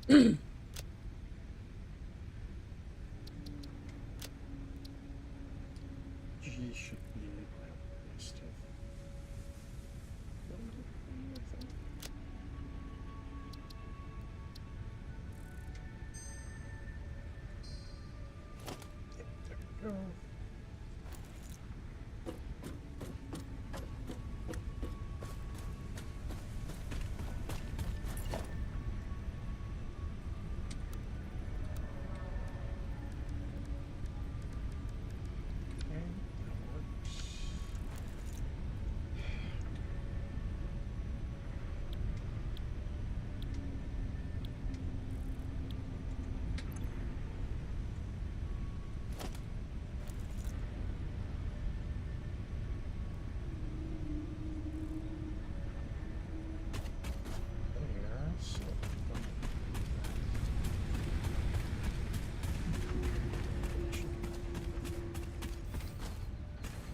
G should be list of. There we go.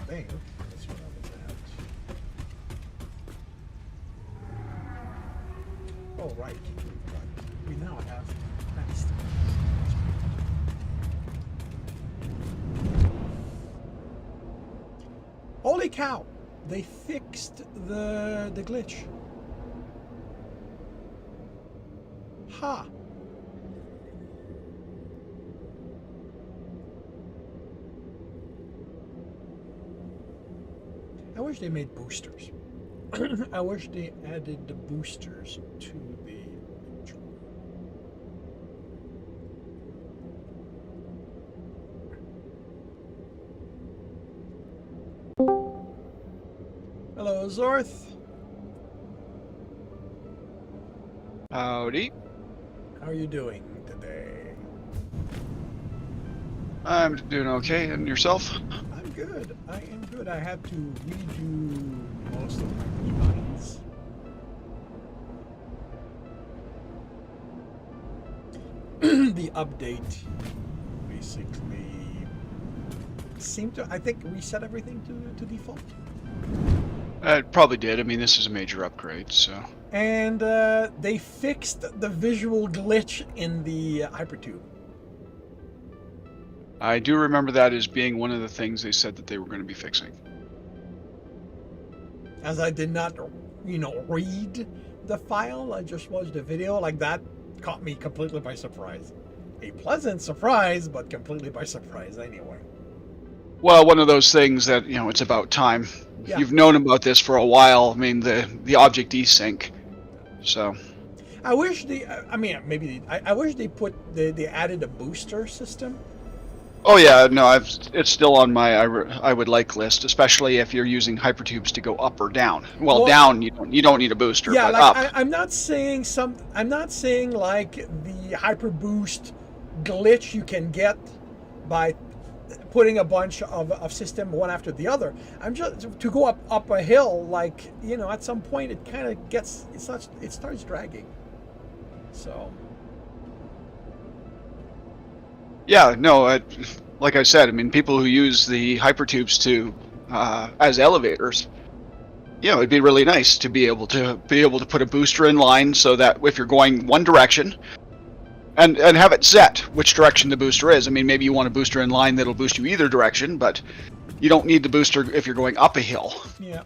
There, that's what I was at. Oh, right. We now have next. Holy cow! They fixed the glitch. Ha! I wish they made boosters. I wish they added the boosters to the intro. Hello, Kzorith. Howdy. How are you doing today? I'm doing okay, and yourself? I'm good. I am good. I had to redo most of my designs. The update basically seemed to, I think, reset everything to default. It probably did. I mean, this is a major upgrade, so. And they fixed the visual glitch in the hypertube. I do remember that as being one of the things they said that they were going to be fixing. As I did not, read the file, I just watched the video. Like, that caught me completely by surprise. A pleasant surprise, but completely by surprise anyway. Well, one of those things that, it's about time. Yeah. You've known about this for a while. I mean, the object desync. So. I wish I wish they they added a booster system. Oh yeah, no, it's still on my I would like list, especially if you're using hypertubes to go up or down. Well, down you don't need a booster, yeah, but like, up. I'm not saying like the hyper boost glitch you can get by putting a bunch of system one after the other. I'm just to go up a hill, like, at some point it kind of gets it starts dragging. So. Yeah, no, like I said, I mean, people who use the hypertubes to as elevators, it'd be really nice to be able to put a booster in line so that if you're going one direction, and have it set which direction the booster is. I mean, maybe you want a booster in line that'll boost you either direction, but you don't need the booster if you're going up a hill. Yeah.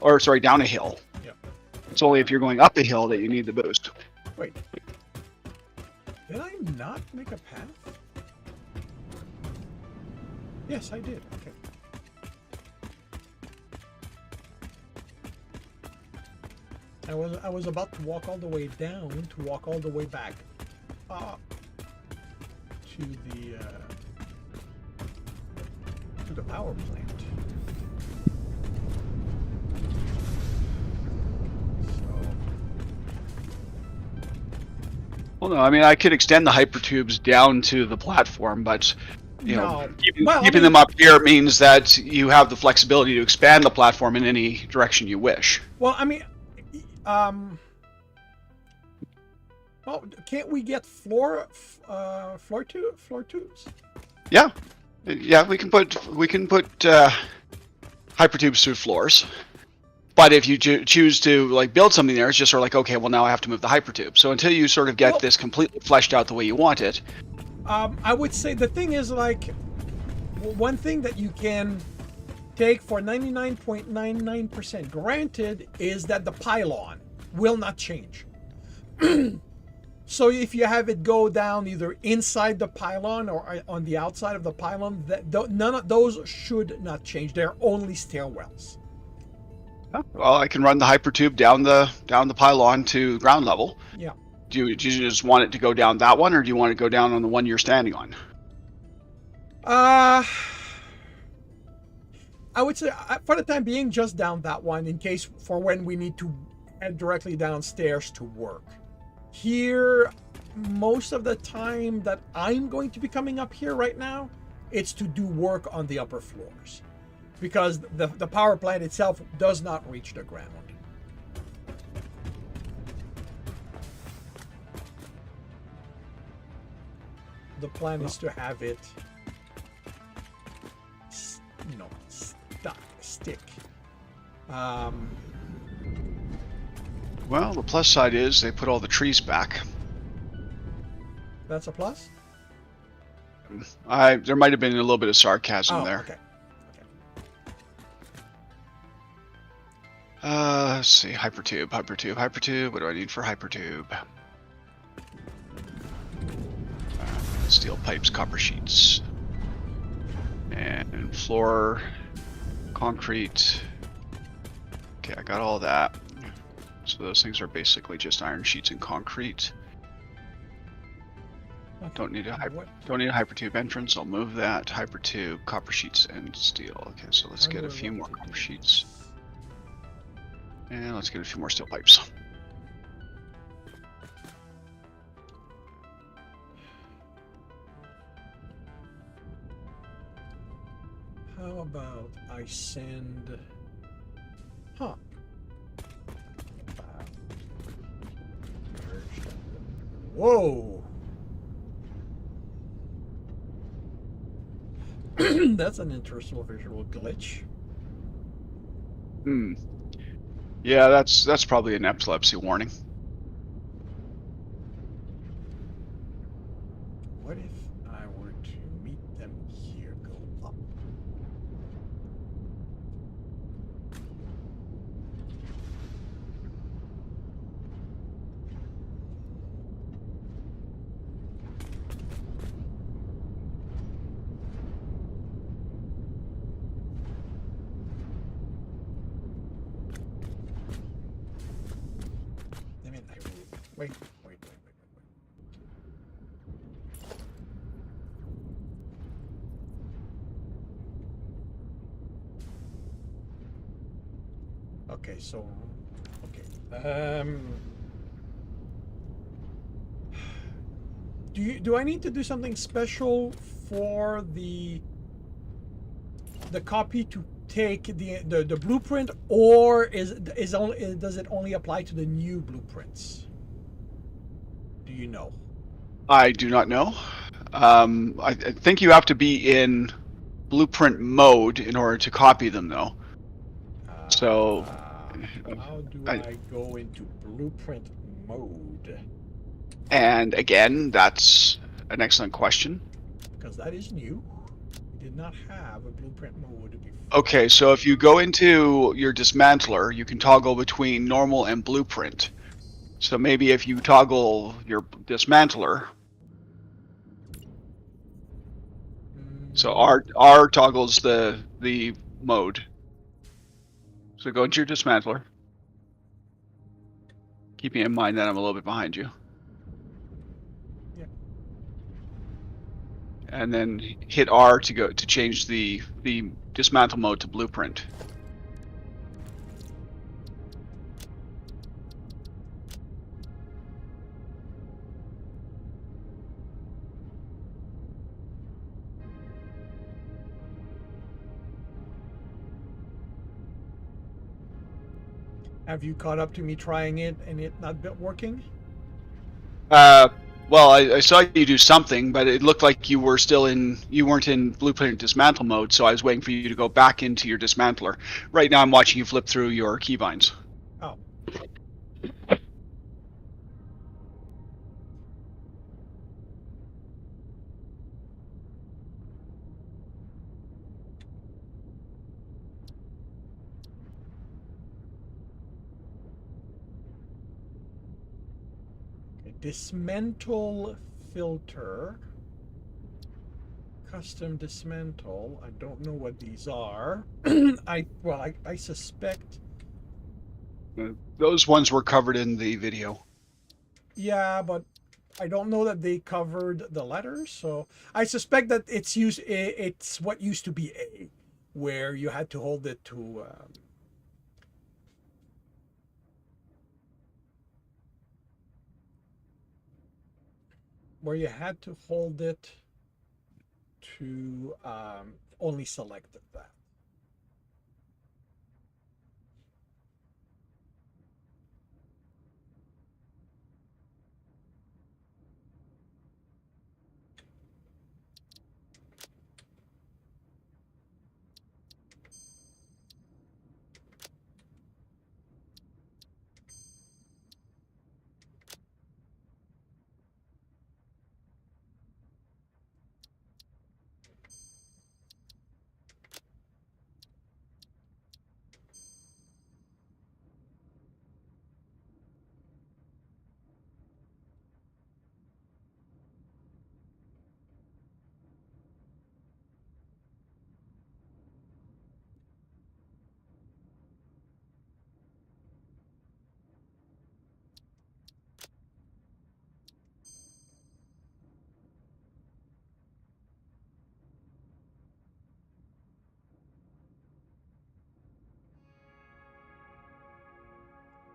Or sorry, down a hill. Yeah. It's only if you're going up a hill that you need the boost. Wait. Did I not make a path? Yes, I did. Okay. I was about to walk all the way down to walk all the way back up to the power plant. Well, no, I mean, I could extend the hypertubes down to the platform, but keeping them up here means that you have the flexibility to expand the platform in any direction you wish. Well, I mean, well, can't we get floor tubes? Yeah, we can put hypertubes through floors. But if you choose to like build something there, it's just sort of like, okay, well now I have to move the hypertube. So until you sort of get this completely fleshed out the way you want it, I would say the thing is like one thing that you can take for 99.99% granted is that the pylon will not change. So if you have it go down either inside the pylon or on the outside of the pylon, none of those should not change. They're only stairwells. well, I can run the hypertube down the pylon to ground level. Yeah. Do you just want it to go down that one, or do you want it to go down on the one you're standing on? I would say for the time being, just down that one in case for when we need to head directly downstairs to work. Here, most of the time that I'm going to be coming up here right now, it's to do work on the upper floors. Because the power plant itself does not reach the ground. The plan is to have it, stick. Well, the plus side is they put all the trees back. That's a plus? There might have been a little bit of sarcasm there. Okay. Let's see, hypertube. What do I need for hypertube? Steel pipes, copper sheets, and floor, concrete. Okay, I got all that. So those things are basically just iron sheets and concrete. Okay. Don't need a hypertube entrance. I'll move that. Hypertube, copper sheets, and steel. Okay, so let's get a few more copper sheets. And let's get a few more steel pipes. How about I send... Huh. Whoa! That's an interesting visual glitch. Yeah, that's probably an epilepsy warning. What if I were to meet them here, go up? Wait. Okay, so do I need to do something special for the copy to take the blueprint, or does it only apply to the new blueprints? Do you know? I do not know. I think you have to be in blueprint mode in order to copy them, though. So how do I go into blueprint mode? And again, that's an excellent question. Because that is new. We did not have a blueprint mode before. Okay, so if you go into your dismantler, you can toggle between normal and blueprint. So maybe if you toggle your dismantler, so R toggles the mode. So go into your dismantler. Keeping in mind that I'm a little bit behind you. Yeah. And then hit R to change the dismantle mode to blueprint. Have you caught up to me trying it and it not working? Well, I saw you do something, but it looked like you weren't in blueprint dismantle mode, so I was waiting for you to go back into your dismantler. Right now I'm watching you flip through your keybinds. Oh. Okay. Dismantle filter. Custom dismantle. I don't know what these are. I suspect. Those ones were covered in the video. Yeah, but I don't know that they covered the letters. So I suspect that it's what used to be A, where you had to hold it to. Where you had to hold it to only select that.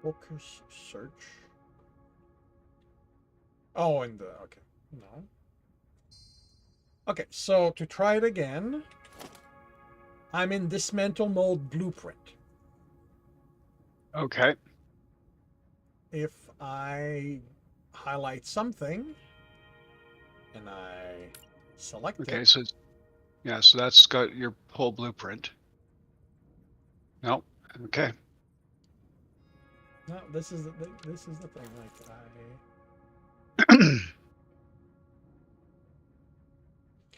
Focus search. Oh, and the okay. No. Okay, so to try it again, I'm in dismantle mode blueprint. Okay. If I highlight something and I select it, Okay, so yeah, so that's got your whole blueprint. No. Okay. no, this is the thing. Like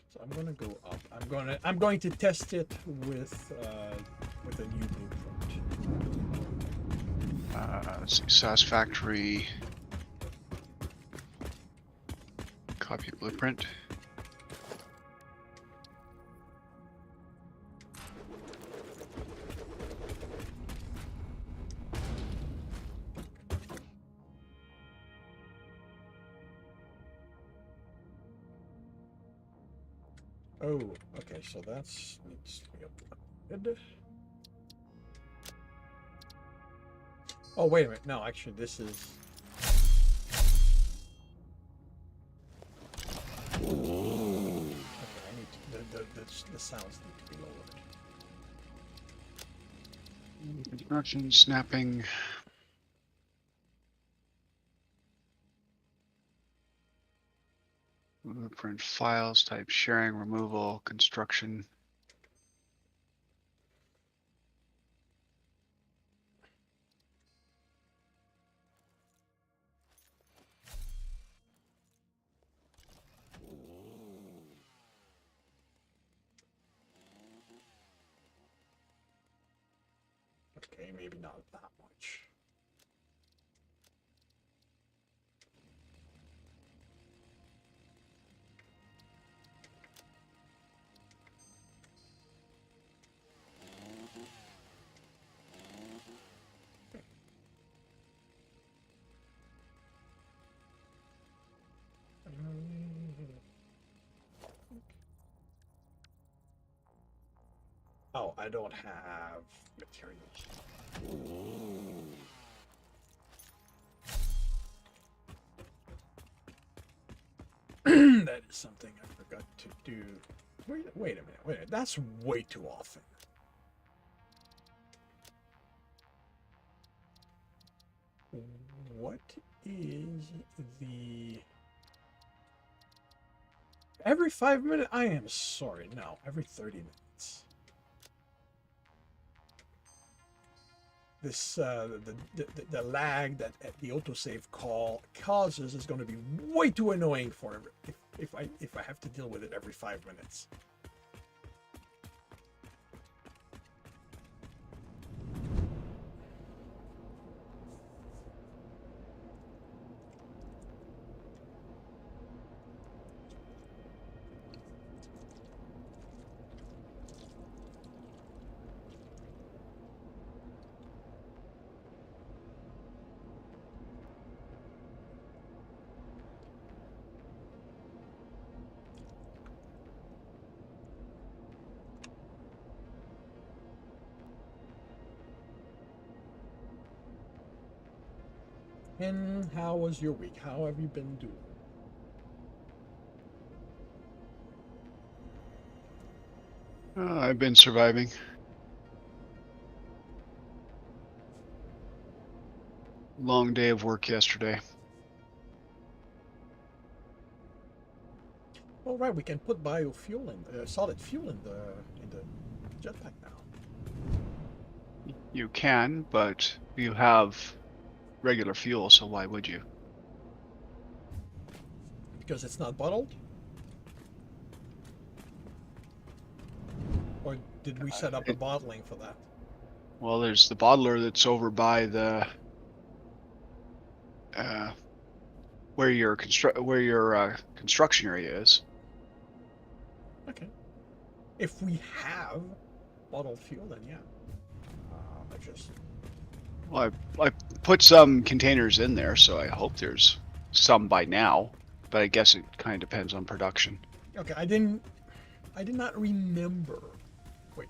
so I'm gonna go up. I'm going to test it with a new blueprint. Let's see, Satisfactory, copy blueprint. Oh, okay. So that's needs to be uploaded. Oh, wait a minute. No, actually, this is. Okay, I need the sounds need to be lowered. Construction, snapping. Blueprint files, type sharing, removal, construction. Okay, maybe not that much. Oh, I don't have materials. That is something I forgot to do. Wait a minute. That's way too often. What is the Every 5 minutes? I am sorry. No, every 30 minutes. This the lag that the autosave call causes is going to be way too annoying for if I have to deal with it every 5 minutes. And how was your week? How have you been doing? I've been surviving. Long day of work yesterday. All right, we can put biofuel in solid fuel in the jetpack now. You can, but you have regular fuel, so why would you? Because it's not bottled? Or did we set up a bottling for that? Well, there's the bottler that's over by the where your construction area is. Okay. If we have bottled fuel, then yeah. I just... Well, I put some containers in there, so I hope there's some by now. But I guess it kind of depends on production. Okay, I did not remember. Wait,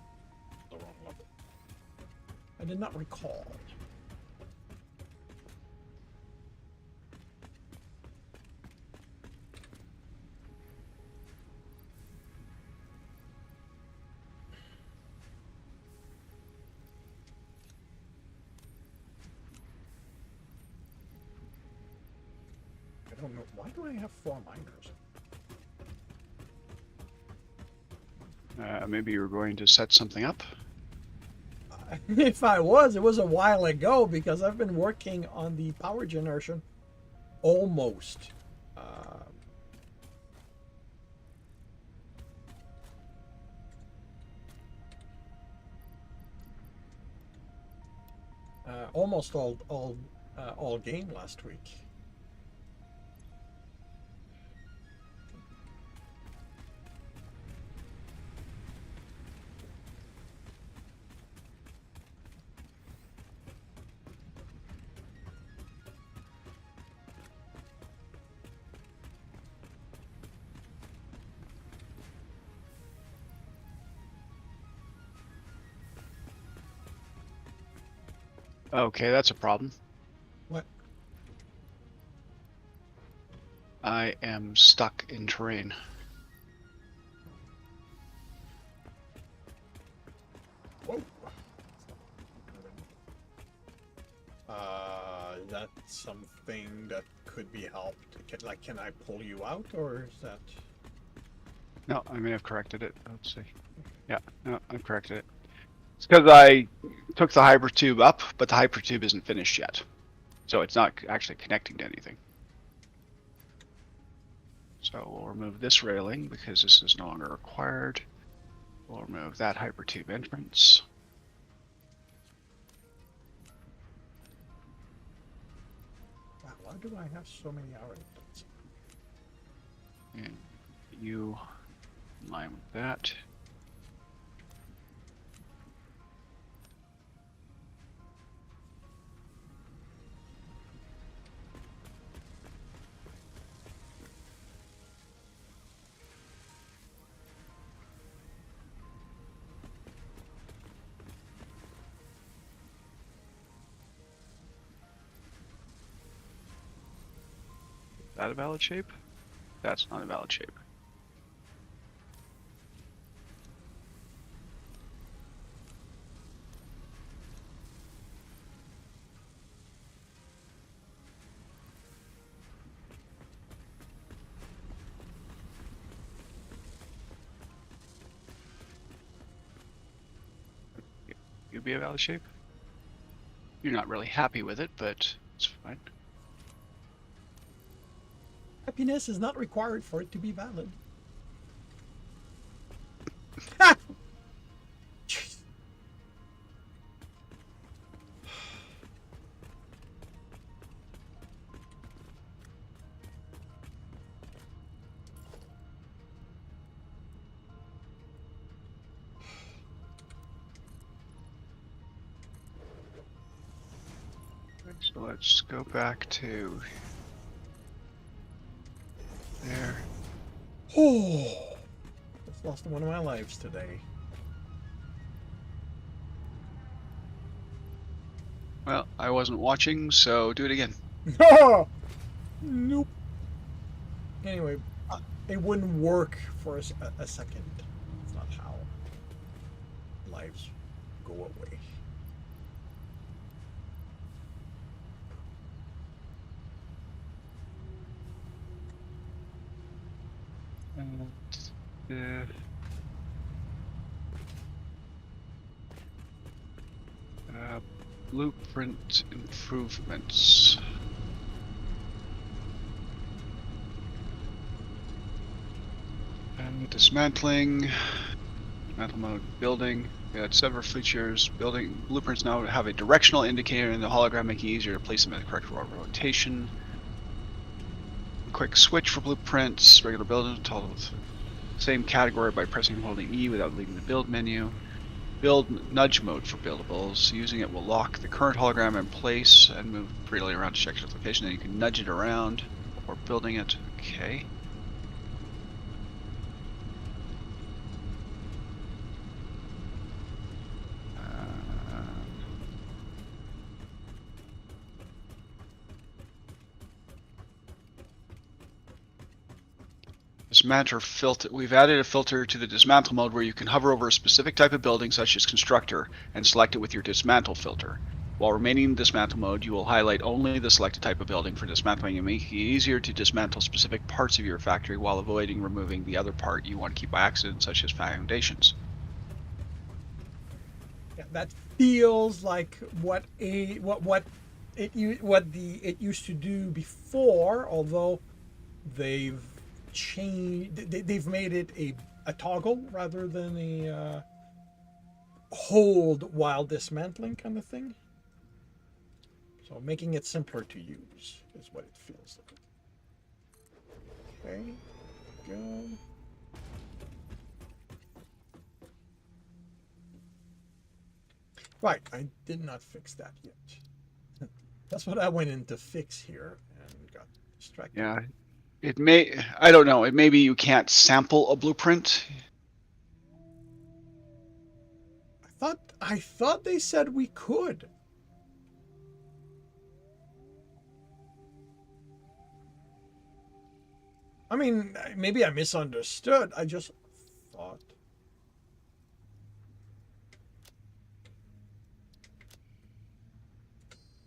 the wrong level. I did not recall. I don't know. Why do I have 4 miners? Maybe you were going to set something up? If I was, it was a while ago because I've been working on the power generation almost. Almost all game last week. Okay, that's a problem. What? I am stuck in terrain. Whoa. Is that something that could be helped? Can I pull you out, or is that... No, I may have corrected it. Let's see. Yeah, no, I've corrected it. It's because I took the hypertube up, but the hypertube isn't finished yet. So it's not actually connecting to anything. So we'll remove this railing because this is no longer required. We'll remove that hypertube entrance. Wow, why do I have so many arrows? And you in line with that. Is that a valid shape? That's not a valid shape. It'd be a valid shape. You're not really happy with it, but it's fine. Happiness is not required for it to be valid. Ah! Jeez. So let's go back to there. Oh, just lost one of my lives today. Well, I wasn't watching, so do it again. Nope. Anyway, it wouldn't work for a second. It's not how lives go away. Blueprint improvements. And dismantling. Dismantle mode building. Yeah, it's several features. Building blueprints now have a directional indicator in the hologram, making it easier to place them in the correct rotation. Quick switch for blueprints. Regular building. Same category by pressing and holding E without leaving the build menu. Build nudge mode for buildables. Using it will lock the current hologram in place and move freely around to check its location. Then you can nudge it around before building it. Okay. Dismantle filter. We've added a filter to the dismantle mode where you can hover over a specific type of building, such as constructor, and select it with your dismantle filter. While remaining in dismantle mode, you will highlight only the selected type of building for dismantling and make it easier to dismantle specific parts of your factory while avoiding removing the other part you want to keep by accident, such as foundations. Yeah, that feels like what it used to do before, although they've made it a toggle rather than a hold while dismantling kind of thing. So making it simpler to use is what it feels like. Okay, go. Right, I did not fix that yet. That's what I went in to fix here and got distracted. Yeah. It may, I don't know, it may be you can't sample a blueprint. I thought they said we could. I mean, maybe I misunderstood. I just thought.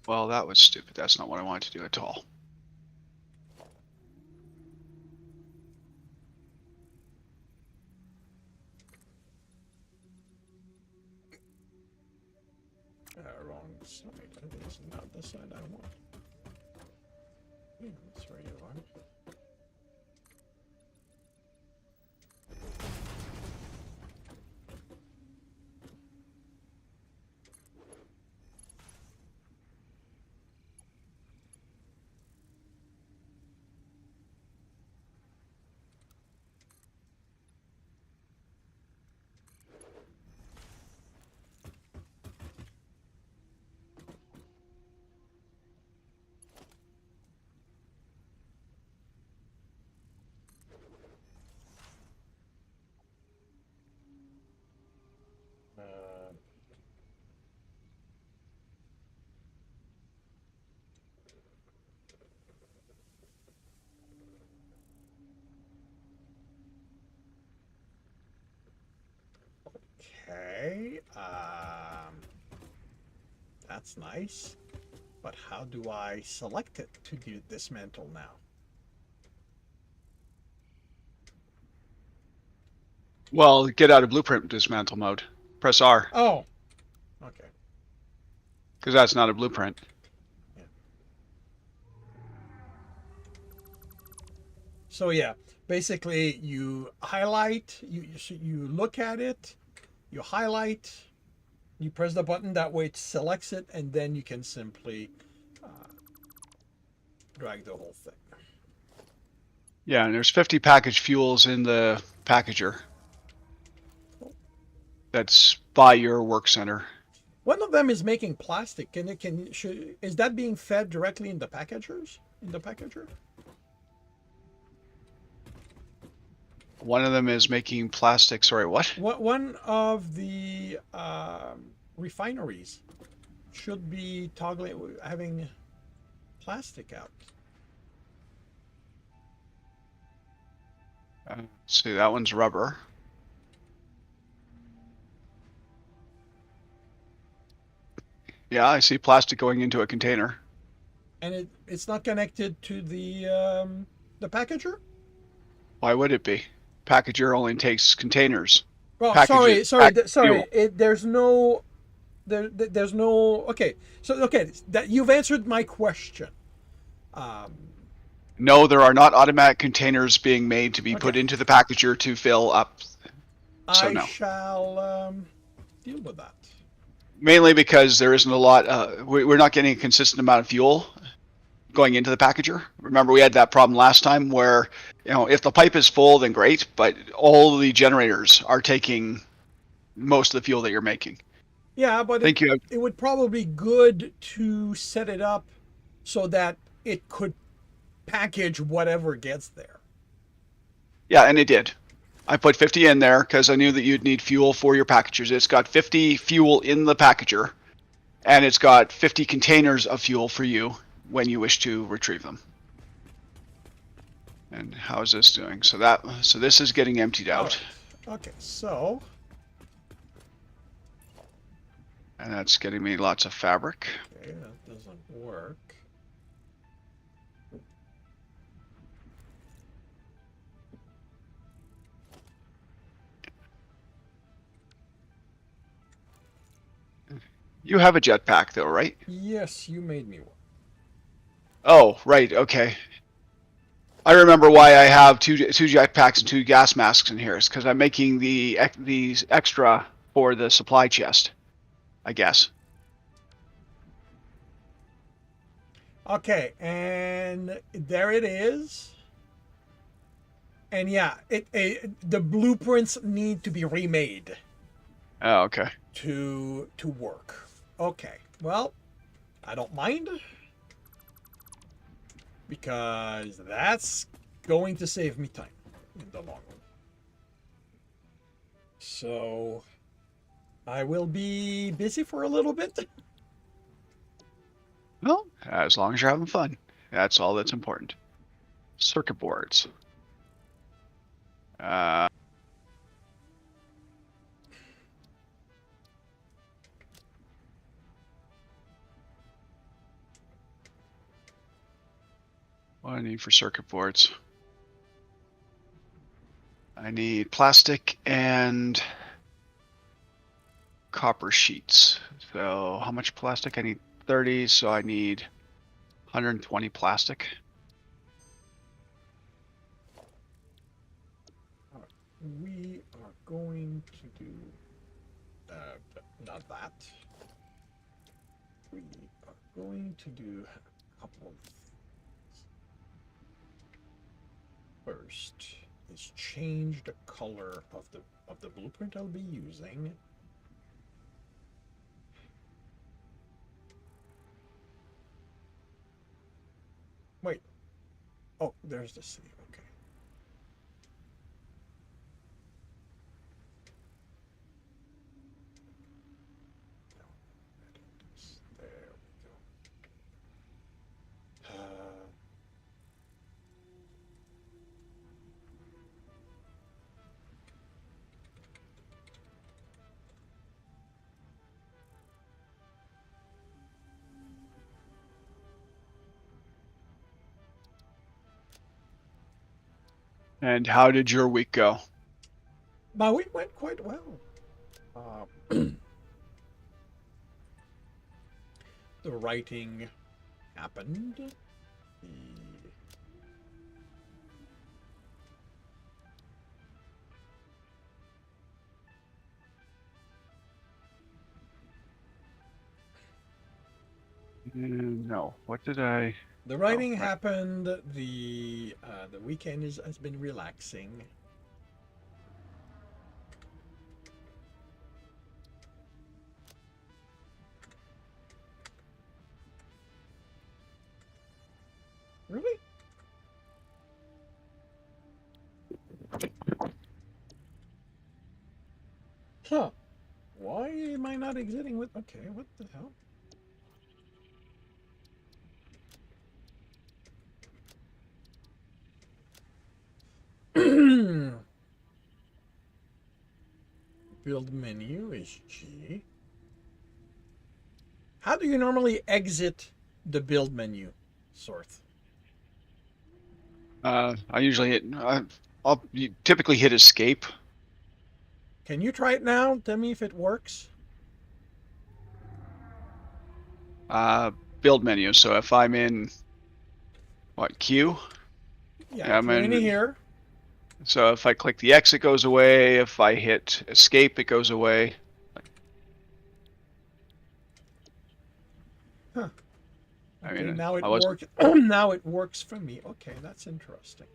Well, that was stupid. That's not what I wanted to do at all. Wrong side. That is not the side I want. Yeah, that's where you are. Okay. That's nice. But how do I select it to do dismantle now? Well, get out of blueprint dismantle mode. Press R. Oh. Okay. because that's not a blueprint. Yeah. So yeah, basically you highlight, you look at it, you highlight, you press the button, that way it selects it, and then you can simply drag the whole thing. Yeah, and there's 50 packaged fuels in the packager. That's by your work center. One of them is making plastic. Is that being fed directly in the packagers? In the packager? One of them is making plastic. Sorry, what? One of the refineries should be having plastic out. Let's see, that one's rubber. Yeah, I see plastic going into a container. And it's not connected to the packager? Why would it be? Packager only takes containers. Well, Packages, sorry. fuel. There's no there's no. Okay, so that you've answered my question. No, there are not automatic containers being made to be put Okay. into the packager to fill up. So I no. shall deal with that. Mainly because there isn't a lot. We're not getting a consistent amount of fuel going into the packager. Remember, we had that problem last time where, if the pipe is full, then great, but all the generators are taking most of the fuel that you're making. Yeah, but Thank you. it would probably be good to set it up so that it could package whatever gets there. Yeah, and it did. I put 50 in there because I knew that you'd need fuel for your packagers. It's got 50 fuel in the packager, and it's got 50 containers of fuel for you when you wish to retrieve them. And how is this doing? So this is getting emptied out. Right. Okay, so. And that's getting me lots of fabric. Okay, that doesn't work. You have a jetpack though, right? Yes, you made me one. Oh, right, okay. I remember why I have two jetpacks and 2 gas masks in here. It's because I'm making these extra for the supply chest, I guess. Okay, and there it is. And yeah, the blueprints need to be remade Oh, okay. to work. Okay, well, I don't mind because that's going to save me time in the long run. So I will be busy for a little bit. Well, as long as you're having fun. That's all that's important. Circuit boards. What do I need for circuit boards? I need plastic and copper sheets. So how much plastic? I need 30, so I need 120 plastic. We are going to do not that. We are going to do a couple of things. First is change the color of the blueprint I'll be using. Wait. Oh, there's the city. Okay. There we go. And how did your week go? My week went quite well. the writing happened. No. What did I? The writing right. happened. The weekend has been relaxing. Really? Huh. Why am I not exiting with... Okay, what the hell? Build menu is G. How do you normally exit the build menu, Sorth? I usually hit. I'll typically hit escape. Can you try it now? Tell me if it works. Build menu. So if I'm in what queue? Yeah, Yeah, if I'm you're in in. here. So if I click the X, it goes away. If I hit escape, it goes away. Huh. I Okay, mean, now it I wasn't. works. Now it works for me. Okay, that's interesting.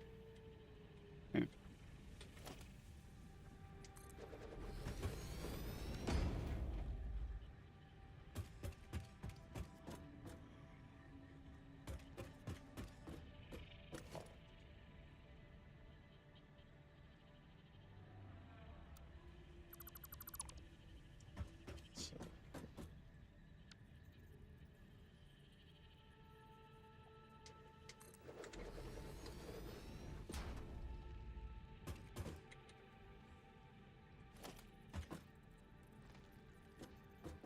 So,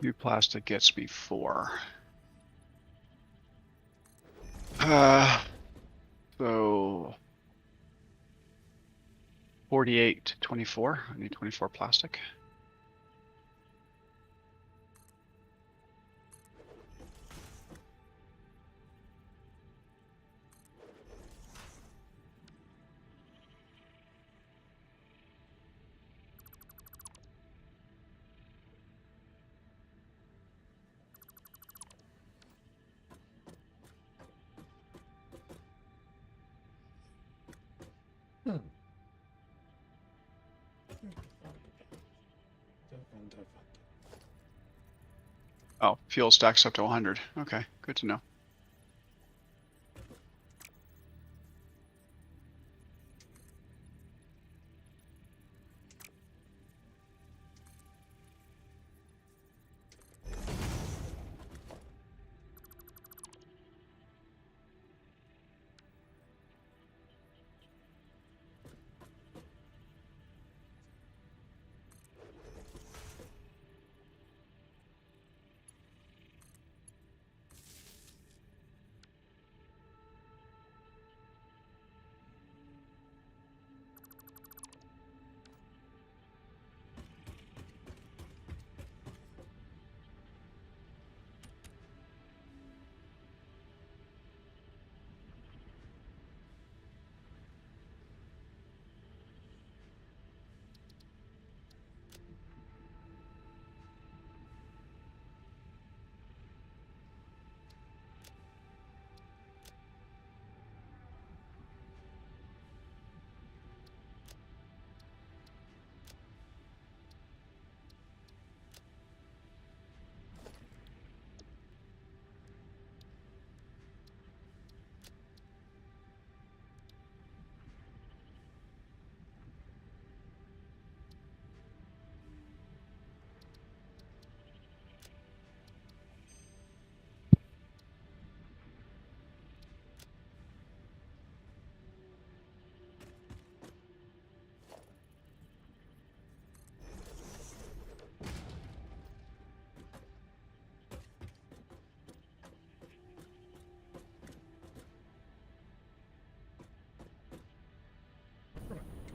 New plastic gets me 4. So 48, 24. I need 24 plastic. hmm. Oh, fuel stacks up to 100. Okay, good to know.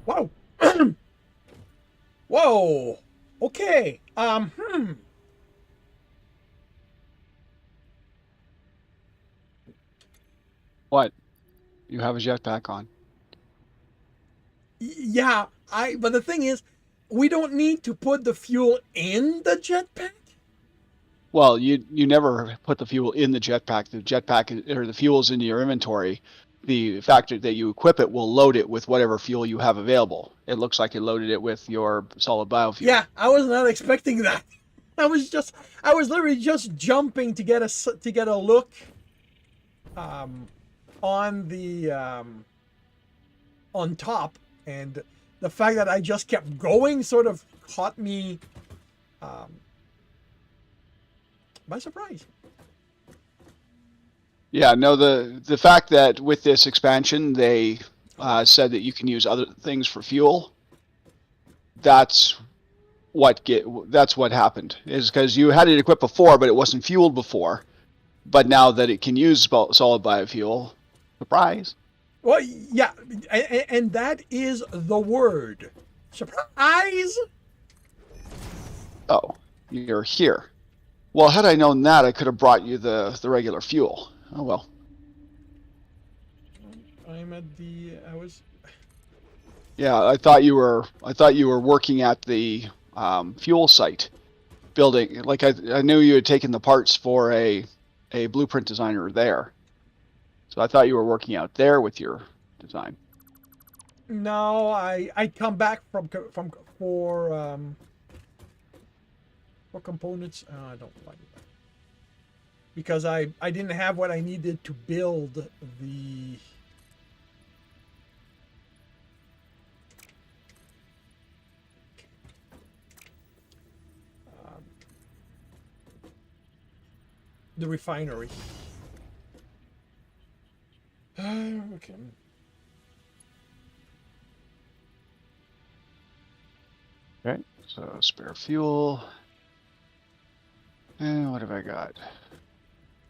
Whoa. Whoa. Okay. What? You have a jetpack on. Yeah, but the thing is, we don't need to put the fuel in the jetpack. Well, you never put the fuel in the jetpack. The jetpack or the fuel is in your inventory. The fact that you equip it will load it with whatever fuel you have available. It looks like it loaded it with your solid biofuel. Yeah, I was not expecting that. I was literally just jumping to get a look um, on the on top, and the fact that I just kept going sort of caught me um, by surprise. Yeah, no, the fact that with this expansion they said that you can use other things for fuel. That's that's what happened. Is because you had it equipped before, but it wasn't fueled before. But now that it can use solid biofuel, surprise. Well, yeah, and that is the word. Surprise! Oh, you're here. Well, had I known that, I could have brought you the regular fuel. Oh well. I'm at the. I was. Yeah, I thought you were working at the fuel site, building. Like I knew you had taken the parts for a blueprint designer there, so I thought you were working out there with your design. No, I come back for components. I don't like that because I didn't have what I needed to build the. Um, the refinery. Okay. Okay, so spare fuel. And what have I got?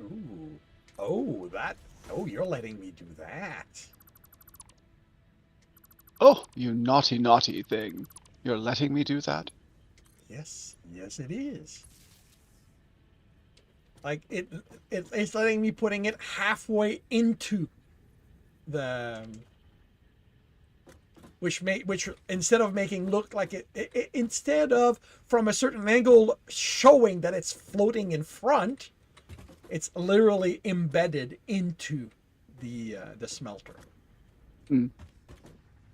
Ooh. Oh, that. Oh, you're letting me do that. Oh, you naughty, naughty thing. You're letting me do that? Yes, yes, it is. Like it's letting me putting it halfway into the which instead of making look like instead of from a certain angle showing that it's floating in front, it's literally embedded into the smelter. Mm.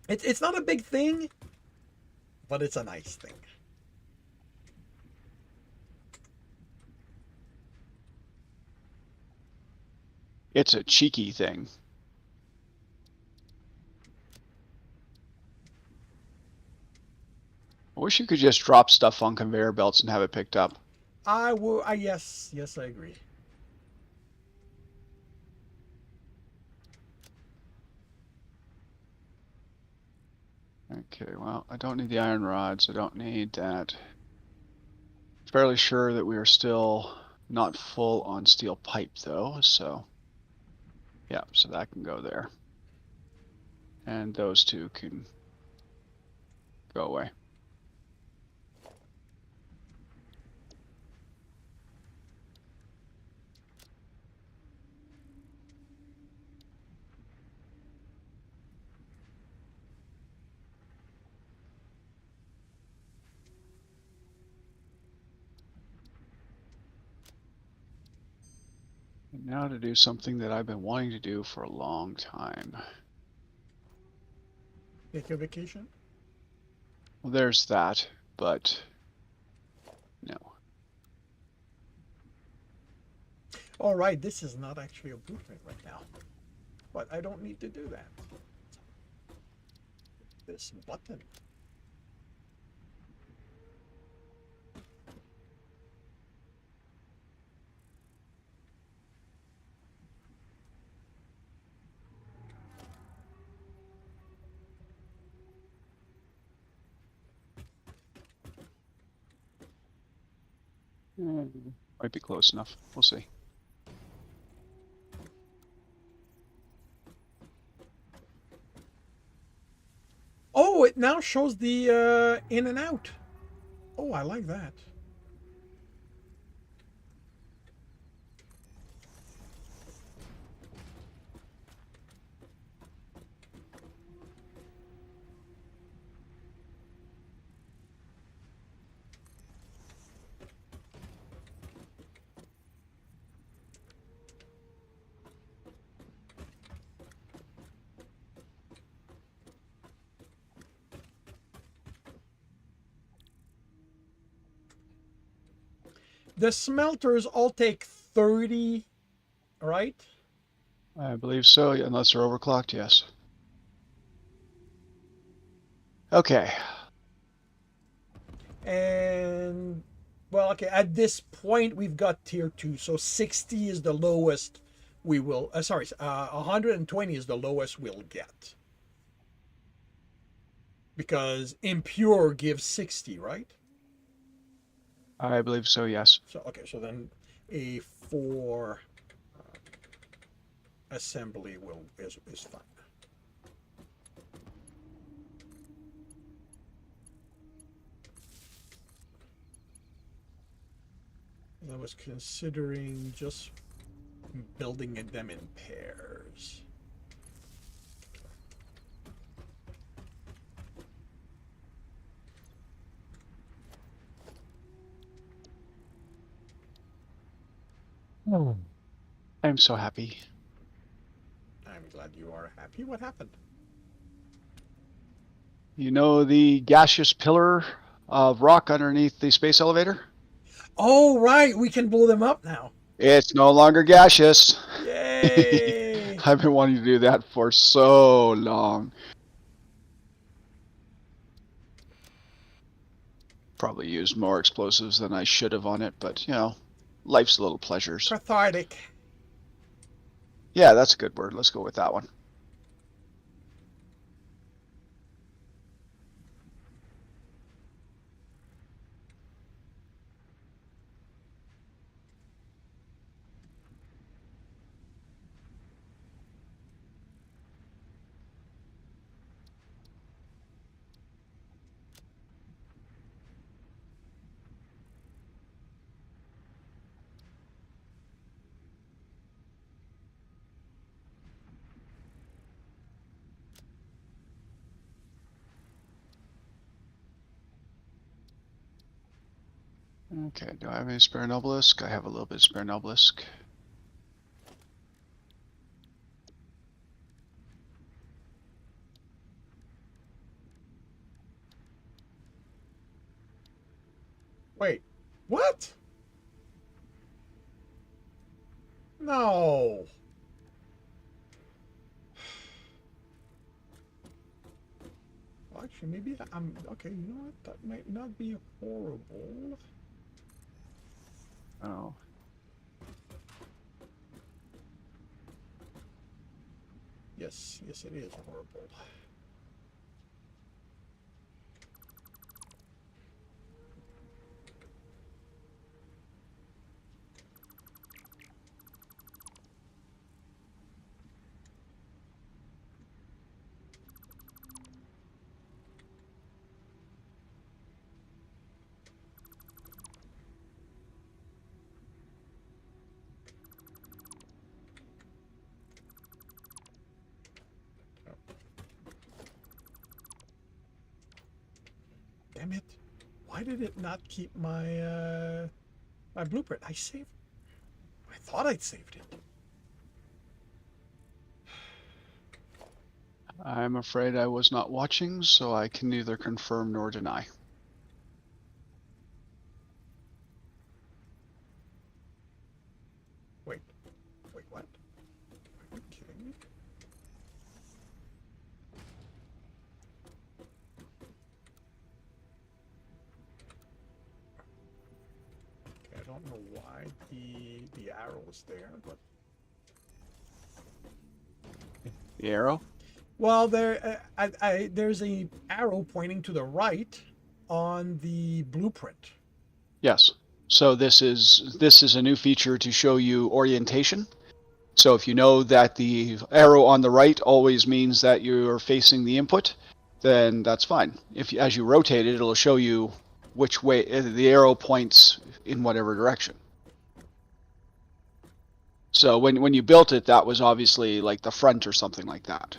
It's not a big thing, but it's a nice thing. It's a cheeky thing. I wish you could just drop stuff on conveyor belts and have it picked up. I will. Yes, I agree. Okay, well, I don't need the iron rods. I don't need that. Fairly sure that we are still not full on steel pipe, though, so... Yeah, so that can go there. And those two can go away. And now to do something that I've been wanting to do for a long time. Take a vacation. Well, there's that, but no. All right, this is not actually a blueprint right now, but I don't need to do that. This button. Might be close enough. We'll see. Oh, it now shows the in and out. Oh, I like that. The smelters all take 30, right? I believe so, unless they're overclocked, yes. Okay. And, well, okay, at this point, we've got tier 2. So 60 is the lowest we will, 120 is the lowest we'll get. Because impure gives 60, right? I believe so, yes. So, okay, so then a 4 assembly is fine. I was considering just building them in pairs. I'm so happy. I'm glad you are happy. What happened? You know the gaseous pillar of rock underneath the space elevator? Oh, right. We can blow them up now. It's no longer gaseous. Yay! I've been wanting to do that for so long. Probably used more explosives than I should have on it, but you know, life's little pleasures. Cathartic. Yeah, that's a good word. Let's go with that one. Okay, do I have any spare obelisk? I have a little bit of spare obelisk. Wait, what? No. Well, actually, maybe I'm okay. You know what? That might not be horrible. Oh. Yes, it is horrible. Damn it! Why did it not keep my my blueprint? I saved. I thought I'd saved it. I'm afraid I was not watching, so I can neither confirm nor deny. Wait, what? Are you kidding me? Okay, I don't know why the arrow is there, but The arrow? well, there's a arrow pointing to the right on the blueprint. Yes. So this is a new feature to show you orientation. So if you know that the arrow on the right always means that you're facing the input, then that's fine. If as you rotate it, it'll show you which way the arrow points in whatever direction. So when you built it, that was obviously like the front or something like that.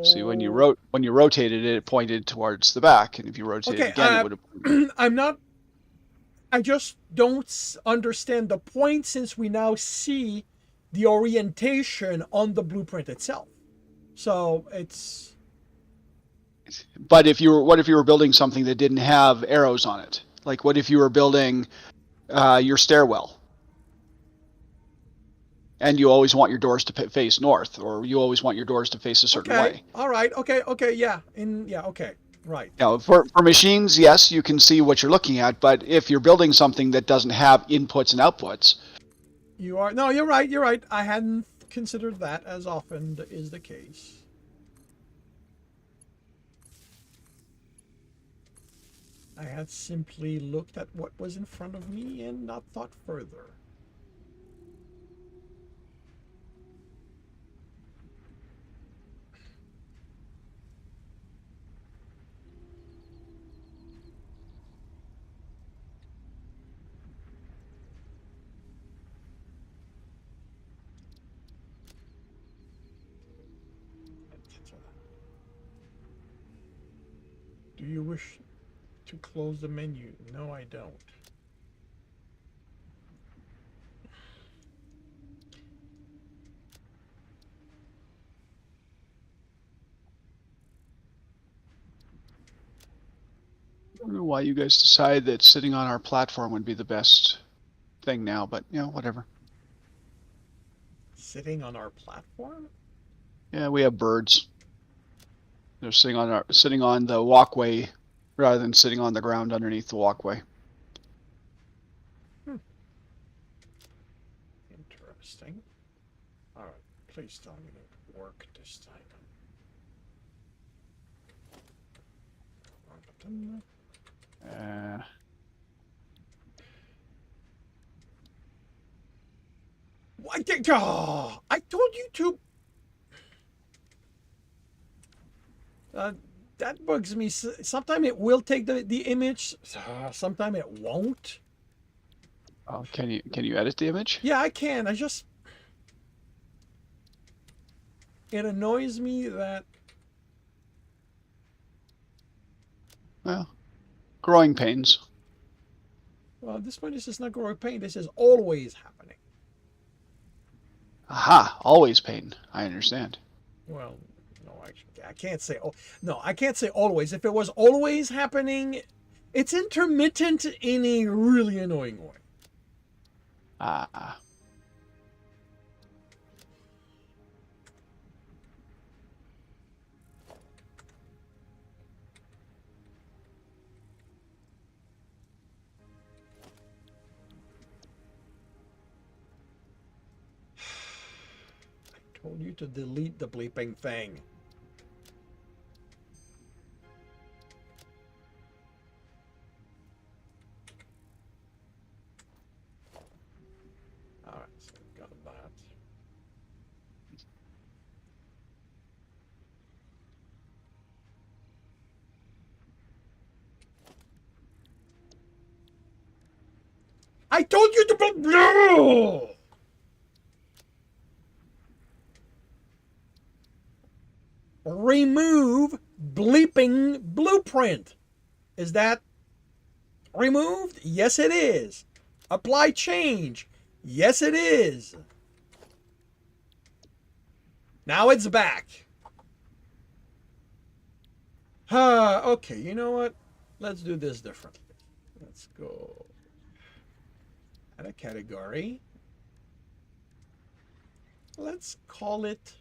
See, when you rotated it, it pointed towards the back, and if you rotated it again, it would have. I'm not. I just don't understand the point since we now see the orientation on the blueprint itself. So it's. But what if you were building something that didn't have arrows on it? Like, what if you were building your stairwell, and you always want your doors to face north, or you always want your doors to face a certain Okay. way? All right. Okay. Yeah. Okay. Right. For machines, yes, you can see what you're looking at. But if you're building something that doesn't have inputs and outputs, You are. No, you're right. You're right. I hadn't considered that, as often is the case. I had simply looked at what was in front of me and not thought further. Do you wish to close the menu? No, I don't. I don't know why you guys decide that sitting on our platform would be the best thing now, but whatever. Sitting on our platform? Yeah, we have birds. They're sitting on the walkway rather than sitting on the ground underneath the walkway. Interesting. All right, please tell me to work this time. I told you to. That bugs me. Sometimes it will take the image. Sometimes it won't. Oh, can you edit the image? Yeah, I can. It annoys me that. Well, growing pains. Well, this is not growing pain. This is always happening. Aha, always pain. I understand. Well, no, actually, I can't say. Oh, no, I can't say always. If it was always happening, it's intermittent in a really annoying way. Ah. Told you to delete the bleeping thing. Alright, so we've got that. I told you to no! Remove bleeping blueprint. Is that removed? Yes, it is. Apply change. Yes, it is. Now it's back. Okay, you know what? Let's do this differently. Let's go add a category. Let's call it,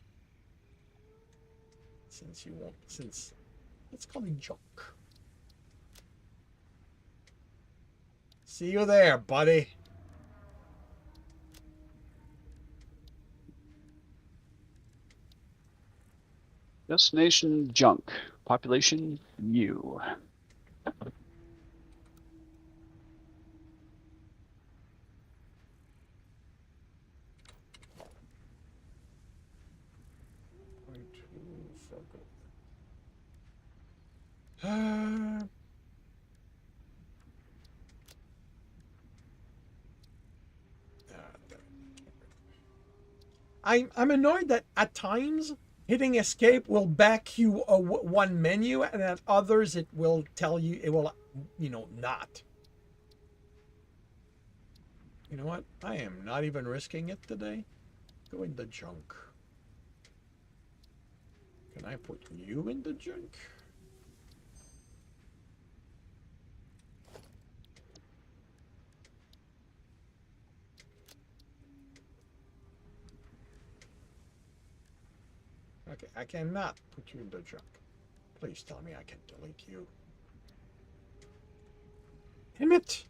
let's call it junk. See you there, buddy. Destination junk. Population U. I'm annoyed that at times hitting escape will back you one menu, and at others it will tell you, it will, not. You know what? I am not even risking it today. Go in the junk. Can I put you in the junk? Okay, I cannot put you in the junk. Please tell me I can delete you. Damn it!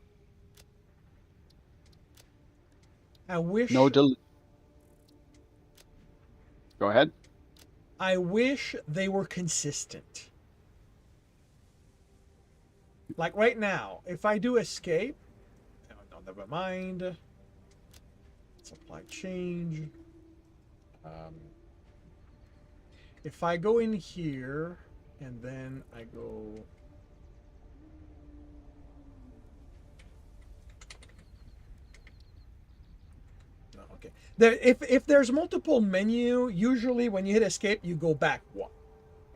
I wish. No del. Go ahead. I wish they were consistent. Like right now, if I do escape, no, never mind. Supply change. If I go in here and then I go. No, okay. There, if there's multiple menu, usually when you hit escape, you go back one.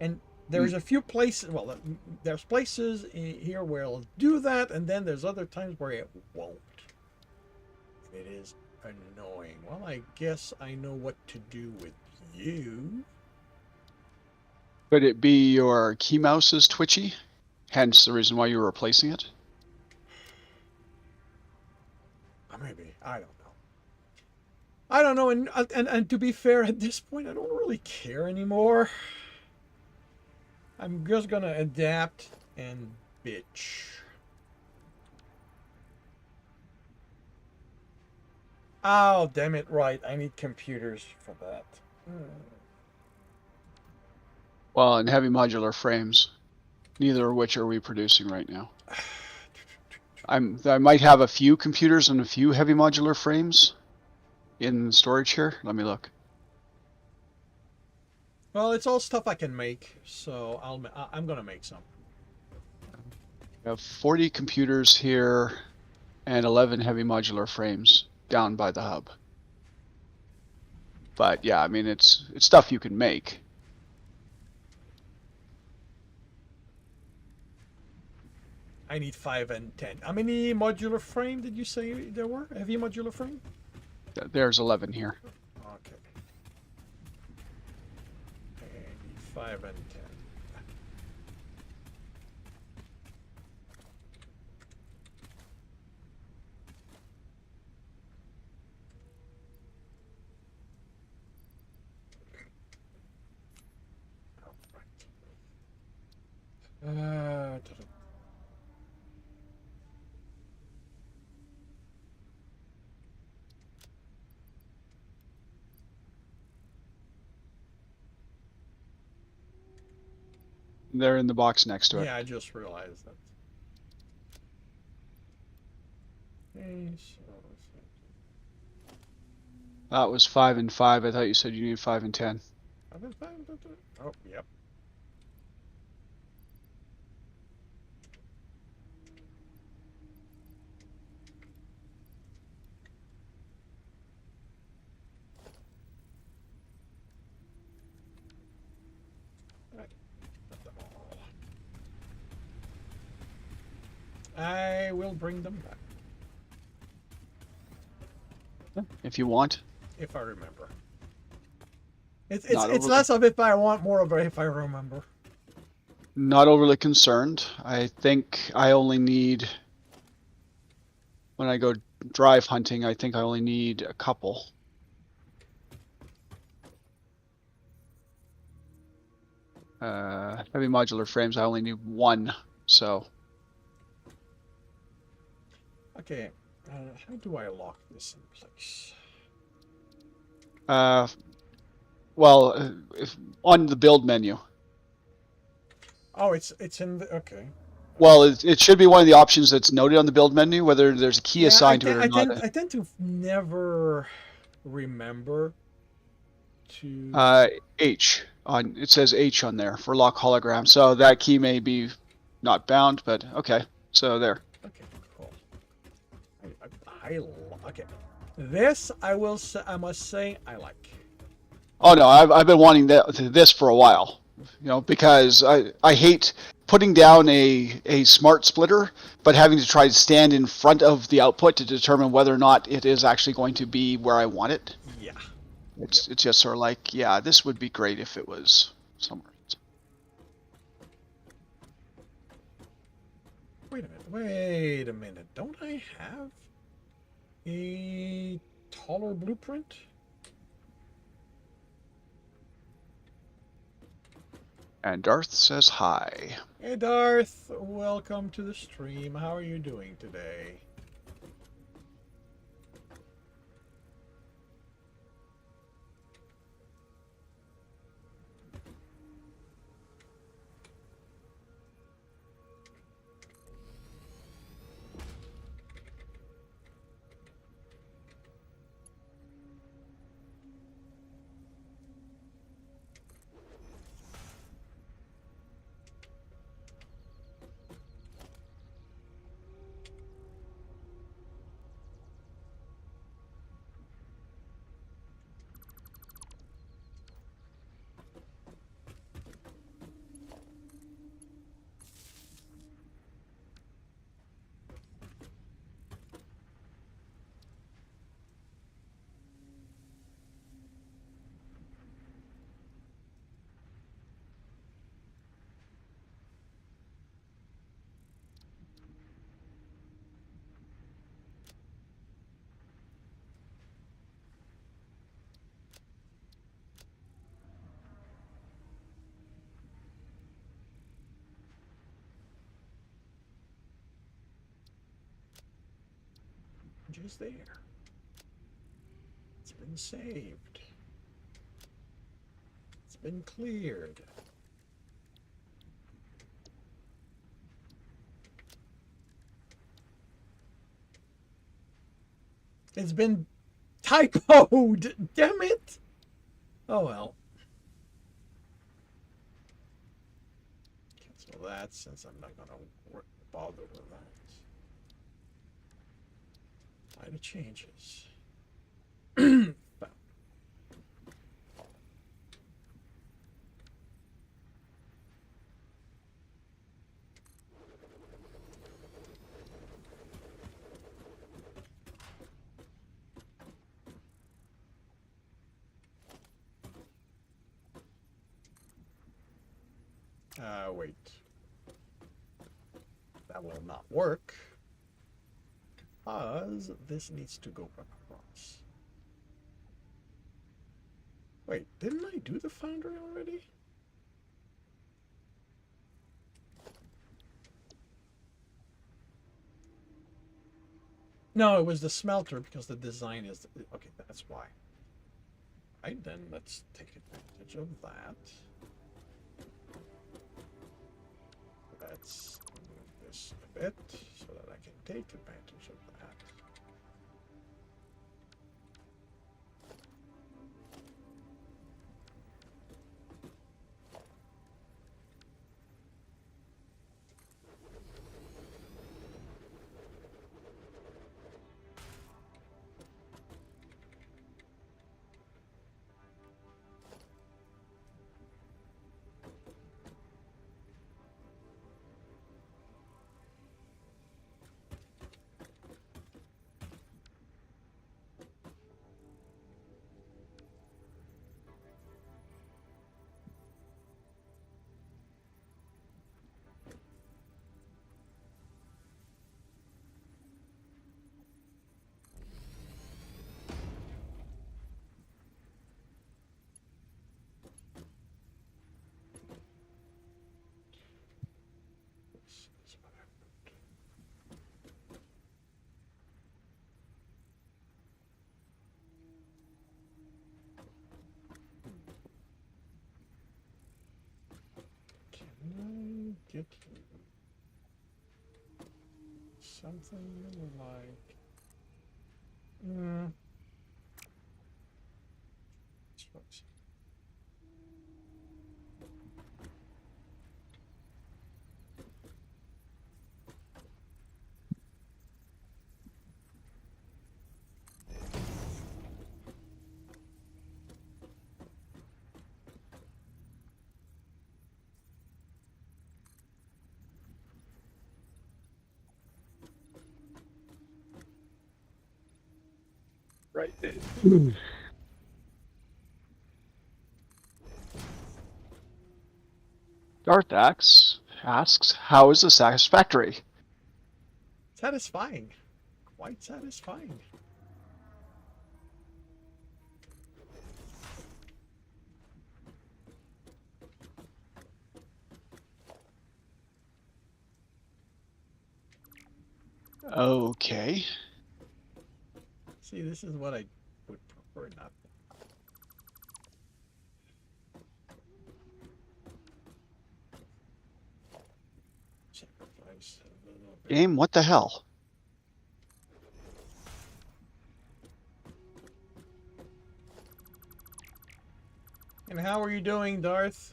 And there's a few places, well, there's places here where it'll do that, and then there's other times where it won't. It is annoying. Well, I guess I know what to do with you. Could it be your key mouse is twitchy? Hence the reason why you're replacing it? Maybe. I don't know. I don't know, and to be fair, at this point, I don't really care anymore. I'm just gonna adapt and bitch. Oh, damn it, right. I need computers for that. Well, and heavy modular frames, neither of which are we producing right now. I might have a few computers and a few heavy modular frames in storage here. Let me look. Well, it's all stuff I can make, so I'm gonna make some. I have 40 computers here and 11 heavy modular frames down by the hub. But yeah, I mean, it's stuff you can make. I need 5 and 10. How many modular frame did you say there were? Heavy modular frame? There's 11 here. Okay. I need 5 and 10. All right. They're in the box next to it. Yeah, I just realized that. Okay, so That was 5 and 5. I thought you said you needed 5 and 10. oh, yep. Right. Put them all. I will bring them back If you want. if I remember. It's Not less of if I want, more of a if I remember. Not overly concerned. I think I only need, when I go drive hunting, I think I only need a couple. Heavy modular frames, I only need one, so. Okay, how do I lock this in place? Well, if on the build menu. Oh, it's in the, okay. Well, it should be one of the options that's noted on the build menu, whether there's a key assigned to it or not. I tend to never remember to. H on it says H on there for lock hologram, so that key may be not bound, but okay, so there. Okay, cool. Okay. This I must say I like. Oh no, I've been wanting this for a while, because I hate putting down a smart splitter, but having to try to stand in front of the output to determine whether or not it is actually going to be where I want it. Yeah. It's just sort of like, yeah, this would be great if it was somewhere. Wait a minute. Don't I have a taller blueprint? And Darth says hi. Hey Darth, welcome to the stream. How are you doing today? Just there. It's been saved. It's been cleared. It's been typoed. Damn it. Oh well. Cancel that since I'm not gonna bother with that. Minor changes. Wait. That will not work. Because this needs to go across. Wait, didn't I do the foundry already? No, it was the smelter because the design is... Okay, that's why. Right, then let's take advantage of that. Let's move this a bit so that I can take advantage of that. Can I get something like... Right. Darth asks, how is the Satisfactory? Satisfying. Quite satisfying. Okay. See, this is what I would prefer not. Sacrifice a little bit. Game, what the hell? And how are you doing, Darth?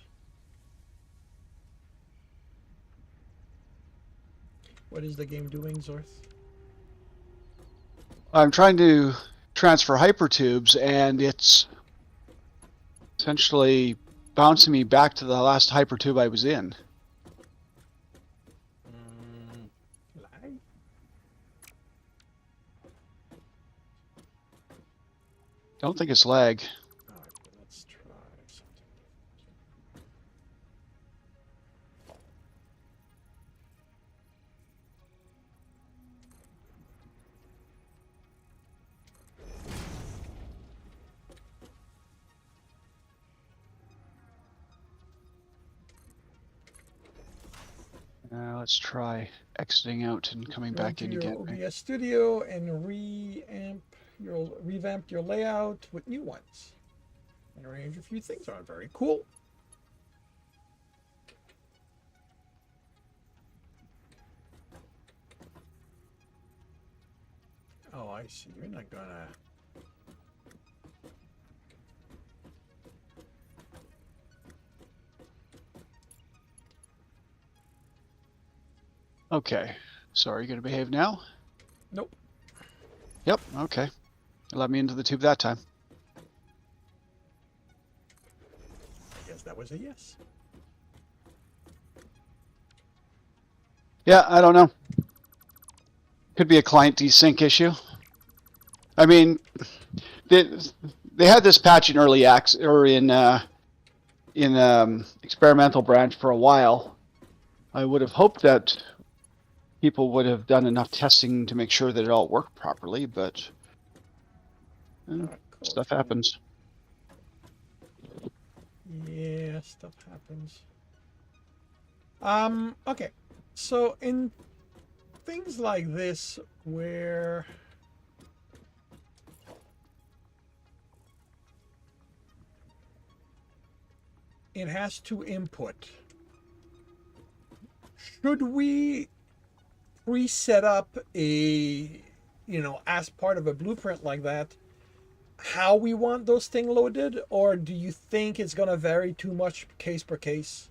What is the game doing, Zorth? I'm trying to transfer hypertubes, and it's essentially bouncing me back to the last hypertube I was in. Lag? Don't think it's lag. Alright, let's try something different. Let's try exiting out and coming back in again. OBS Studio and revamp your layout with new ones. And arrange a few things on it. Very cool. Oh, I see. You're not gonna. Okay. So are you going to behave now? Nope. Yep. Okay. Let me into the tube that time. I guess that was a yes. Yeah, I don't know. Could be a client desync issue. I mean, they had this patch in early access or in experimental branch for a while. I would have hoped that people would have done enough testing to make sure that it all worked properly, but Cool. stuff happens. Yeah, stuff happens. Okay. So in things like this where it has to input, should we pre-set up as part of a blueprint like that, how we want those things loaded, or do you think it's going to vary too much case per case?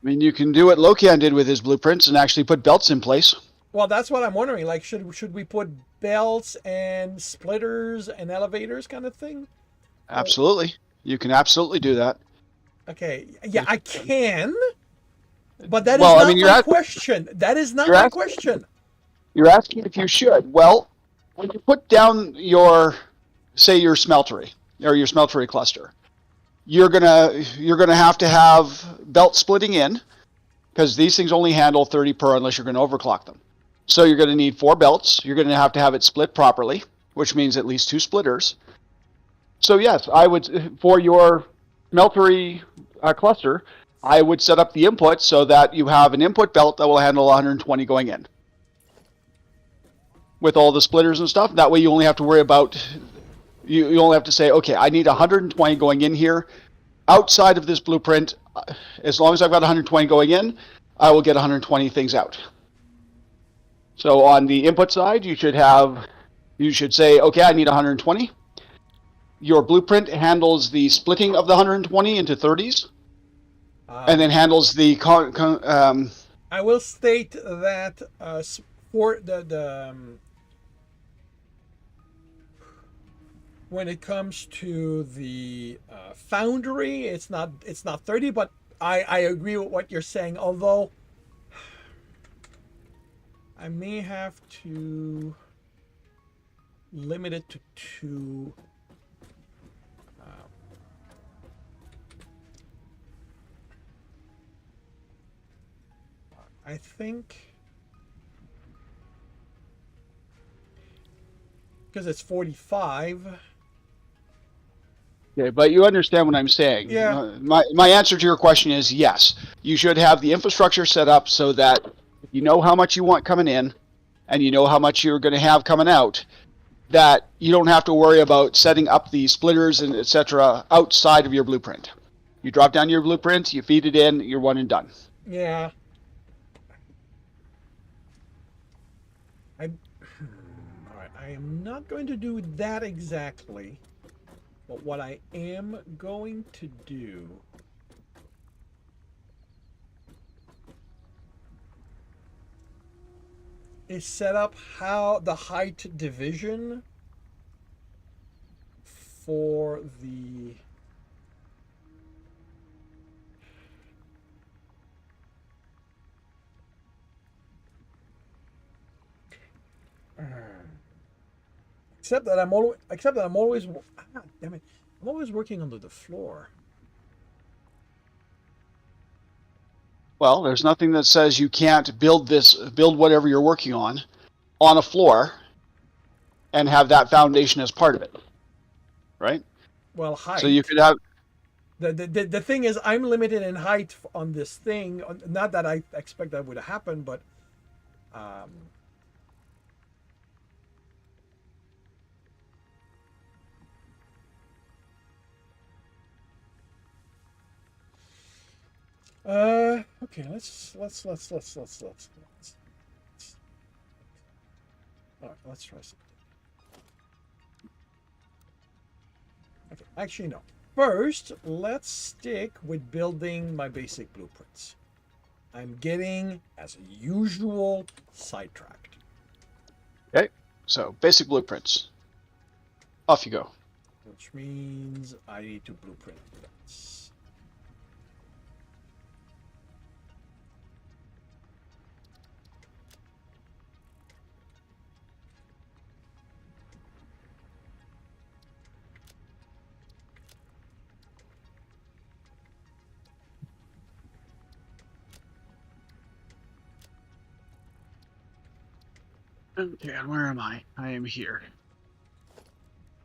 I mean, you can do what Lokian did with his blueprints and actually put belts in place. Well, that's what I'm wondering. Like, should we put belts and splitters and elevators kind of thing? Absolutely. You can absolutely do that. Okay. Yeah, I can. But that is not my question. That is not my question. You're asking if you should. Well, when you put down your smeltery or your smeltery cluster, you're gonna have to have belt splitting in, because these things only handle 30 per unless you're going to overclock them. So you're going to need 4 belts. You're going to have it split properly, which means at least 2 splitters. So yes, I would, for your smeltery cluster, I would set up the input so that you have an input belt that will handle 120 going in, with all the splitters and stuff. That way you only have to worry about, you only have to say, okay, I need 120 going in here. Outside of this blueprint, as long as I've got 120 going in, I will get 120 things out. So on the input side, you should say, okay, I need 120. Your blueprint handles the splitting of the 120 into 30s, and then handles the... I will state that for the when it comes to the foundry, it's not 30, but I agree with what you're saying, although I may have to limit it to 2. I think because it's 45. Okay, but you understand what I'm saying. Yeah. My answer to your question is yes. You should have the infrastructure set up so that if you know how much you want coming in, and you know how much you're going to have coming out, that you don't have to worry about setting up the splitters and etc. outside of your blueprint. You drop down your blueprint, you feed it in, you're one and done. Yeah. I. All right. I am not going to do that exactly, but what I am going to do is set up how the height division for the except that I'm always damn it, I'm always working under the floor. Well, there's nothing that says you can't build whatever you're working on a floor and have that foundation as part of it, right? Well, height. So you could have. The thing is, I'm limited in height on this thing. Not that I expect that would happen, but um, okay. Let's. All right, let's try something. Okay, actually no. First, let's stick with building my basic blueprints. I'm getting, as usual, sidetracked. Okay, so basic blueprints. Off you go. Which means I need to blueprint this. Okay, and where am I? I am here.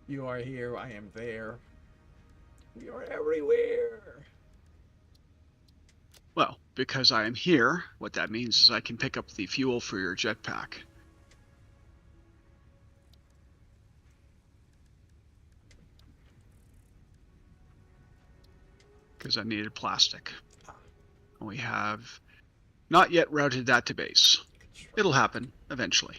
You are here, I am there. We are everywhere. Well, because I am here, what that means is I can pick up the fuel for your jetpack. Because I needed plastic. We have not yet routed that to base. It'll happen eventually.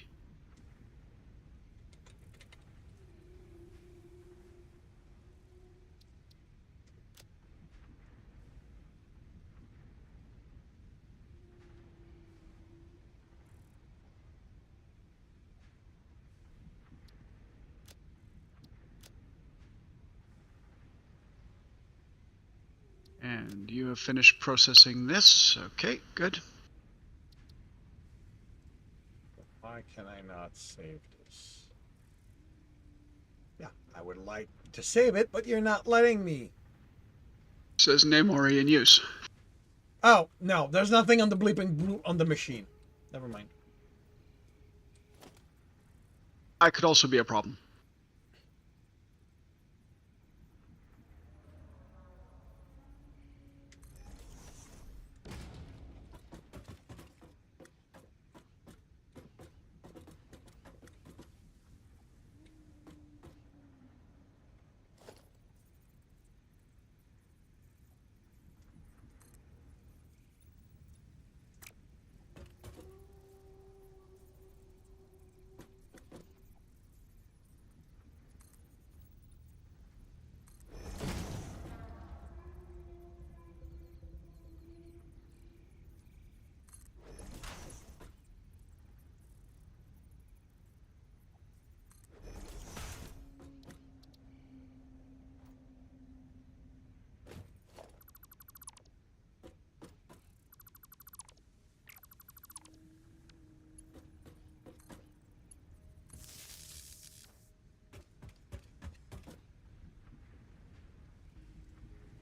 And you have finished processing this. Okay, good. Why can I not save this? Yeah, I would like to save it, but you're not letting me. It says name already in use. Oh, no, there's nothing on the bleeping blue on the machine. Never mind. That could also be a problem.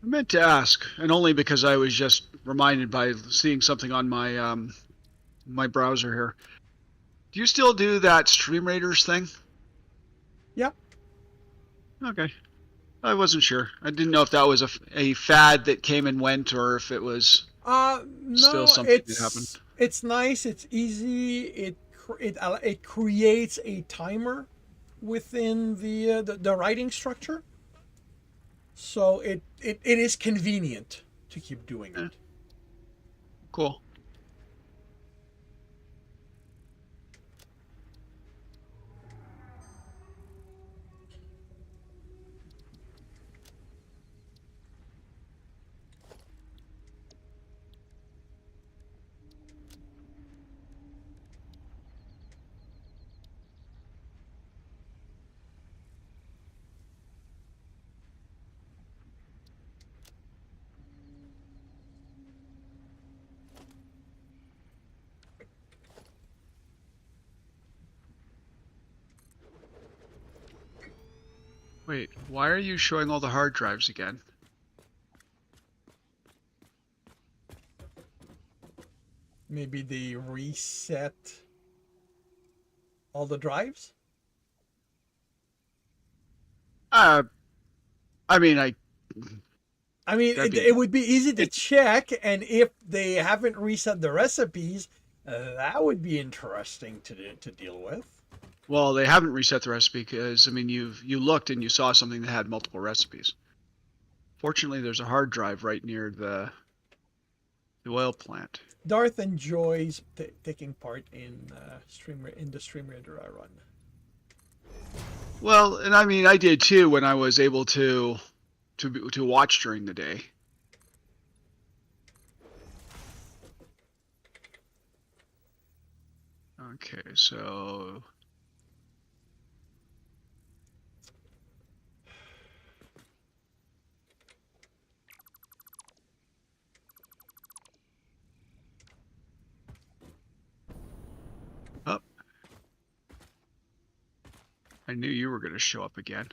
I meant to ask, and only because I was just reminded by seeing something on my my browser here. Do you still do that Stream Raiders thing? Yep. Okay. I wasn't sure. I didn't know if that was a fad that came and went, or if it was Still No, something that happened. it's nice. It's easy. It creates a timer within the writing structure, so it is convenient to keep doing Eh, it. cool. Wait, why are you showing all the hard drives again? Maybe they reset all the drives. Uh, I mean, I I mean, that'd be it would be easy to it. check, and if they haven't reset the recipes, that would be interesting to deal with. Well, they haven't reset the recipe because I mean, you looked and you saw something that had multiple recipes. Fortunately, there's a hard drive right near the oil plant. Darth enjoys taking part in the stream reader I run. Well, and I mean, I did too when I was able to watch during the day. Okay, so up. I knew you were going to show up again.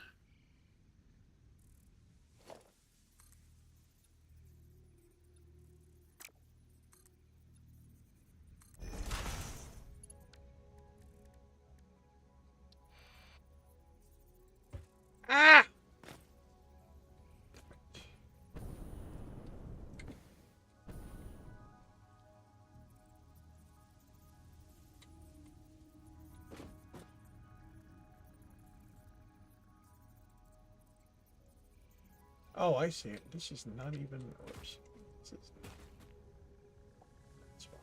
Ah! Oh, I see it. This is not even. Oops. This is. That's wrong.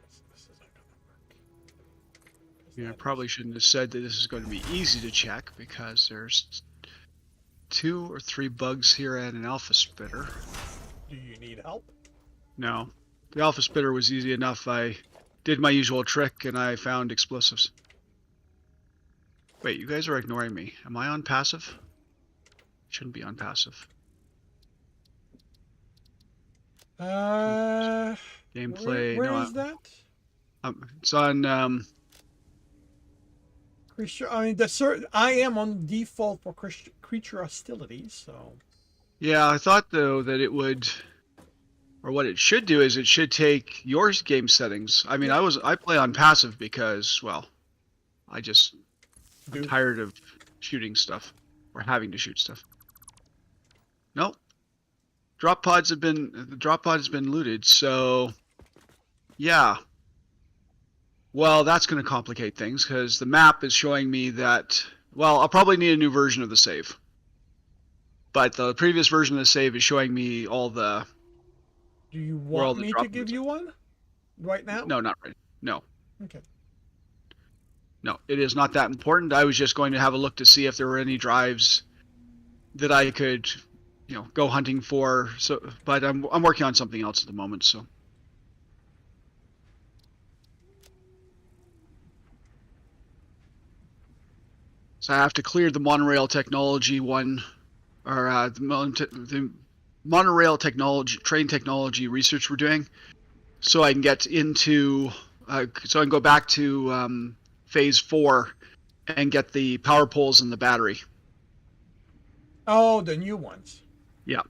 This is not gonna work. 'Cause Yeah, I that probably is- shouldn't have said that this is going to be easy to check because there's 2 or 3 bugs here and an alpha spitter. Do you need help? No, the alpha spitter was easy enough. I did my usual trick and I found explosives. Wait, you guys are ignoring me. Am I on passive? Shouldn't be on passive. Uh, Gameplay. where No, is that? it's on. Creature. I mean, I am on default for creature hostility, so. Yeah, I thought though that it would, or what it should do is it should take your game settings. I mean, Yeah. I play on passive because, well, I'm Do tired of shooting stuff or having to shoot stuff. Nope. The drop pod has been looted, so yeah. Well, that's going to complicate things because the map is showing me that, well, I'll probably need a new version of the save. But the previous version of the save is showing me all the Do you where all want the me to drop give pods you are. one right now? No, not right. No. Okay. No, it is not that important. I was just going to have a look to see if there were any drives that I could, go hunting for. So, but I'm working on something else at the moment. So I have to clear the monorail technology one, or the monorail technology, train technology research we're doing, so I can get into, so I can go back to phase 4 and get the power poles and the battery. Oh, the new ones. Yeah.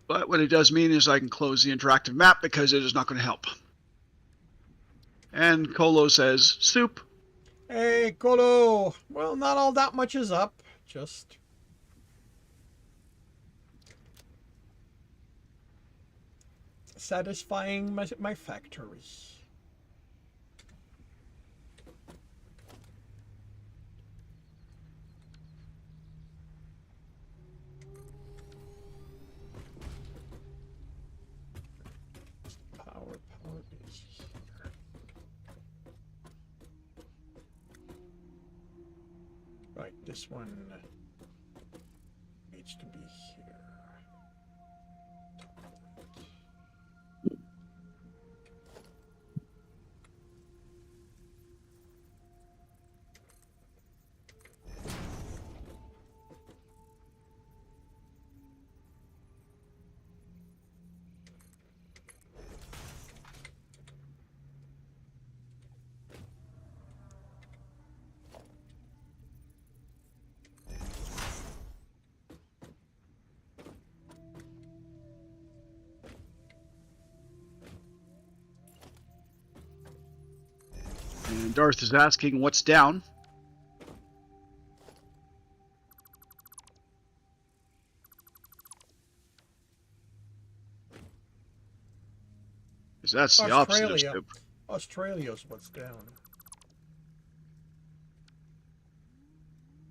But what it does mean is I can close the interactive map because it is not going to help. And Colo says, soup. Hey, Colo. Well, not all that much is up. Just satisfying my factory. Power is here. Right, this one needs to be here. And Darth is asking what's down. Because that's the opposite of soup. Australia's what's down.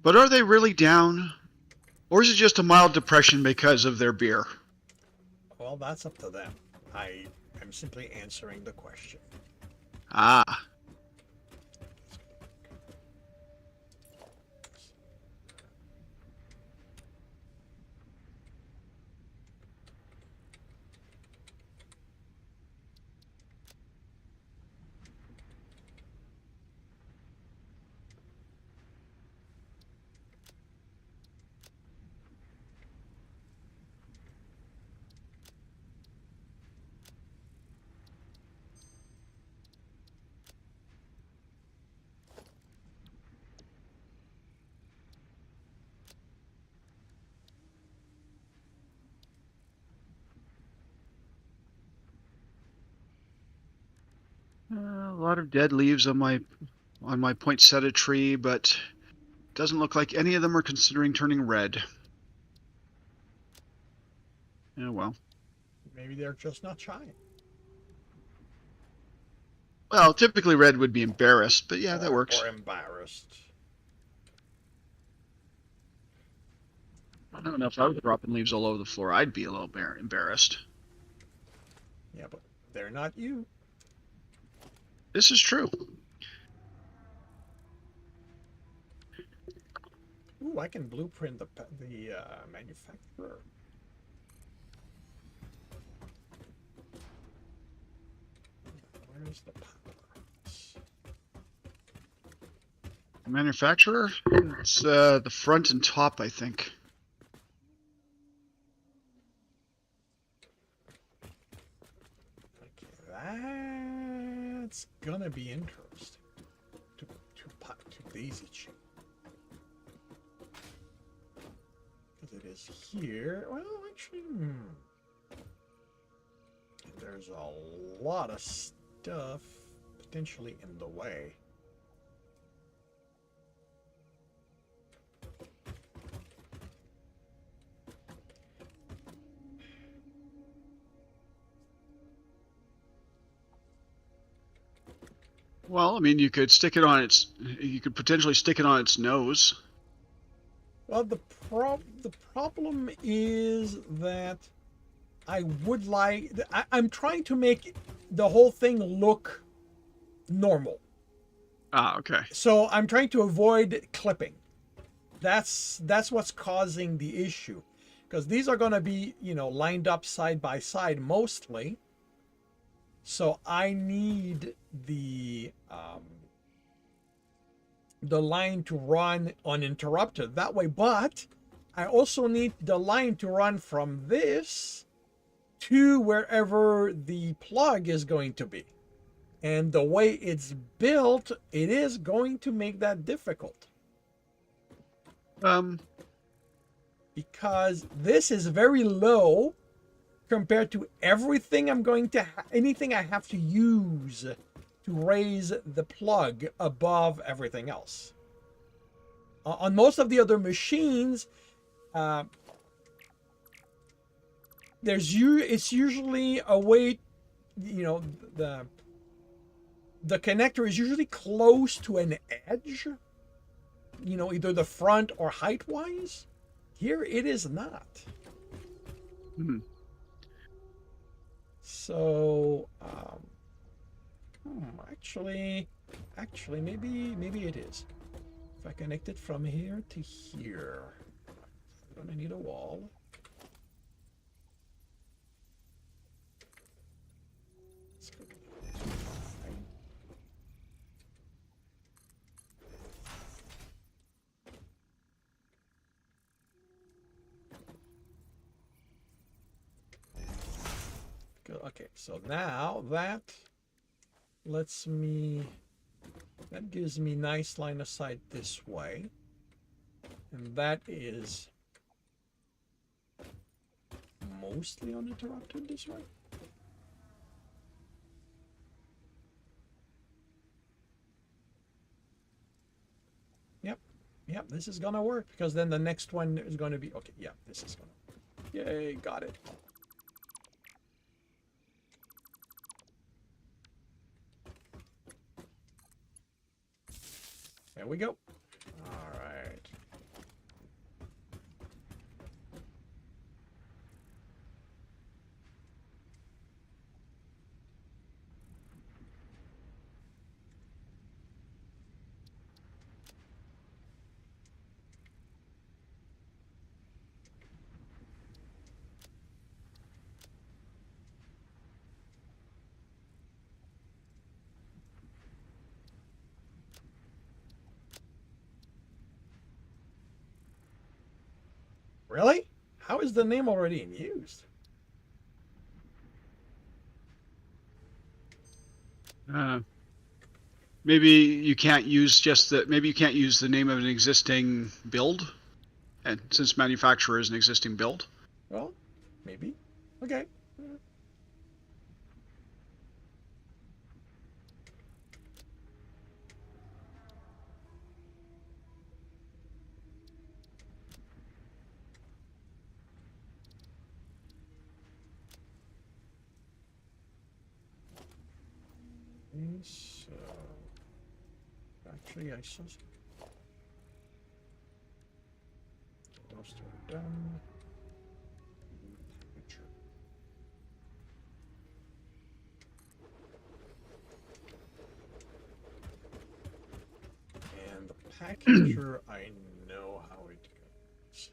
But are they really down? Or is it just a mild depression because of their beer? Well, that's up to them. I am simply answering the question. Ah. A lot of dead leaves on my poinsettia tree, but doesn't look like any of them are considering turning red. Oh well. Maybe they're just not trying. Well, typically red would be embarrassed, but yeah, that works. Or embarrassed. I don't know if I was dropping leaves all over the floor, I'd be a little embarrassed. Yeah, but they're not you. This is true. Ooh, I can blueprint the manufacturer. Where is the power? Manufacturer? It's the front and top, I think. Okay, that's gonna be interesting to daisy chain. Because it is here. Well, actually, there's a lot of stuff potentially in the way. Well, I mean, you could stick it on its. You could potentially stick it on its nose. Well, the problem is that I would like. I'm trying to make the whole thing look normal. Ah, okay. So I'm trying to avoid clipping. That's what's causing the issue, because these are going to be, you know, lined up side by side mostly. So I need the line to run uninterrupted that way, but I also need the line to run from this to wherever the plug is going to be. And the way it's built, it is going to make that difficult. Because this is very low compared to everything I'm going to anything I have to use to raise the plug above everything else. On most of the other machines, it's usually a way, you know, the connector is usually close to an edge, you know, either the front or height wise. Here it is not. Hmm. So actually maybe it is. If I connect it from here to here, I'm gonna need a wall. Okay, so now that gives me nice line of sight this way. And that is mostly uninterrupted this way. Yep, this is gonna work because then the next one is gonna be, okay, yeah, this is gonna work. Yay, got it. There we go. All right. Really? How is the name already in use? Maybe you can't use maybe you can't use the name of an existing build, and since manufacturer is an existing build. Well, maybe. Okay. So, actually, I saw some. Those two are done. And the packager, I know how it goes.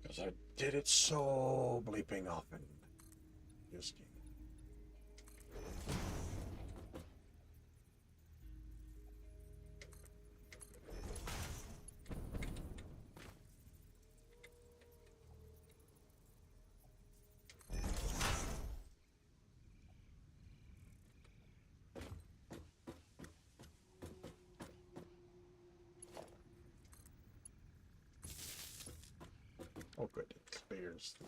Because I did it so bleeping often. This game. Oh, good. It clears the.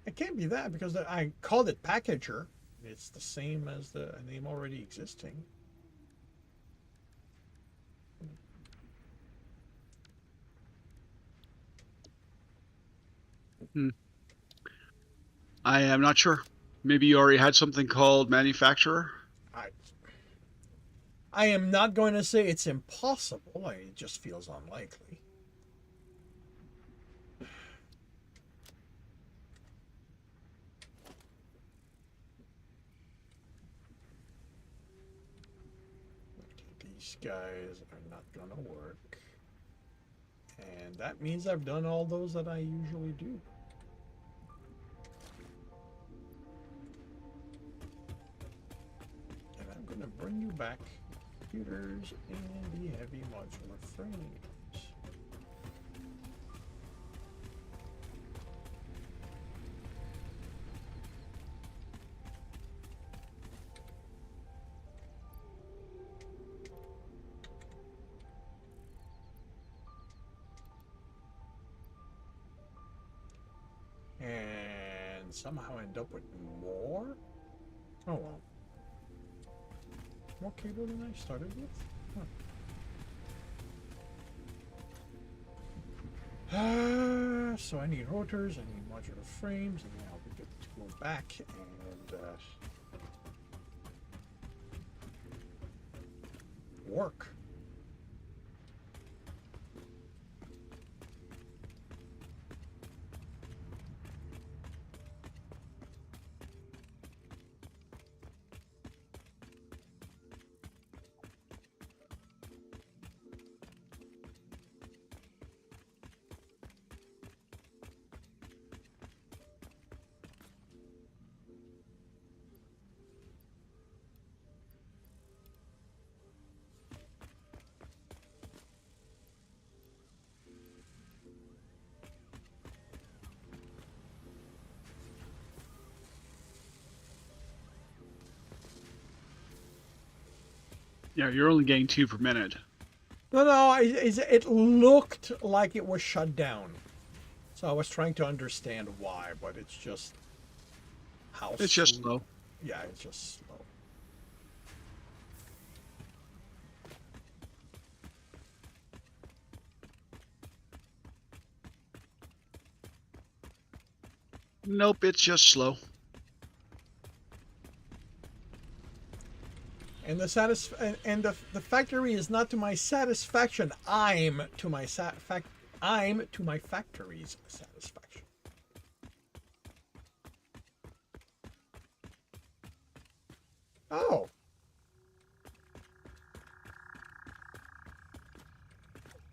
It can't be that because I called it packager. It's the same as the name already existing. I am not sure. Maybe you already had something called manufacturer. I am not going to say it's impossible. It just feels unlikely. these guys are not gonna work. And that means I've done all those that I usually do. And I'm gonna bring you back computers and the heavy modular frames. And somehow end up with more? Oh well. More cable than I started with? Huh. So I need rotors, I need modular frames, and now we get to go back and work. Yeah, you're only getting 2 per minute. No, it looked like it was shut down. So I was trying to understand why, but it's just how It's just slow. Yeah, it's just slow. Nope, it's just slow. And the factory is not to my satisfaction. I'm to my factory's satisfaction. Oh.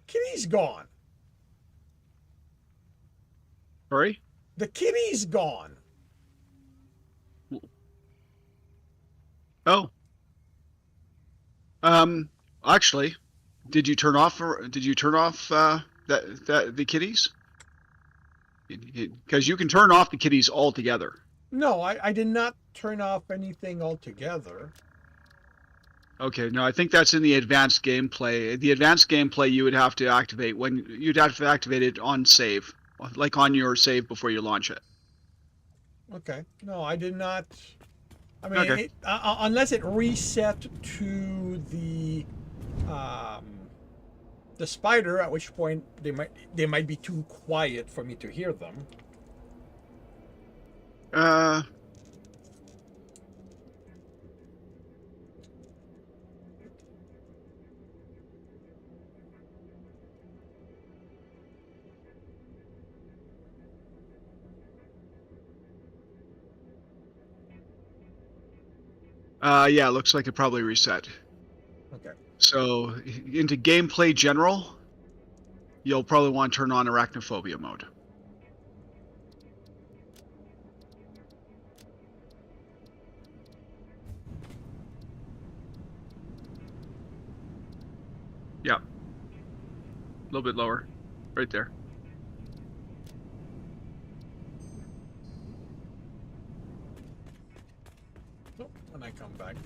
Kitty's gone. Sorry? The kitty's gone. Oh. Actually, did you turn off the kitties? Because you can turn off the kitties altogether. No, I did not turn off anything altogether. Okay, no, I think that's in the advanced gameplay. The advanced gameplay you'd have to activate it on save, like on your save before you launch it. Okay. No, I did not. I mean, Okay. unless it reset to the spider, at which point they might be too quiet for me to hear them. Yeah, it looks like it probably reset. Okay. So into gameplay general, you'll probably want to turn on arachnophobia mode. Yeah. A little bit lower. Right there. Oh, when I come back.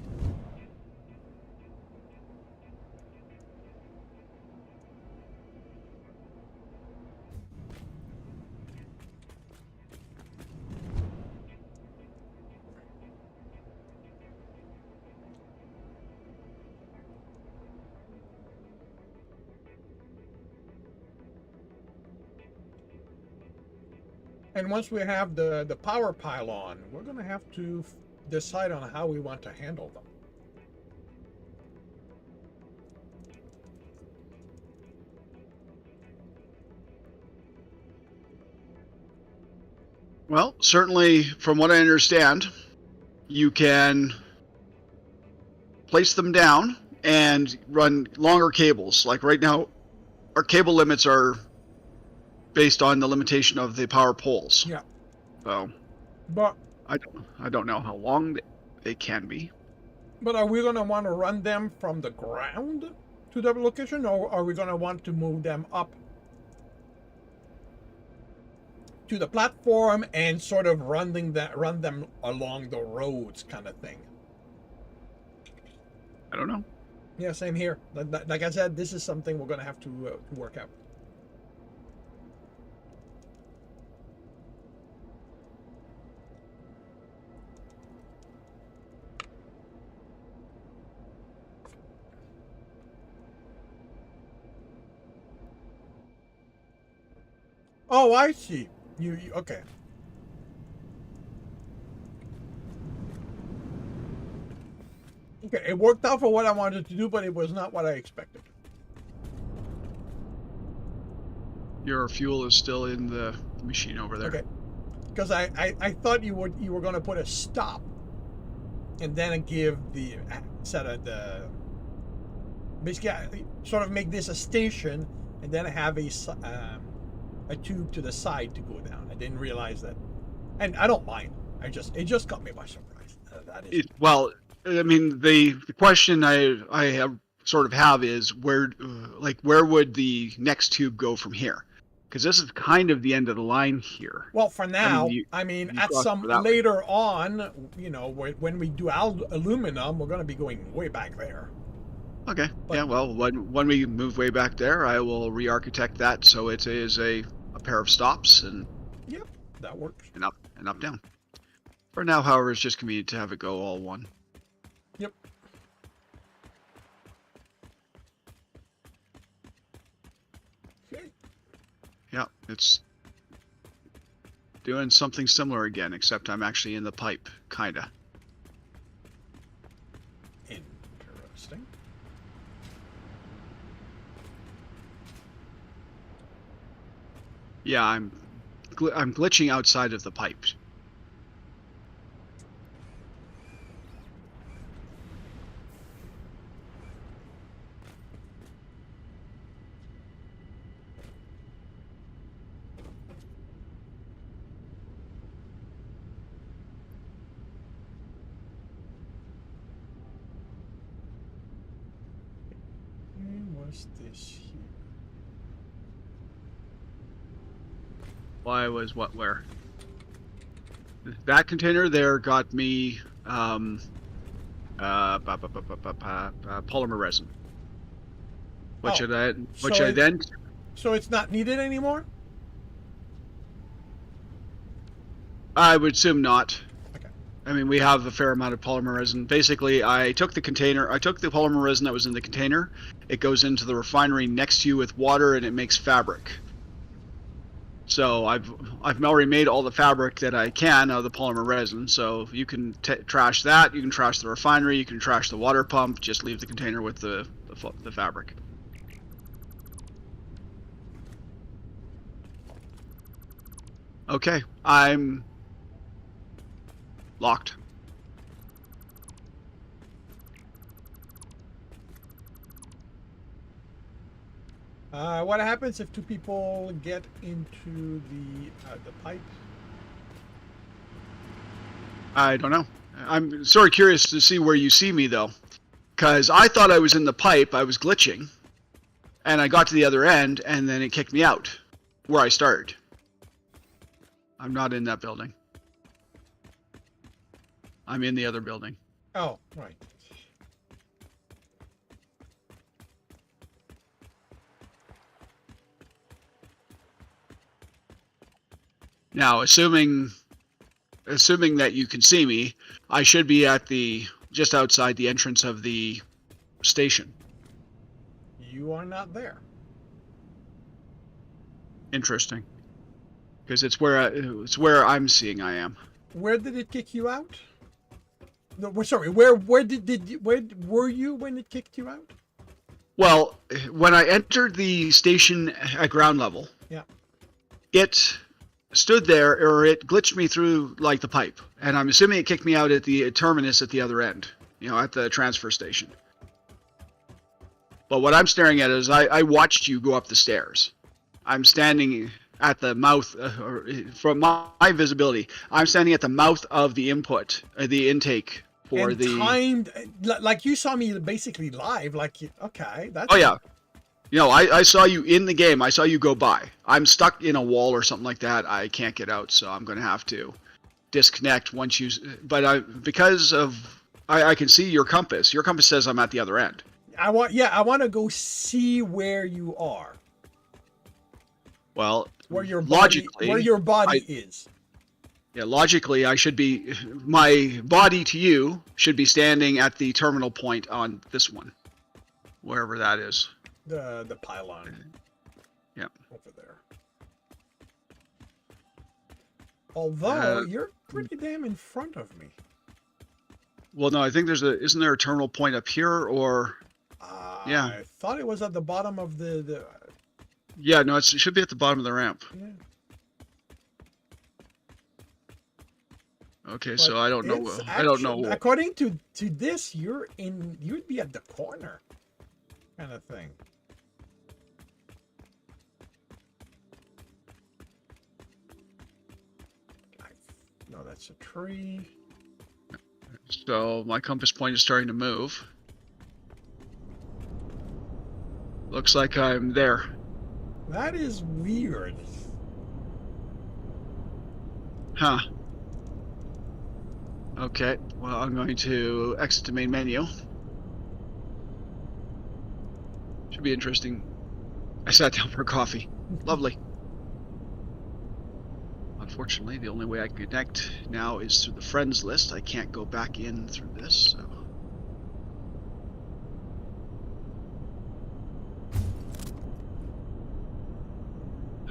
And once we have the power pylon, we're going to have to decide on how we want to handle them. Well, certainly, from what I understand, you can place them down and run longer cables. Like right now, our cable limits are based on the limitation of the power poles. Yeah. So, But I don't know how long they can be. are we gonna want to run them from the ground to the location, or are we gonna want to move them up to the platform and sort of run them along the roads, kind of thing? I don't know. Yeah, same here. Like I said, this is something we're gonna have to work out. Oh, I see. You okay? Okay, it worked out for what I wanted to do, but it was not what I expected. Your fuel is still in the machine over there. Okay, because I thought you were going to put a stop, and then give the set of the basically sort of make this a station, and then have a tube to the side to go down. I didn't realize that, and I don't mind. It just caught me by surprise. That is Well, I mean, the question I have sort of have is where would the next tube go from here? Because this is kind of the end of the line here. well for now. you At cross some over that way. later on, when we do aluminum, we're going to be going way back there. Okay. But- yeah. Well, when we move way back there, I will re-architect that so it is a pair of stops and Yep, that works. up down. For now, however, it's just convenient to have it go all one. Yep. Okay. Yeah, it's doing something similar again, except I'm actually in the pipe, kinda. Interesting. Yeah, I'm glitching outside of the pipe. What's this here? Why was what where? That container there got me polymer resin, which I then So it's not needed anymore? I would assume not. Okay. I mean, we have a fair amount of polymer resin. Basically, I took the polymer resin that was in the container. It goes into the refinery next to you with water, and it makes fabric. So I've already made all the fabric that I can out of the polymer resin. So you can trash that. You can trash the refinery. You can trash the water pump. Just leave the container with the fabric. Okay, I'm locked. What happens if two people get into the pipe? I don't know. I'm sort of curious to see where you see me, though. Because I thought I was in the pipe, I was glitching. And I got to the other end, and then it kicked me out. Where I started. I'm not in that building. I'm in the other building. Oh, right. Now, assuming that you can see me, I should be at just outside the entrance of the station. You are not there. Interesting. Because it's where I'm seeing I am. Where did it kick you out? No, sorry. Where were you when it kicked you out? Well, when I entered the station at ground level, Yeah. it stood there, or it glitched me through like the pipe, and I'm assuming it kicked me out at the terminus at the other end, at the transfer station. But what I'm staring at is I watched you go up the stairs. I'm standing at the mouth, or from my visibility, I'm standing at the mouth of the input, the intake for And the. timed, like you saw me basically live. Like, okay, that's. Oh yeah, you know, I saw you in the game. I saw you go by. I'm stuck in a wall or something like that. I can't get out, so I'm going to have to disconnect once you. But because of I can see your compass. Your compass says I'm at the other end. I want to go see where you are. Well, Where your body I, is. yeah, logically, I should be. My body to you should be standing at the terminal point on this one, wherever that is. The pylon. Yeah. Over there. Although you're pretty damn in front of me. Well, no, I think isn't there a terminal point up here, or yeah. I thought it was at the bottom of the. Yeah, no, it should be at the bottom of the ramp. Yeah. Okay, But so I don't know. it's I don't know. According to this, you'd be at the corner, kind of thing. No, that's a tree. So my compass point is starting to move. Looks like I'm there. That is weird. Huh. Okay, well, I'm going to exit the main menu. Should be interesting. I sat down for coffee. Lovely. Unfortunately, the only way I can connect now is through the friends list. I can't go back in through this, so...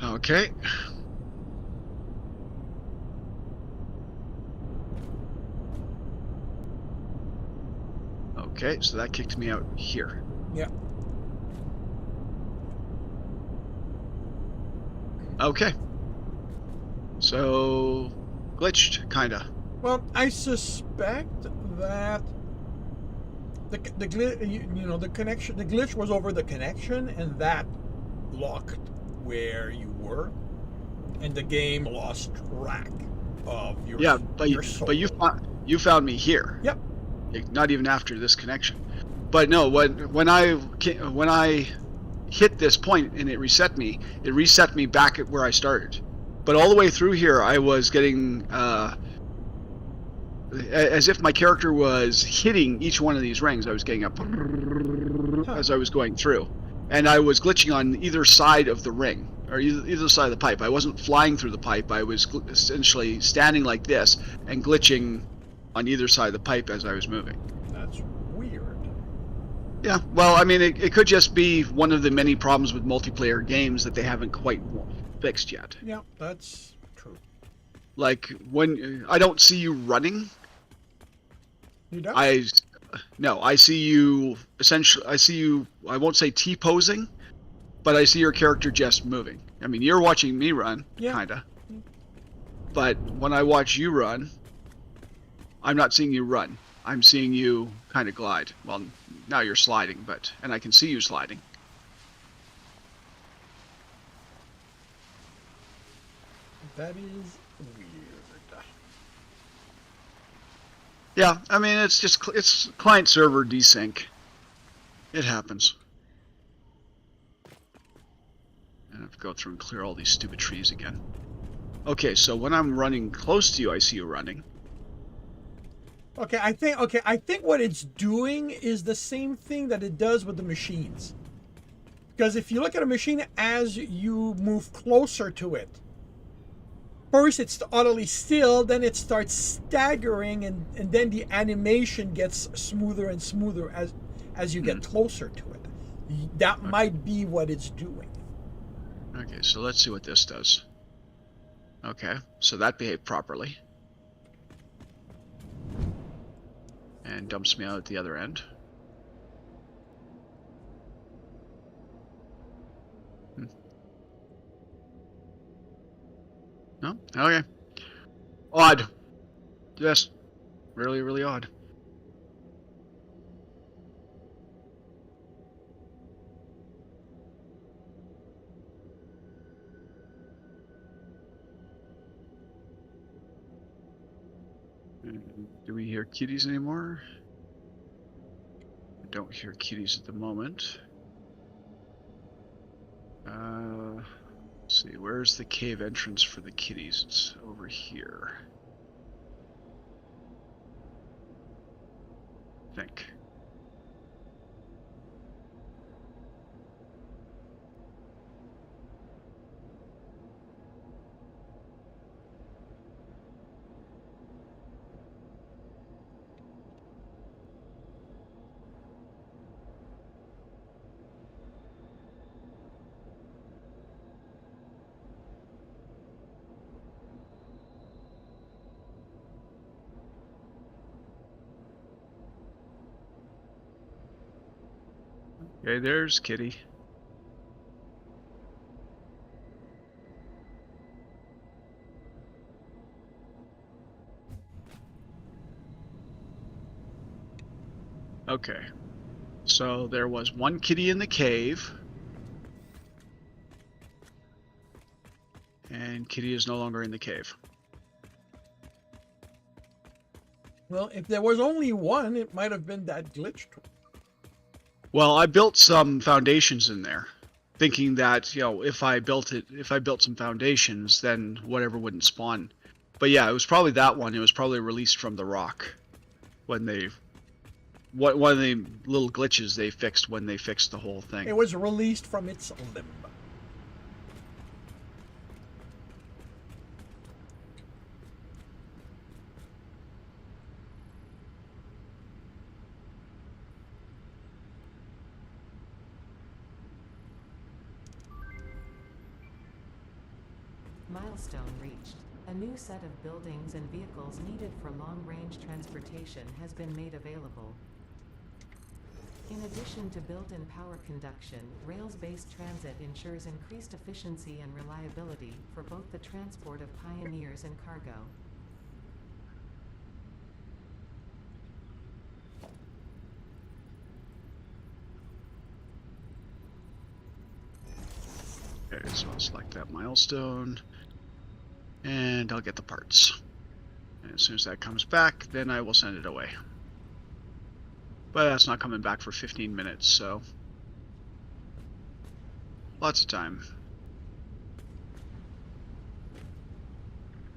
Okay. Okay, so that kicked me out here. Yeah. Okay. So, glitched, kinda. Well, I suspect that the connection, the glitch was over the connection, and that locked where you were, and the game lost track of your. Yeah, but you found me here. Yep. Not even after this connection. But no, when I hit this point and it reset me back at where I started. But all the way through here, I was getting as if my character was hitting each one of these rings. I was getting up as I was going through, and I was glitching on either side of the ring, or either side of the pipe. I wasn't flying through the pipe. I was essentially standing like this and glitching on either side of the pipe as I was moving. That's weird. Yeah, well, I mean, it could just be one of the many problems with multiplayer games that they haven't quite fixed yet. Yeah, that's true. Like, when I don't see you running. You don't? No, I see you, essentially, I won't say T-posing, but I see your character just moving. I mean, you're watching me run, yeah. Kinda. But when I watch you run, I'm not seeing you run. I'm seeing you kind of glide. Well, now you're sliding, and I can see you sliding. That is weird. Yeah, I mean, it's client server desync. It happens. And I have to go through and clear all these stupid trees again. Okay, so when I'm running close to you, I see you running. Okay, I think what it's doing is the same thing that it does with the machines. Because if you look at a machine as you move closer to it, first it's utterly still, then it starts staggering, and then the animation gets smoother and smoother as you get closer to it. That might be what it's doing. Okay, so let's see what this does. Okay, so that behaved properly. And dumps me out at the other end. No? Okay. Odd. Yes. Really, really odd. Do we hear kitties anymore? I don't hear kitties at the moment. Let's see, where's the cave entrance for the kitties? It's over here. I think. Okay, there's Kitty. Okay, so there was one kitty in the cave, and Kitty is no longer in the cave. Well, if there was only one, it might have been that glitched. Well, I built some foundations in there, thinking that, you know, if I built some foundations, then whatever wouldn't spawn. But yeah, it was probably that one. It was probably released from the rock when they, one of the little glitches they fixed when they fixed the whole thing. It was released from its limb. Milestone reached. A new set of buildings and vehicles needed for long-range transportation has been made available. In addition to built-in power conduction, rails-based transit ensures increased efficiency and reliability for both the transport of pioneers and cargo. Okay, so I'll select that milestone, and I'll get the parts. And as soon as that comes back, then I will send it away. But that's not coming back for 15 minutes, so lots of time.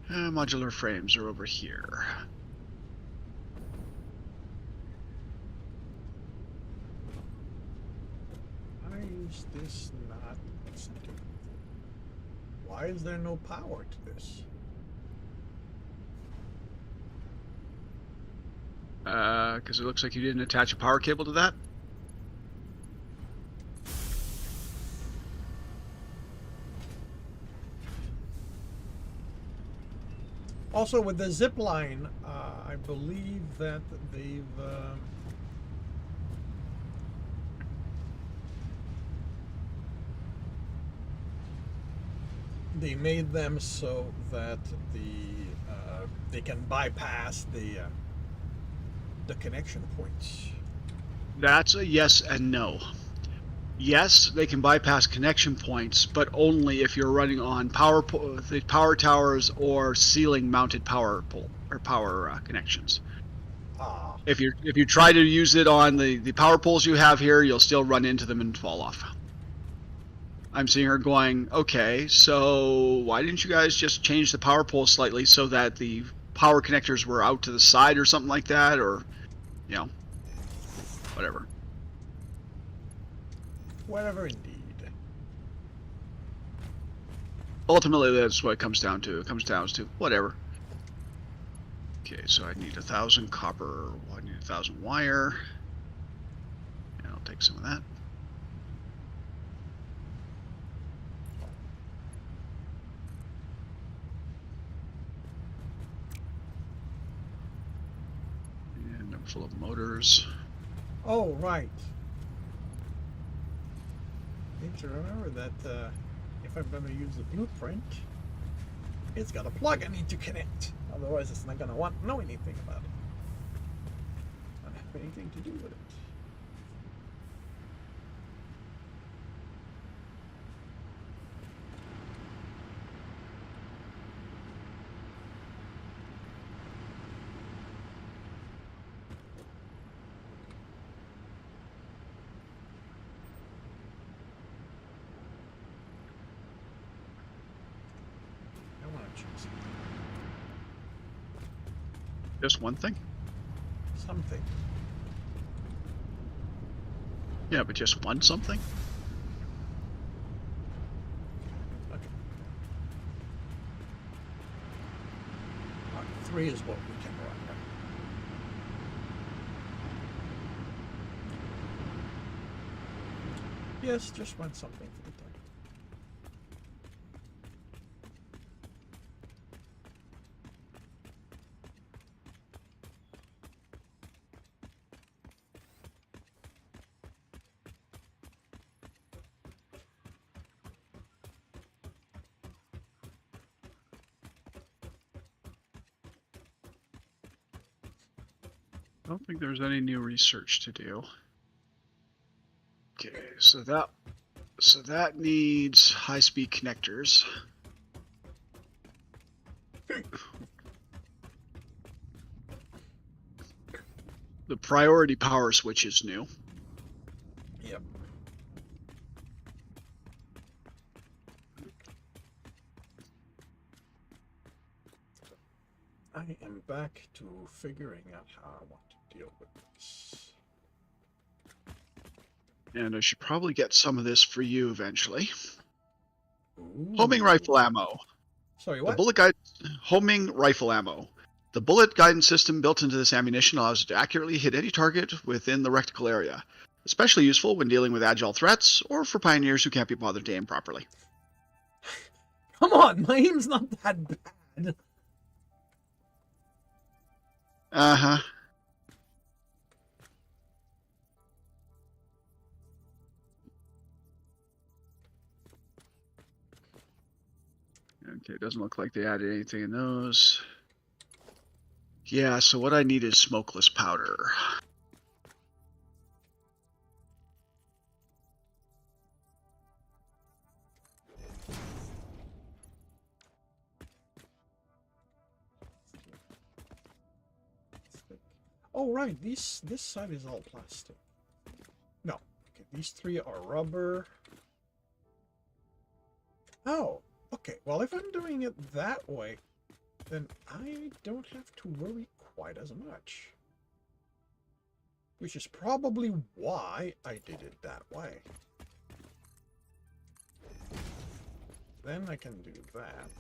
Modular frames are over here. Why is this not centered? Why is there no power to this? Because it looks like you didn't attach a power cable to that. Also, with the zip line, I believe that they've they made them so that they can bypass the connection points. That's a yes and no. Yes, they can bypass connection points, but only if you're running on the power towers or ceiling-mounted power pole or power connections. Ah, If you try to use it on the power poles you have here, you'll still run into them and fall off. I'm sitting here going, okay, so why didn't you guys just change the power pole slightly so that the power connectors were out to the side or something like that, or, you know, whatever. whatever indeed. Ultimately, that's what it comes down to. It comes down to whatever. Okay, so I need 1,000 copper. I need 1,000 wire. And I'll take some of that. And I'm full of motors. Oh, right. Need to remember that if I'm going to use the blueprint, it's got a plug I need to connect. Otherwise, it's not going to want to know anything about it. Not have anything to do with it. switches. Just one thing? Something. Yeah, but just one something? Okay. 3 is what we can run. Right? Yes, just want something for the time. I don't think there's any new research to do. Okay, so that needs high-speed connectors. The priority power switch is new. Yep. I am back to figuring out how I want to deal with this. And I should probably get some of this for you eventually. Ooh. Homing rifle ammo. Sorry, The what? bullet guide homing rifle ammo. The bullet guidance system built into this ammunition allows it to accurately hit any target within the reticle area. Especially useful when dealing with agile threats or for pioneers who can't be bothered to aim properly. Come on, my aim's not that bad. Uh-huh. Okay, it doesn't look like they added anything in those. Yeah, so what I need is smokeless powder. Oh right, this side is all plastic. No, okay, these 3 are rubber. Oh, okay. Well, if I'm doing it that way, then I don't have to worry quite as much. Which is probably why I did it that way. Then I can do that.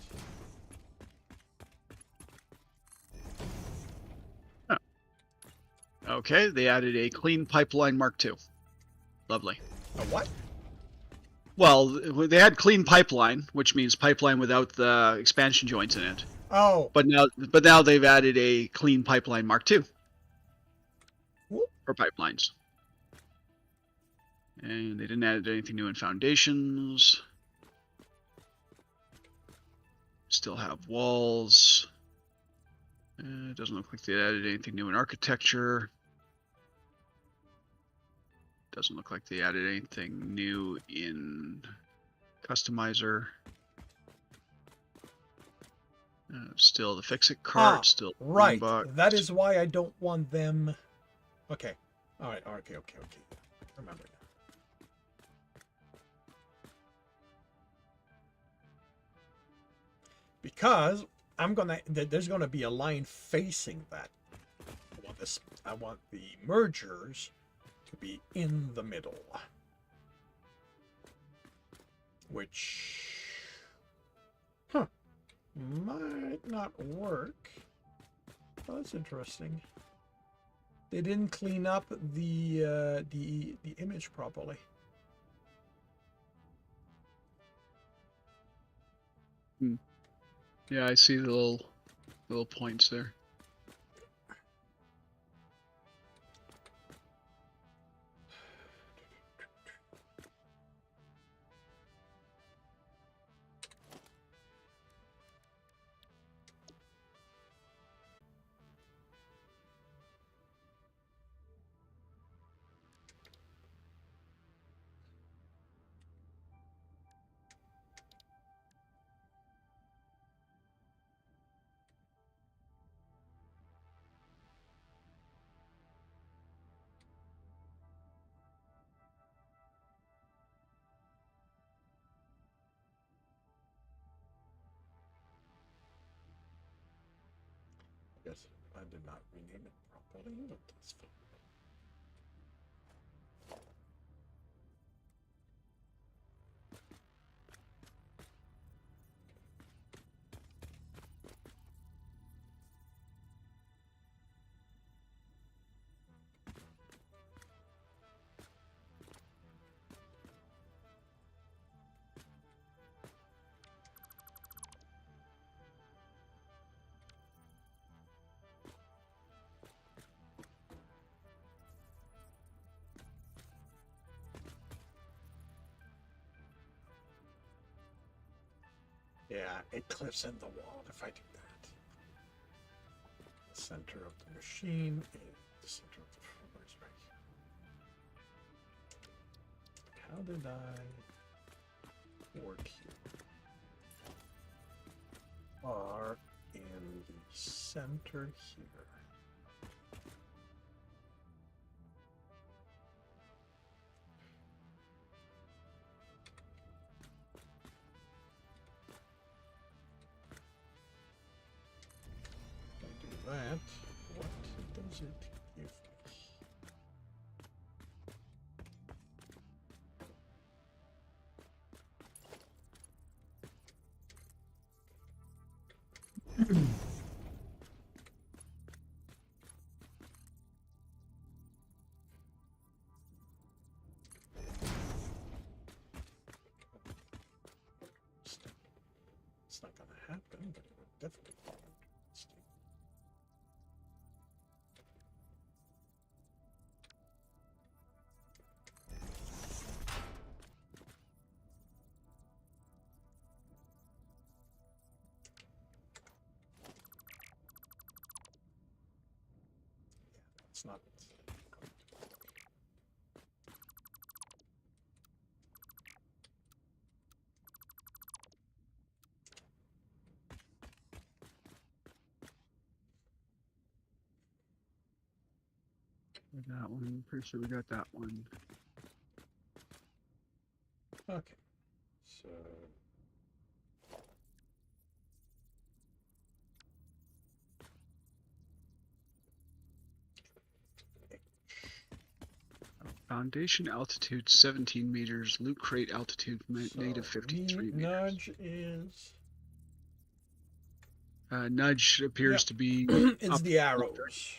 Okay, they added a clean pipeline Mark II. Lovely. A what? Well, they had clean pipeline, which means pipeline without the expansion joints in it. Oh. But now they've added a clean pipeline Mark II. Whoop. For pipelines. And they didn't add anything new in foundations. Still have walls. It doesn't look like they added anything new in architecture. Doesn't look like they added anything new in customizer. Still the fix-it cart, still right. box. That is why I don't want them. Okay. All right. Okay. Remember now. Because there's gonna be a line facing that. I want the mergers to be in the middle, which, might not work. Oh, that's interesting. They didn't clean up the image properly. Yeah, I see the little points there. I did not rename it properly, but that's fine. Yeah, it clips in the wall if I do that. The center of the machine is the center of the floor is right here. How did I work here? Are in the center here. That, what does it give me? It's not gonna happen, but it would definitely be interesting. It's not going to work. That one. Pretty sure we got that one. Okay, so Foundation altitude 17 meters. Loot crate altitude native 53 meters. nudge is Nudge appears to be it's up the arrows.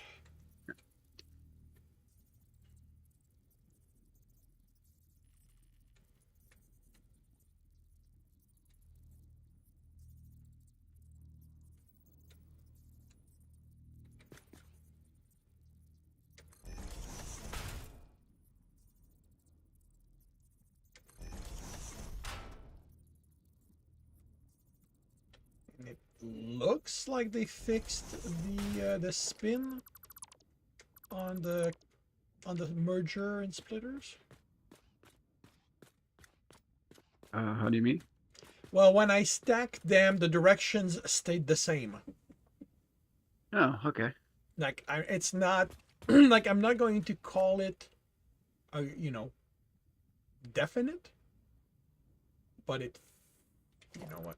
It looks like they fixed the spin on the merger and splitters. How do you mean? Well, when I stacked them, the directions stayed the same. Oh, okay. Like it's not like I'm not going to call it, definite, but it, you know what,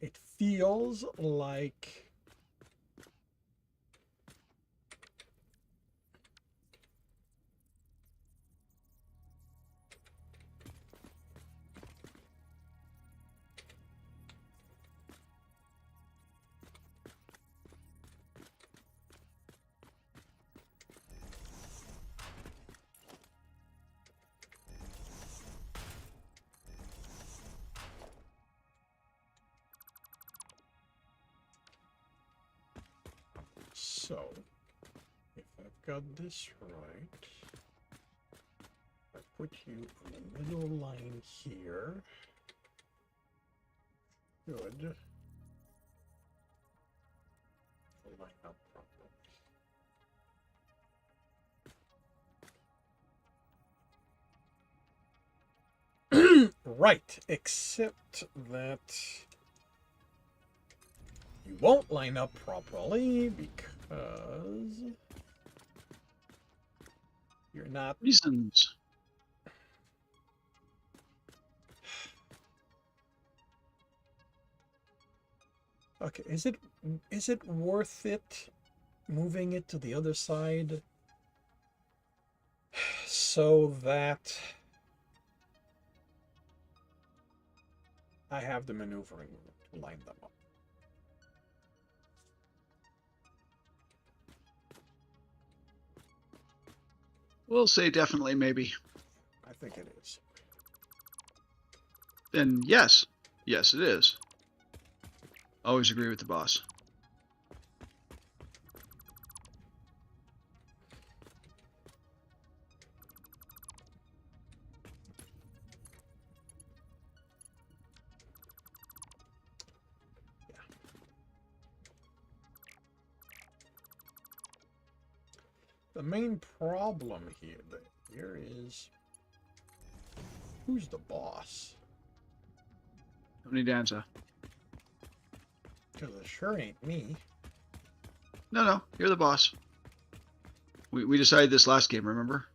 it feels like. So, if I've got this right, I put you on the middle line here. Good. Line up properly. Right, except that you won't line up properly because you're not. Reasons. Okay, is it worth it moving it to the other side so that I have the maneuvering to line them up. We'll say definitely, maybe. I think it is. Then yes. Yes, it is. Always agree with the boss. The main problem here is who's the boss? Tony Danza. Because it sure ain't me. No, you're the boss. We decided this last game, remember?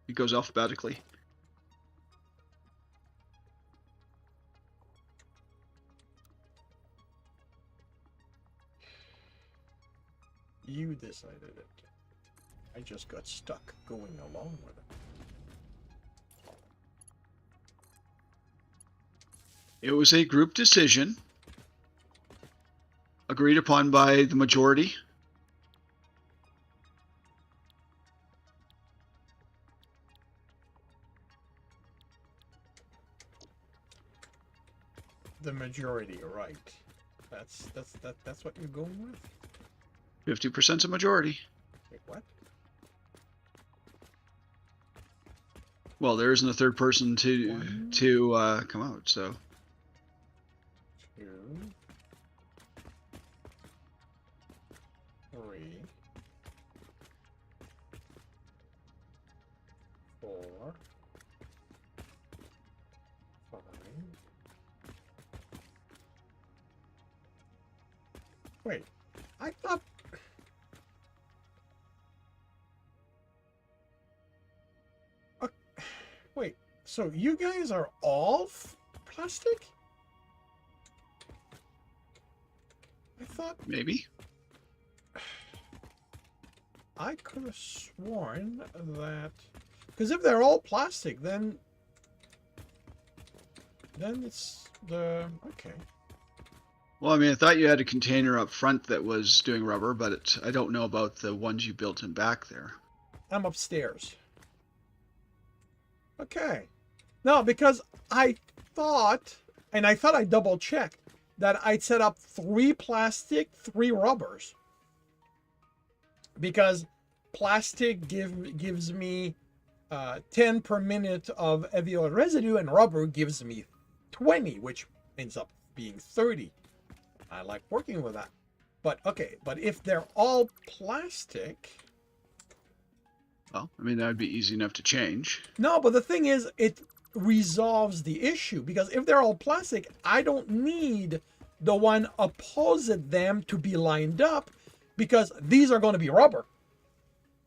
It goes alphabetically. You decided it. I just got stuck going along with it. It was a group decision agreed upon by the majority. The majority, right? That's what you're going with? 50%'s a majority. Wait, what? Well, there isn't a third person to come out, so 2, 3, 4, 5. Wait, I thought. Wait, so you guys are all plastic? I thought maybe. I could have sworn that, because if they're all plastic, then it's the okay. Well, I mean, I thought you had a container up front that was doing rubber, but I don't know about the ones you built in back there. I'm upstairs. Okay. No, because I thought I double checked that I'd set up 3 plastic, 3 rubbers. Because plastic gives me 10 per minute of heavy oil residue, and rubber gives me 20, which ends up being 30. I like working with that. But okay, but if they're all plastic. Well, I mean, that would be easy enough to change. No, but the thing is, it resolves the issue, because if they're all plastic, I don't need the one opposite them to be lined up, because these are going to be rubber.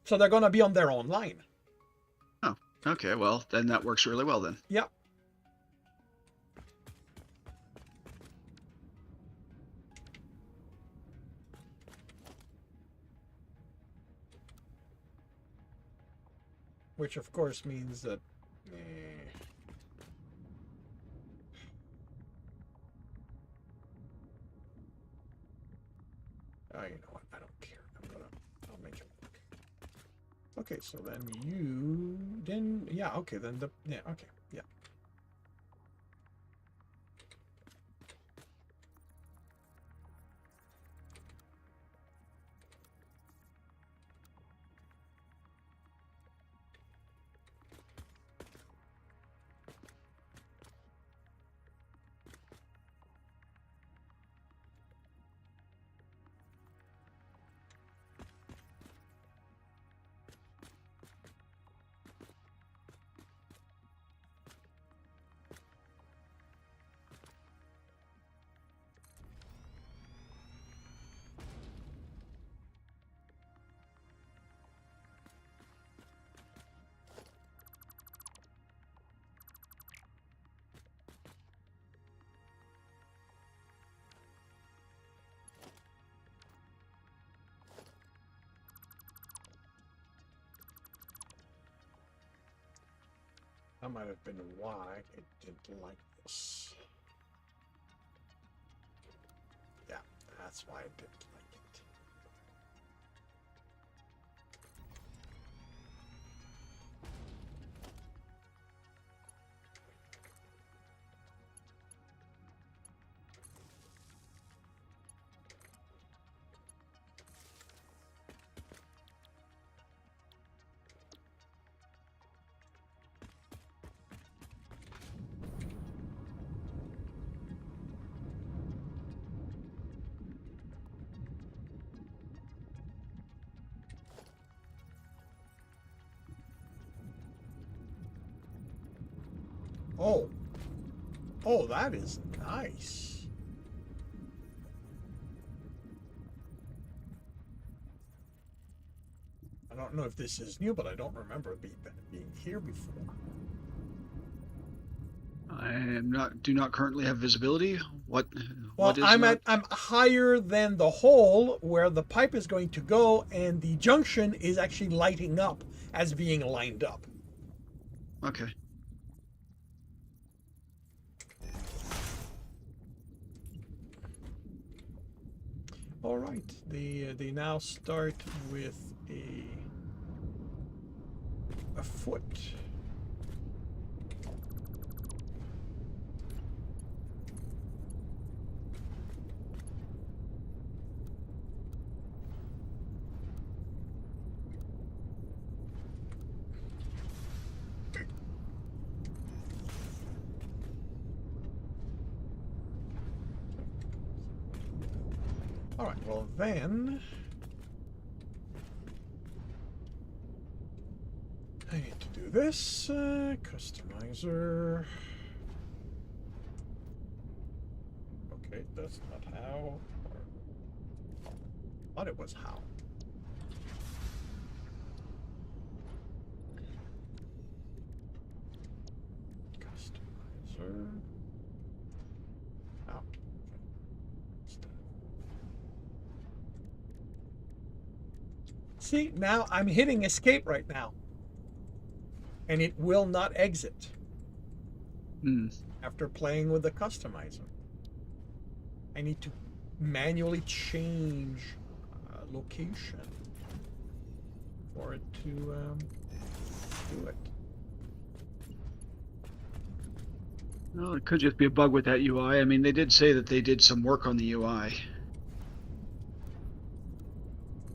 So they're going to be on their own line. Oh, okay. Well, then that works really well then. Yep. Which of course means that oh, you know what? I don't care. I'll make it work. Okay, so then yeah, okay, then okay, yeah. That might have been why it didn't like this. Yeah, that's why it didn't like it. Oh. Oh, that is nice. I don't know if this is new, but I don't remember being here before. Do not currently have visibility. What? Well, what is I'm not? I'm higher than the hole where the pipe is going to go, and the junction is actually lighting up as being lined up. Okay. All right, they now start with a foot. All right, well then, I need to do this, customizer. Okay, that's not how, or, thought it was how. Customizer. Oh. See, now I'm hitting escape right now. And it will not exit after playing with the customizer. I need to manually change location for it to do it. No, it could just be a bug with that UI. I mean, they did say that they did some work on the UI.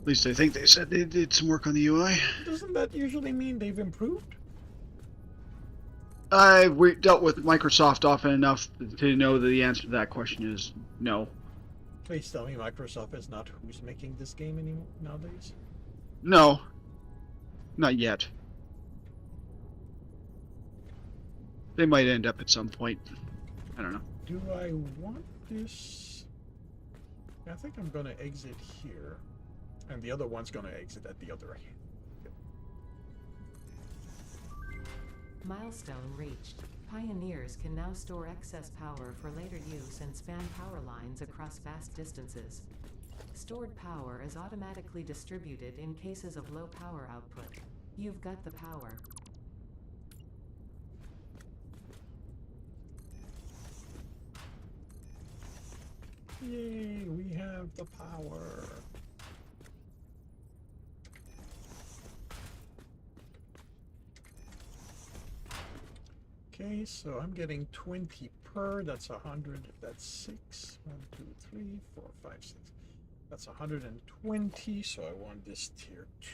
At least I think they said they did some work on the UI. Doesn't that usually mean they've improved? We dealt with Microsoft often enough to know that the answer to that question is no. Please tell me Microsoft is not who's making this game anymore nowadays. No. Not yet. They might end up at some point. I don't know. Do I want this? I think I'm going to exit here. And the other one's going to exit at the other end. Milestone reached. Pioneers can now store excess power for later use and span power lines across vast distances. Stored power is automatically distributed in cases of low power output. You've got the power. Yay, we have the power. Okay, so I'm getting 20 per, that's 100, that's 6, 1, 2, 3, 4, 5, 6. That's 120, so I want this tier 2.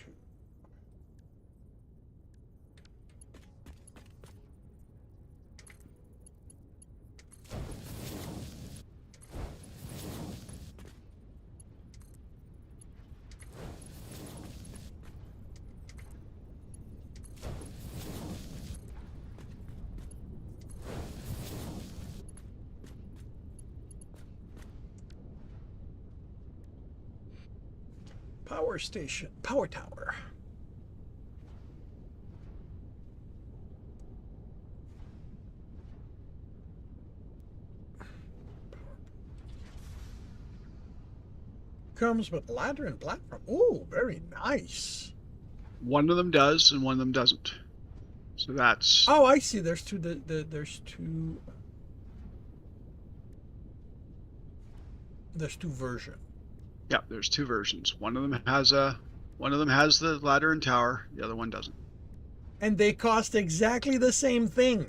Power station, power tower. Comes with ladder and platform. Oh, very nice. One of them does, and one of them doesn't. So that's Oh, I see. There's two. There's two versions. yeah. There's two versions. One of them has the ladder and tower. The other one doesn't. And they cost exactly the same thing.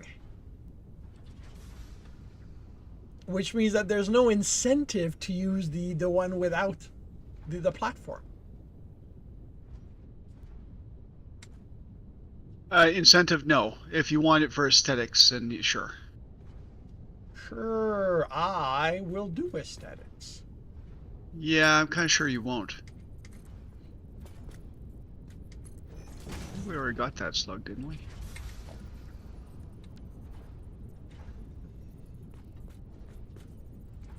Which means that there's no incentive to use the one without the platform. Incentive, no. If you want it for aesthetics, then sure. Sure, I will do aesthetics. Yeah, I'm kind of sure you won't. We already got that slug, didn't we?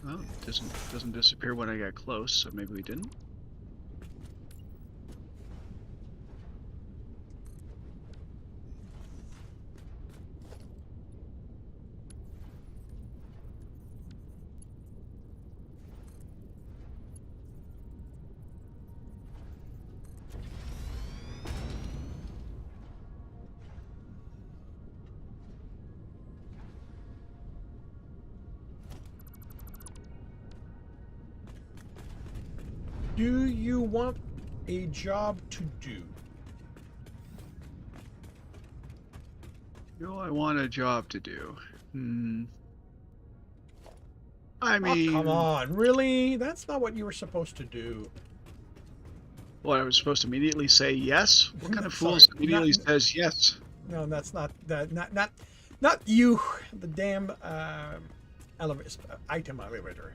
Well, it doesn't disappear when I get close, so maybe we didn't. Do you want a job to do? Do I want a job to do? I mean, Oh, come on, really? That's not what you were supposed to do. what, I was supposed to immediately say yes? What kind of fool Sorry, immediately says yes? No, that's not that. Not you. The damn item elevator.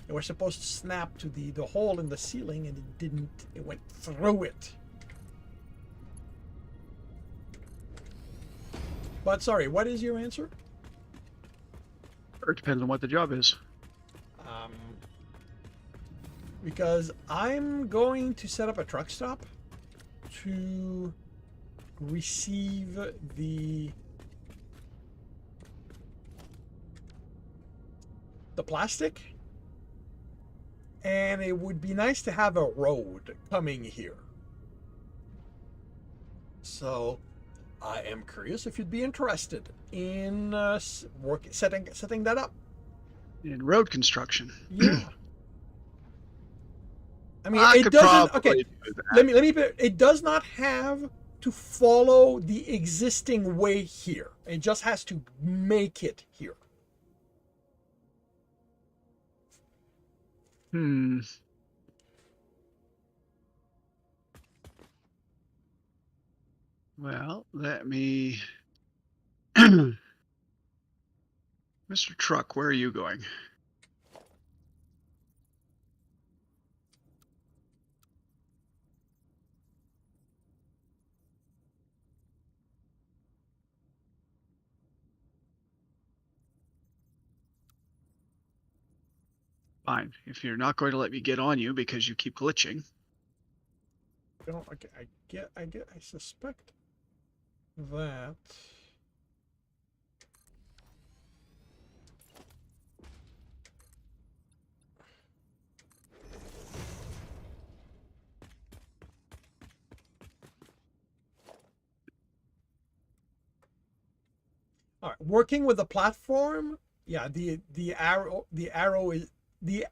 It was supposed to snap to the hole in the ceiling, and it didn't. It went through it. But sorry, what is your answer? Or it depends on what the job is. Because I'm going to set up a truck stop to receive the plastic, and it would be nice to have a road coming here. So I am curious if you'd be interested in setting that up. In road construction. Yeah. I mean, I it could doesn't. probably Okay, do that. let me. It does not have to follow the existing way here. It just has to make it here. Well, let me. Mr. Truck, where are you going? Fine. If you're not going to let me get on you because you keep glitching. Don't. Okay, I suspect that. All right, working with the platform. Yeah, the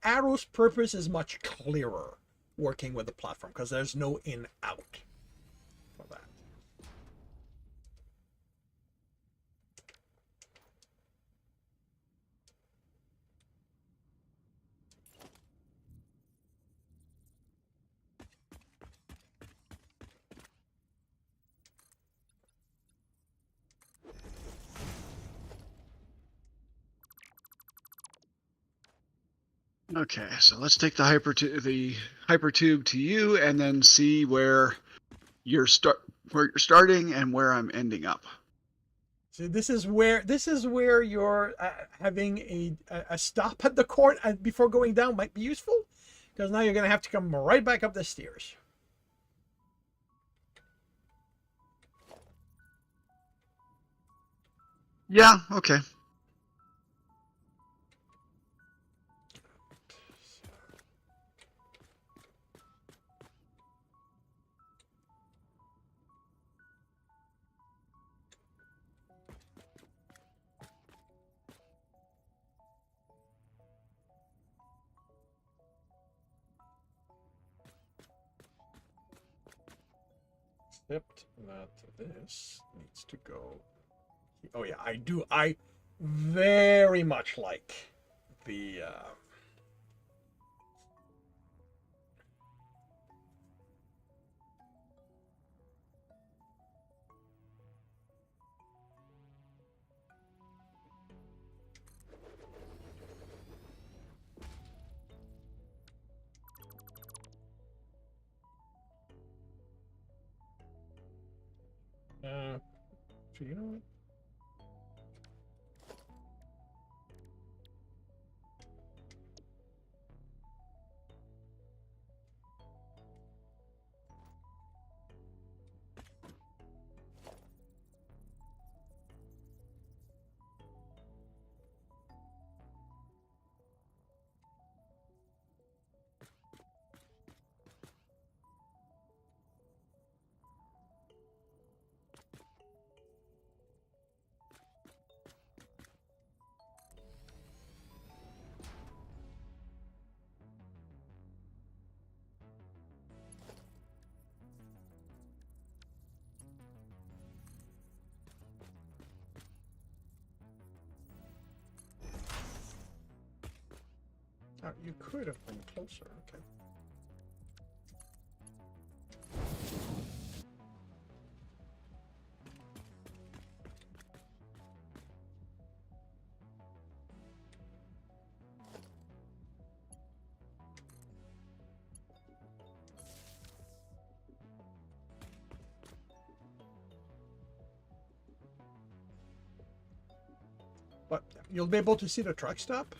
arrow's purpose is much clearer working with the platform because there's no in out for that. Okay, so let's take the hypertube to you, and then see where you're starting and where I'm ending up. So this is where you're having a stop at the court before going down might be useful, because now you're going to have to come right back up the stairs. Yeah. Okay. Except that this needs to go. Oh yeah, I do. I very much like the. So you know what? Oh, you could have been closer. Okay. But you'll be able to see the truck stop.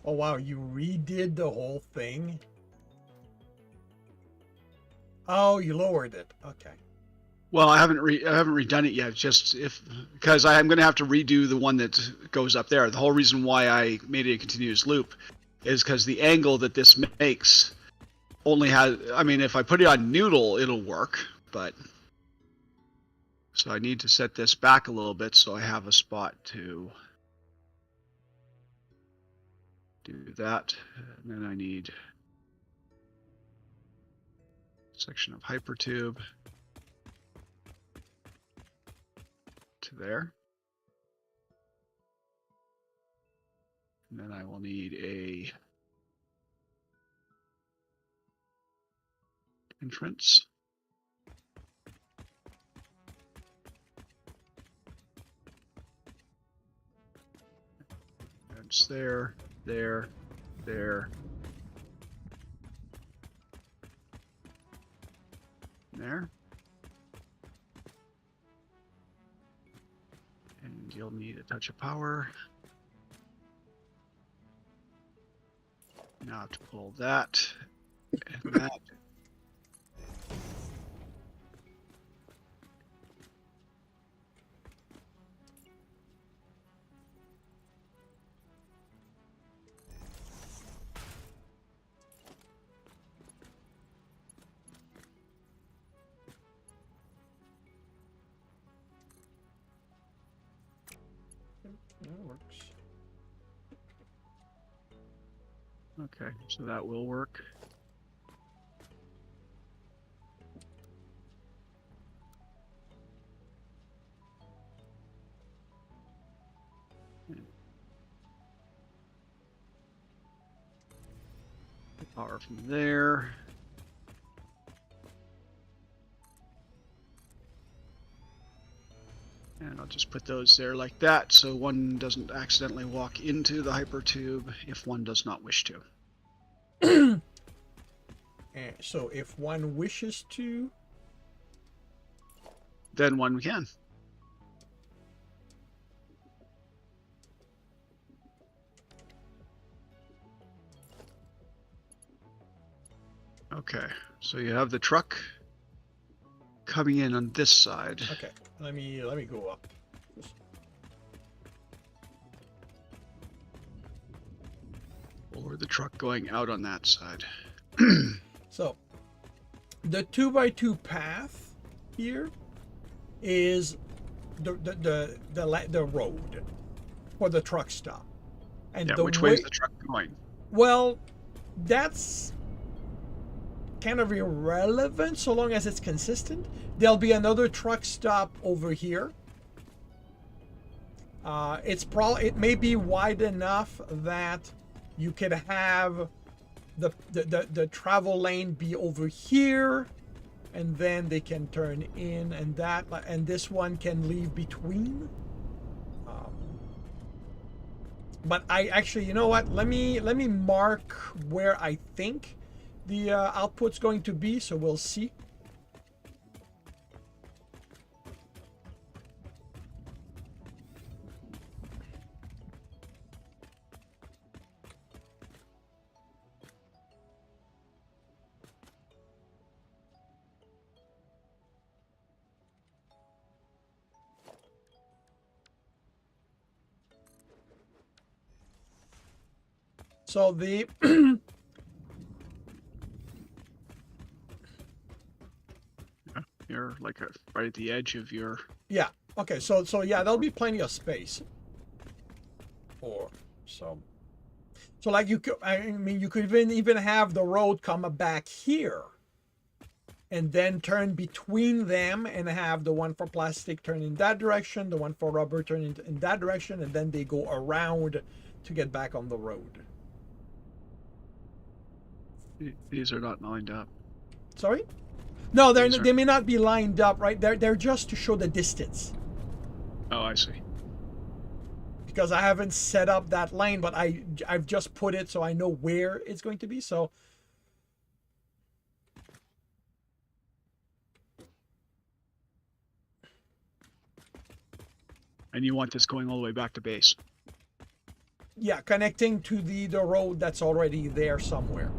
Oh wow, you redid the whole thing? Oh, you lowered it. Okay. Well, I haven't redone it yet. Just if because I'm going to have to redo the one that goes up there. The whole reason why I made it a continuous loop is because the angle that this makes only has. I mean, if I put it on noodle, it'll work, but so I need to set this back a little bit so I have a spot to do that. And then I need a section of hypertube to there. And then I will need a entrance. It's there, there, there, there. And you'll need a touch of power. Now I have to pull that and that. That works. Okay, so that will work. Power from there. And I'll just put those there like that so one doesn't accidentally walk into the hypertube if one does not wish to. And so if one wishes to, Then one can. Okay, so you have the truck. coming in on this side. Okay, let me go up. Or the truck going out on that side. So, the 2x2 path here is the road for the truck stop. And Yeah, the which way is the truck going? Well, that's kind of irrelevant so long as it's consistent. There'll be another truck stop over here. It may be wide enough that you could have the travel lane be over here, and then they can turn in, and this one can leave between. But I actually, you know what? Let me mark where I think the output's going to be, so we'll see. So the You're like right at the edge of your... yeah, okay, so yeah, there'll be plenty of space. So like you could, I mean, you could even have the road come back here, and then turn between them, and have the one for plastic turn in that direction, the one for rubber turn in that direction, and then they go around to get back on the road. These are not lined up. Sorry? No, These they may not be lined up, right? They're just to show the distance. Oh, I see. Because I haven't set up that lane, but I've just put it so I know where it's going to be. So And you want this going all the way back to base. yeah, connecting to the road that's already there somewhere.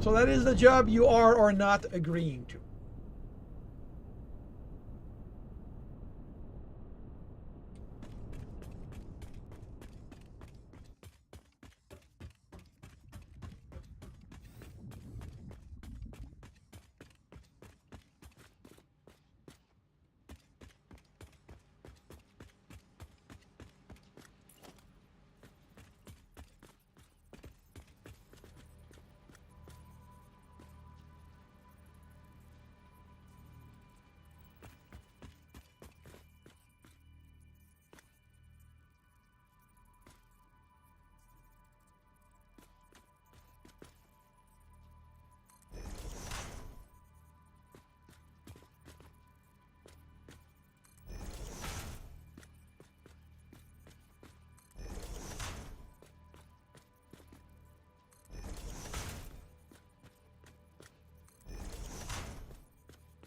So that is the job you are or not agreeing to.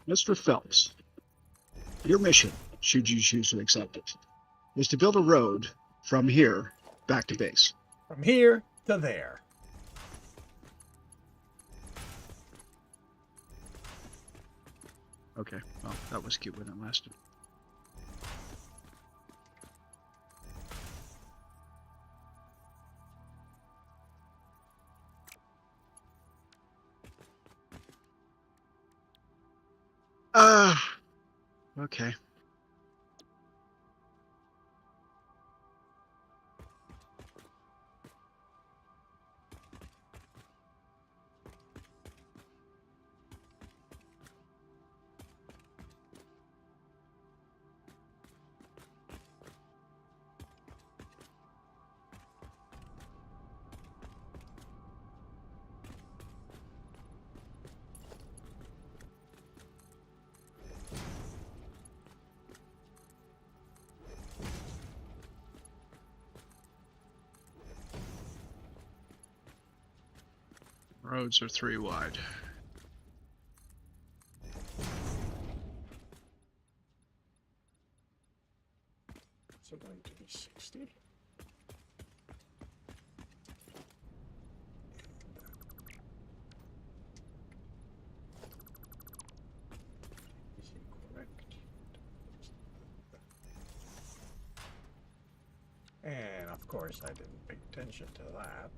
Mr. Phelps, your mission, should you choose to accept it, is to build a road from here back to base. From here to there. Okay, well, that was cute when it lasted. Okay. Roads are 3 wide. So going to be 60. course, I didn't pay attention to that.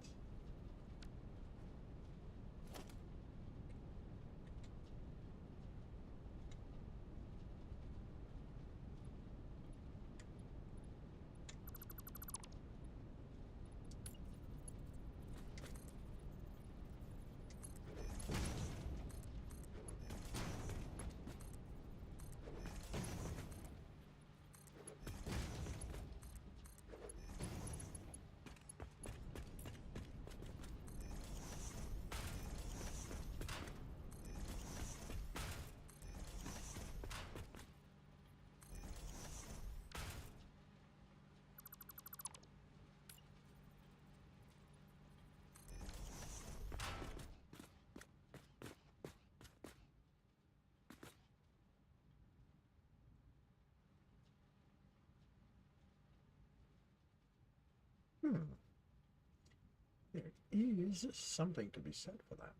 There is something to be said for that.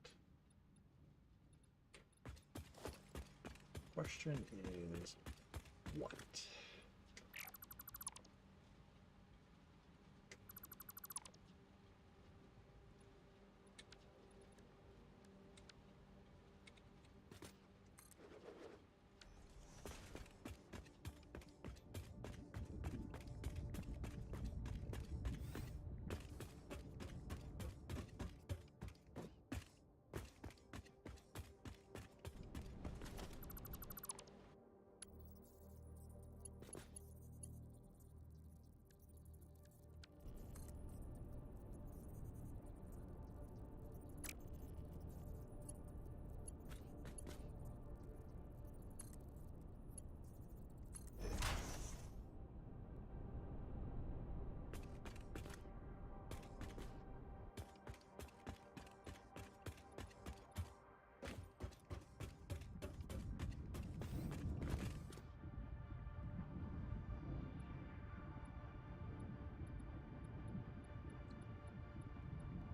Question is, what?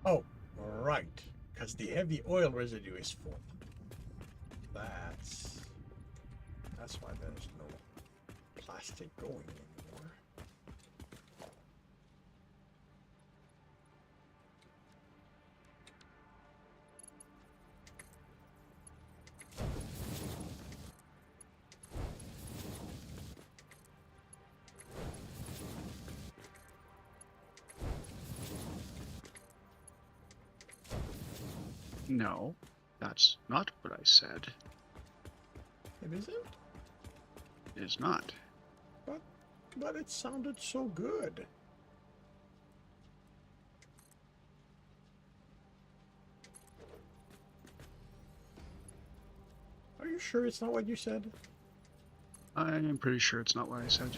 Oh, right, because the heavy oil residue is full. That's why there's no plastic going anymore. No, that's not what I said. It isn't? It is not. But it sounded so good. Are you sure it's not what you said? I am pretty sure it's not what I said.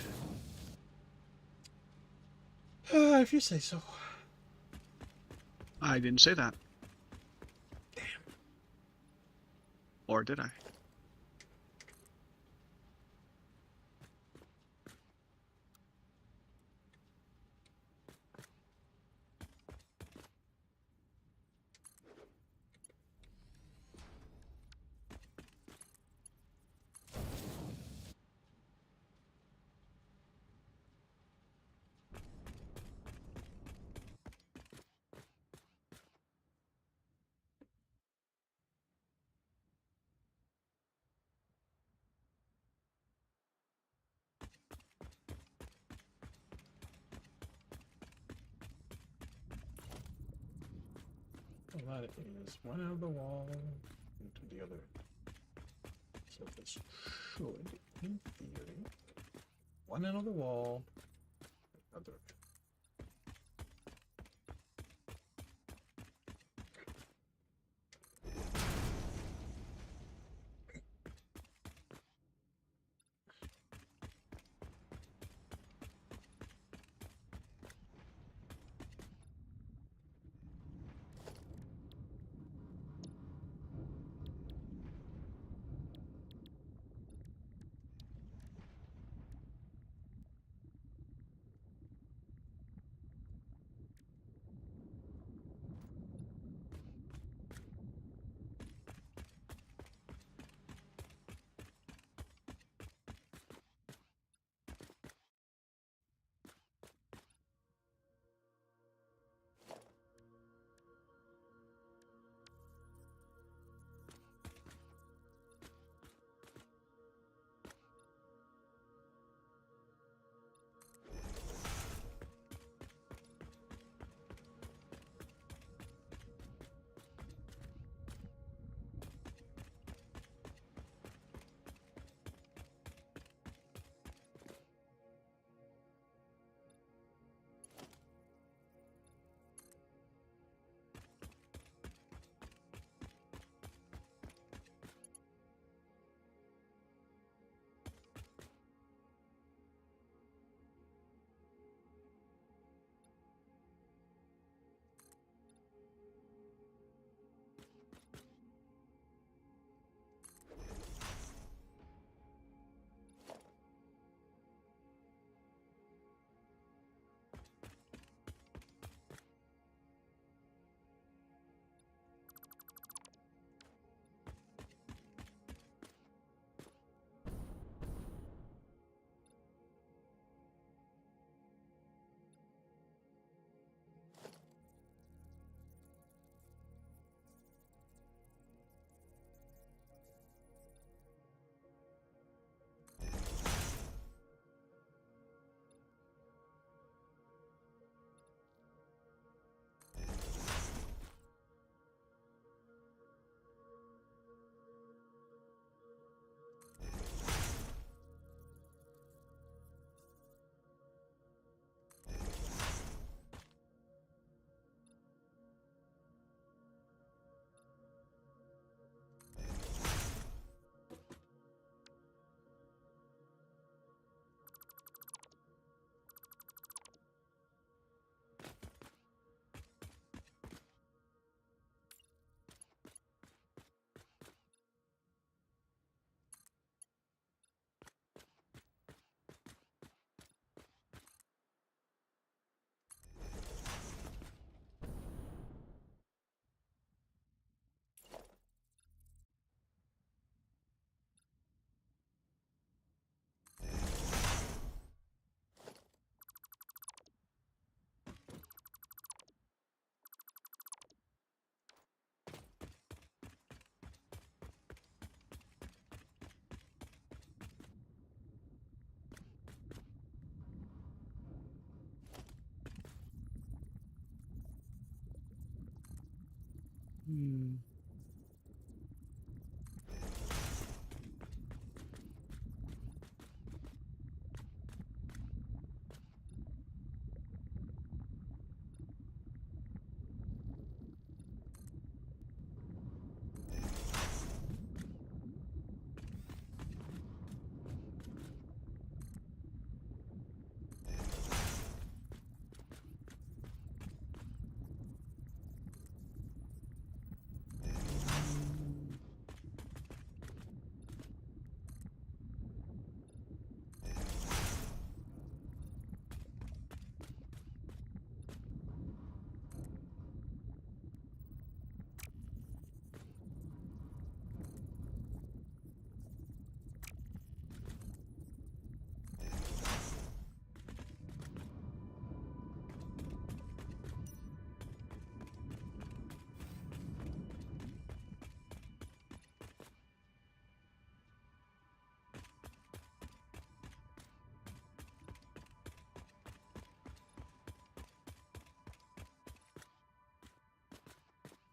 If you say so. I didn't say that. Damn. Or did I? Well, that is one out of the wall into the other. So this should, in theory, one end of the wall, other.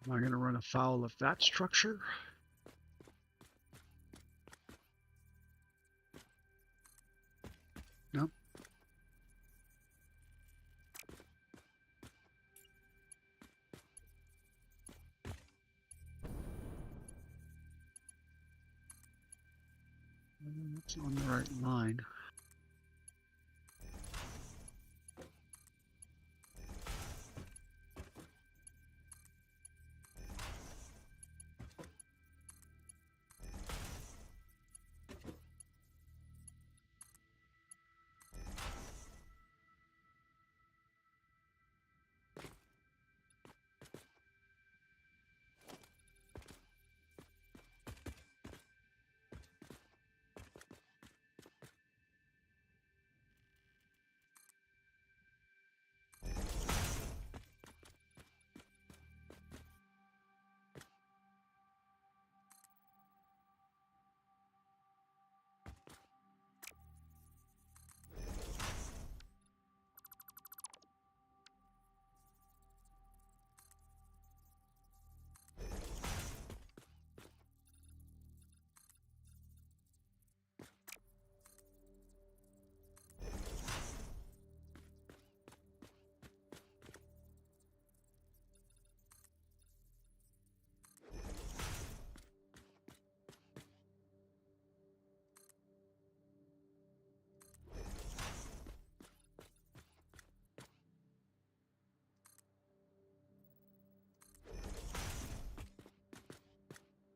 Am I going to run afoul of that structure? No. It's on the right line.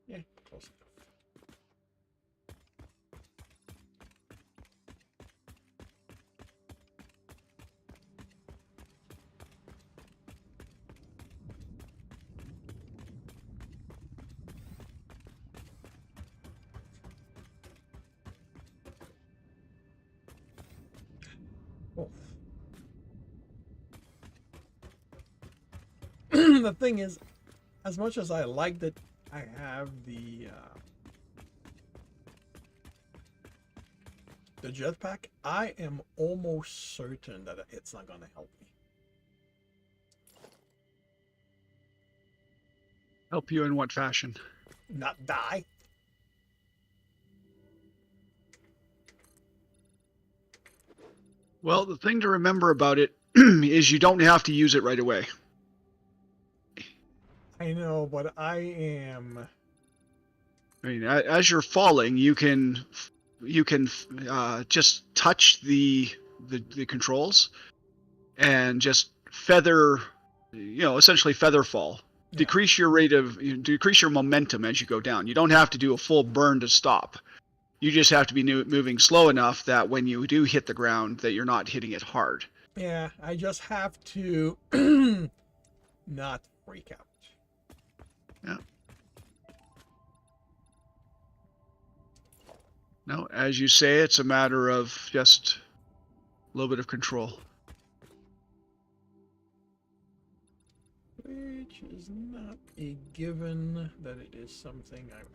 Yeah, close enough. Oh. The thing is, as much as I like that I have the jetpack, I am almost certain that it's not gonna help me. Help you in what fashion? Not die. Well, the thing to remember about it is you don't have to use it right away. I know, but I am. I mean, as you're falling, you can just touch the controls and just feather, essentially feather fall. Yeah. Decrease your momentum as you go down. You don't have to do a full burn to stop. You just have to be moving slow enough that when you do hit the ground, that you're not hitting it hard. Yeah, I just have to not freak out. Yeah. No, as you say, it's a matter of just a little bit of control. Which is not a given that it is something I have.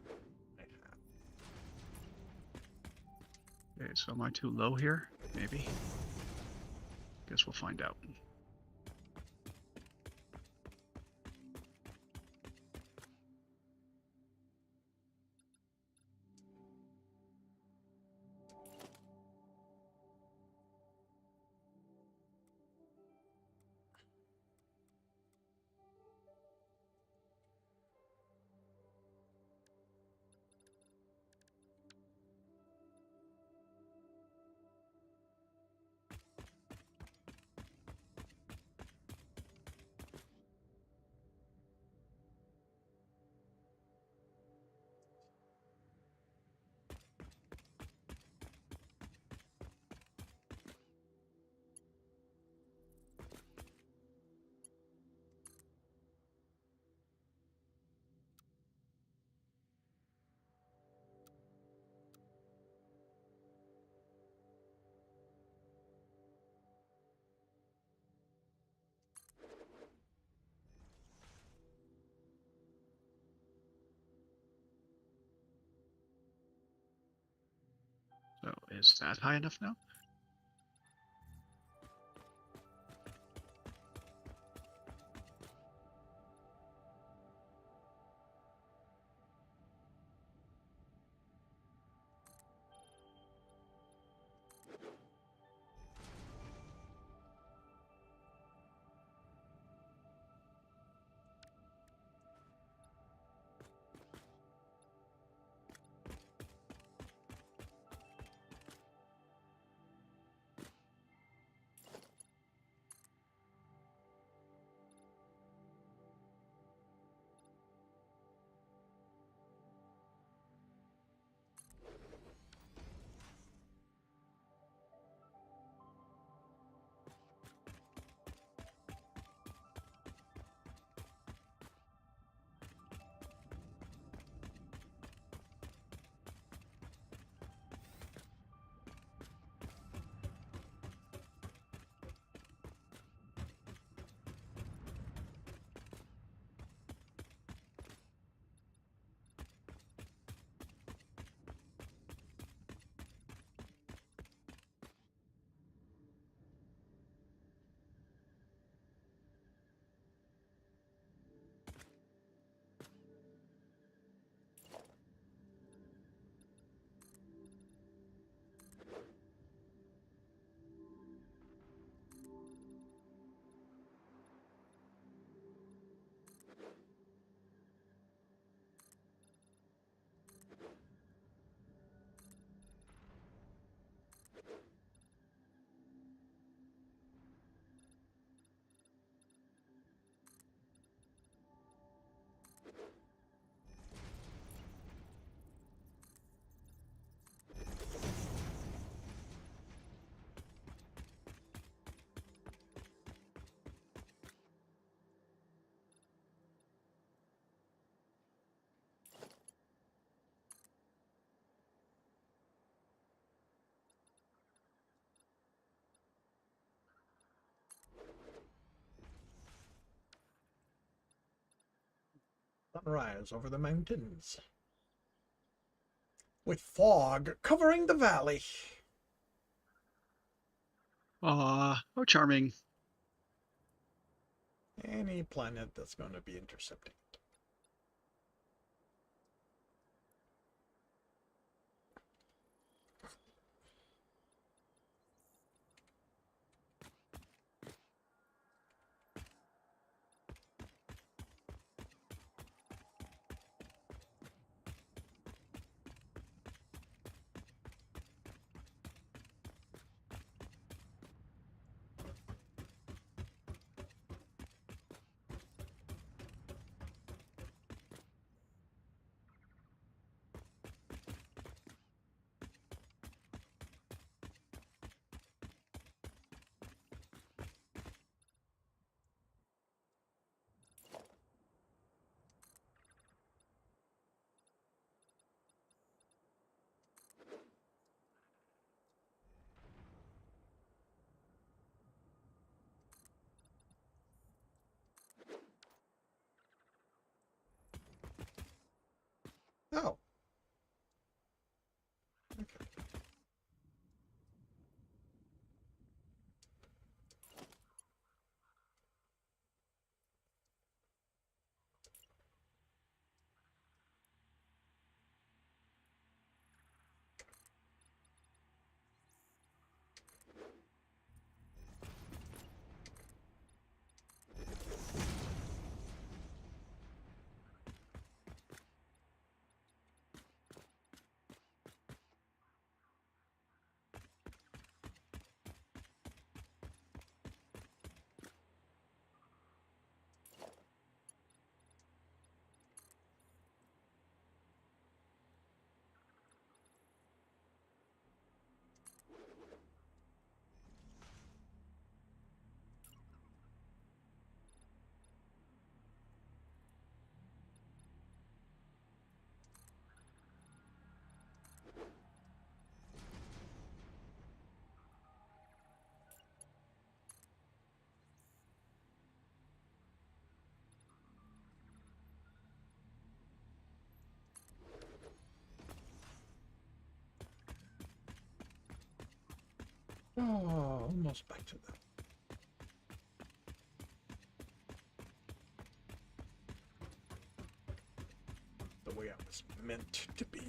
Okay, so am I too low here? Maybe. Guess we'll find out. So is that high enough now? Sunrise over the mountains, with fog covering the valley. Ah, how charming. Any planet that's going to be intercepting it. Oh. Okay. Oh, almost back to the way I was meant to be.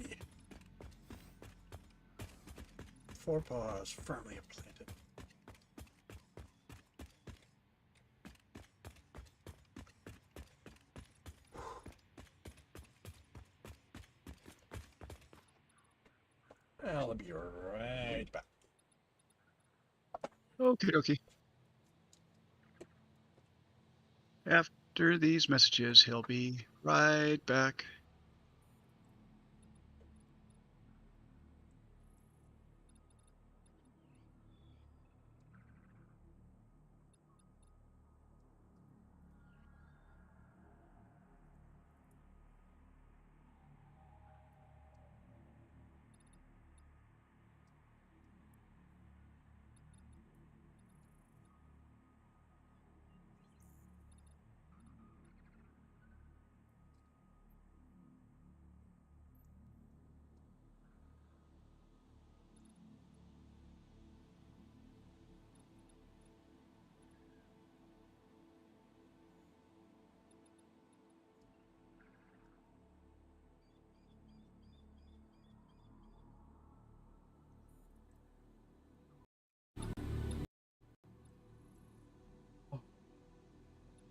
Forepaws firmly implanted. I'll be right back. Okie dokie. After these messages, he'll be right back.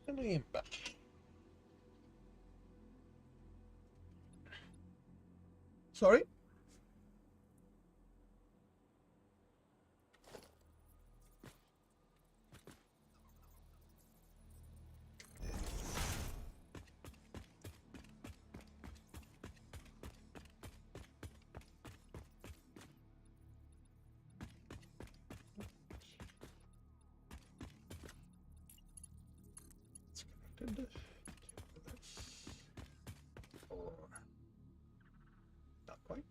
And I am back. Sorry? connected to this. Or not quite.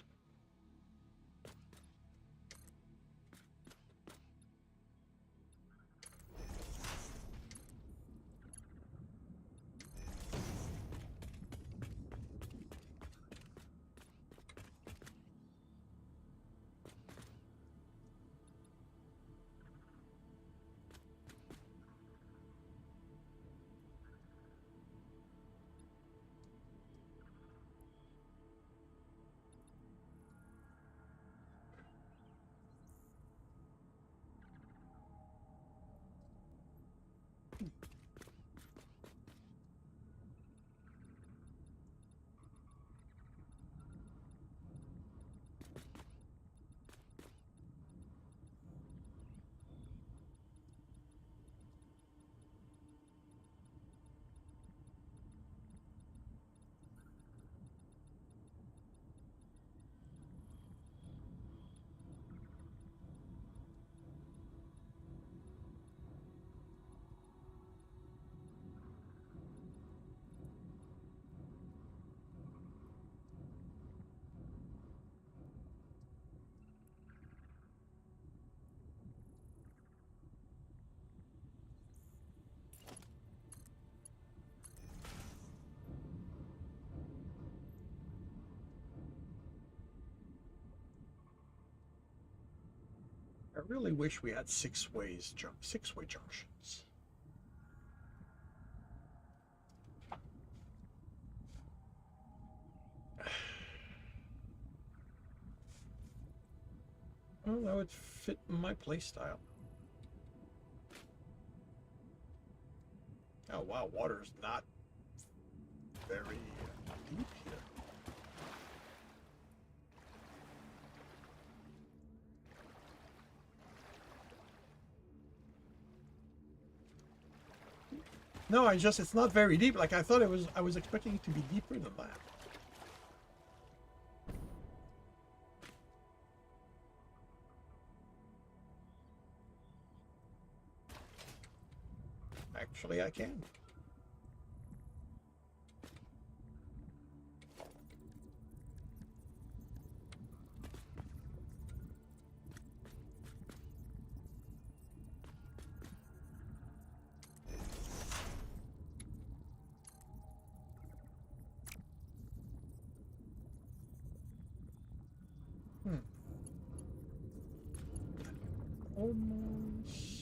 I really wish we had six-way junctions. Well, that would fit my playstyle. Oh wow, water's not very deep here. No, it's not very deep. Like I thought it was, I was expecting it to be deeper than that. Actually, I can. Almost.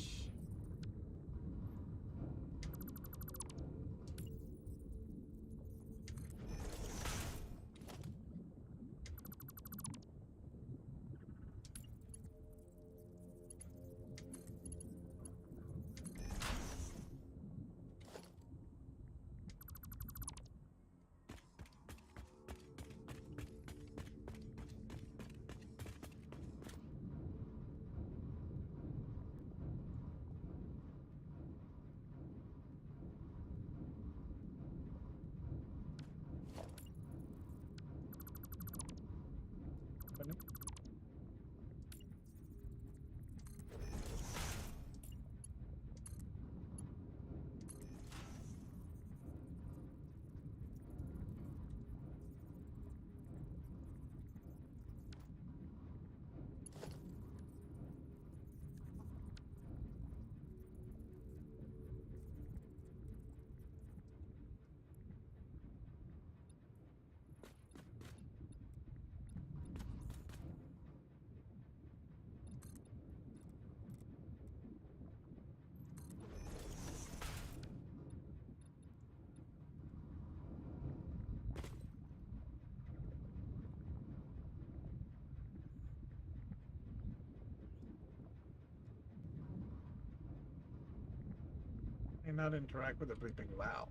And not interact with everything loud.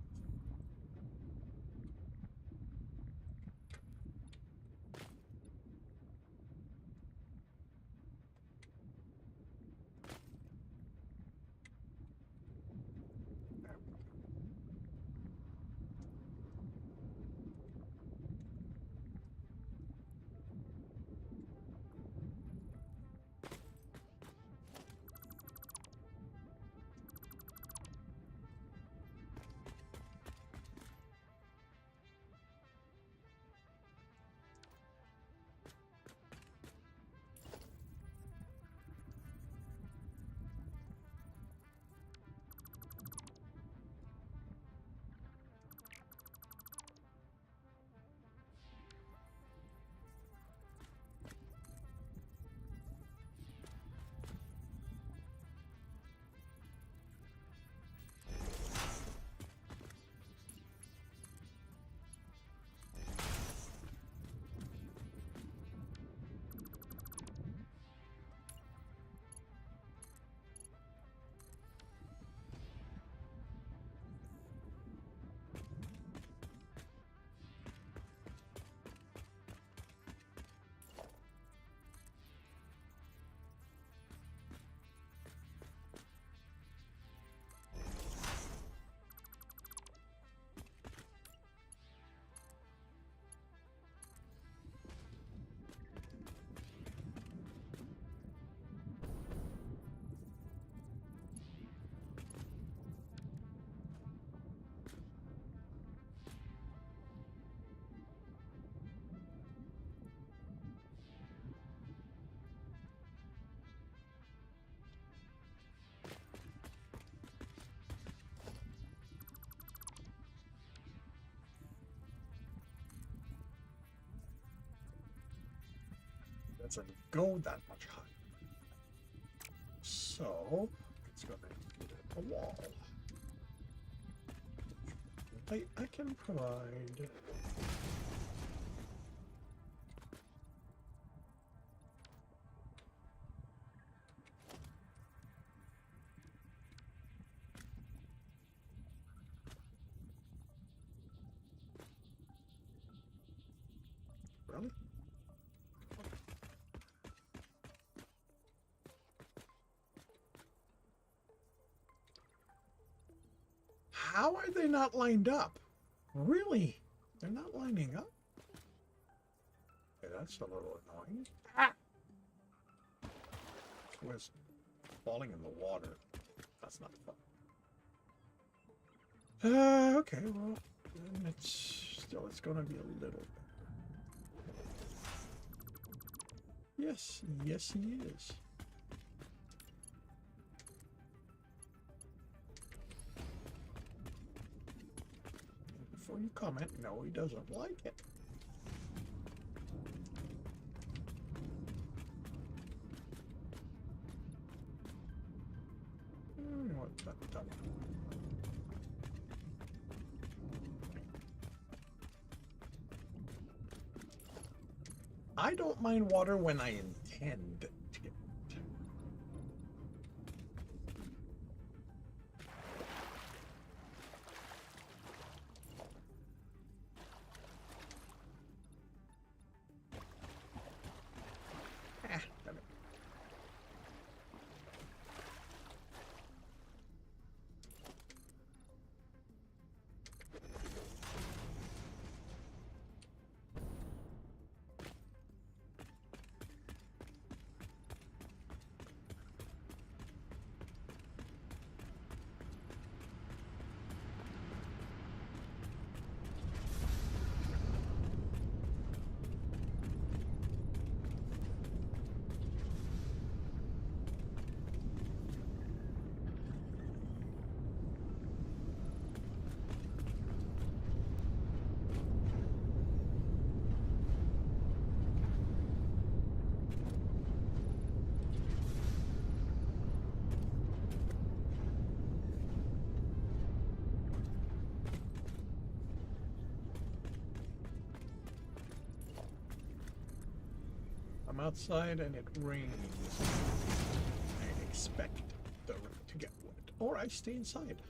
doesn't go that much higher. So it's going to get a wall. I can provide. Really? How are they not lined up? Really? They're not lining up? Okay, that's a little annoying. Ah! Was falling in the water. That's not fun. Okay, well, then it's gonna be a little better. Yes, yes he is. Before you comment, no, he doesn't like it. What's that done? I don't mind water when I intend to get it. Damn it. I'm outside and it rains. I expect the room to get wet, or I stay inside.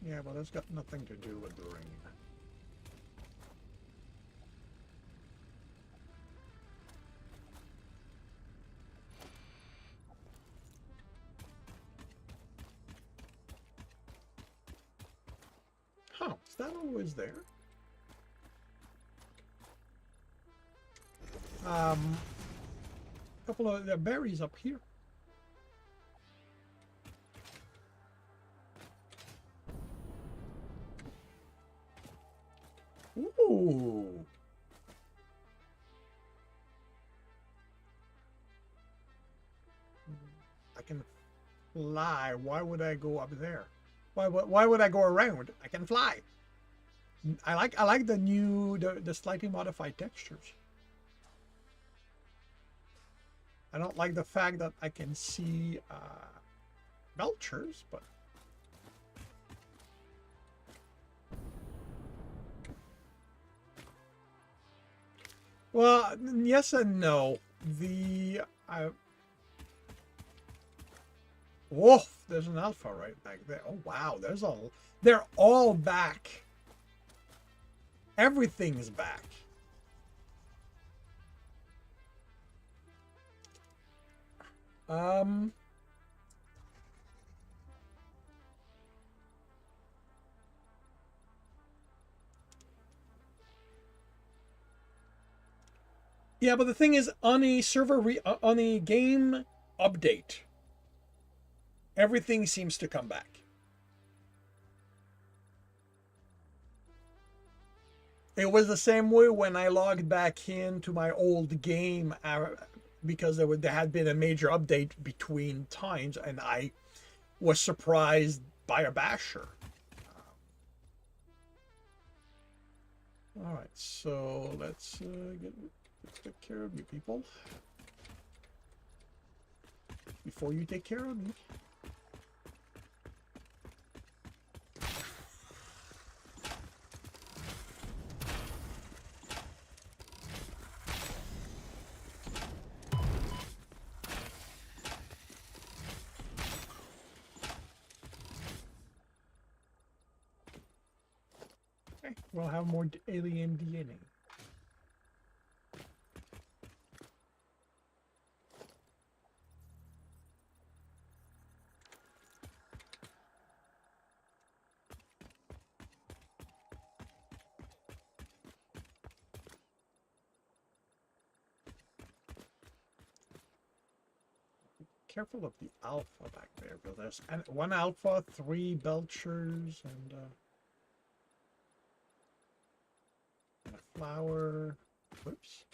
Yeah, but that's got nothing to do with the rain. Huh, is that always there? A couple of the berries up here. Ooh. I can fly. Why would I go up there? Why would I go around? I can fly. I like the new the slightly modified textures. I don't like the fact that I can see belchers, but well, yes and no. The whoa, there's an alpha right back there. Oh wow, they're all back. Everything's back. Yeah, but the thing is, on a on a game update, everything seems to come back. It was the same way when I logged back into my old game because there had been a major update between times, and I was surprised by a basher. All right, so let's take care of you people before you take care of me. Okay, we'll have more alien DNA. Careful of the alpha back there, because there's one alpha, 3 belchers, and a flower. Whoops.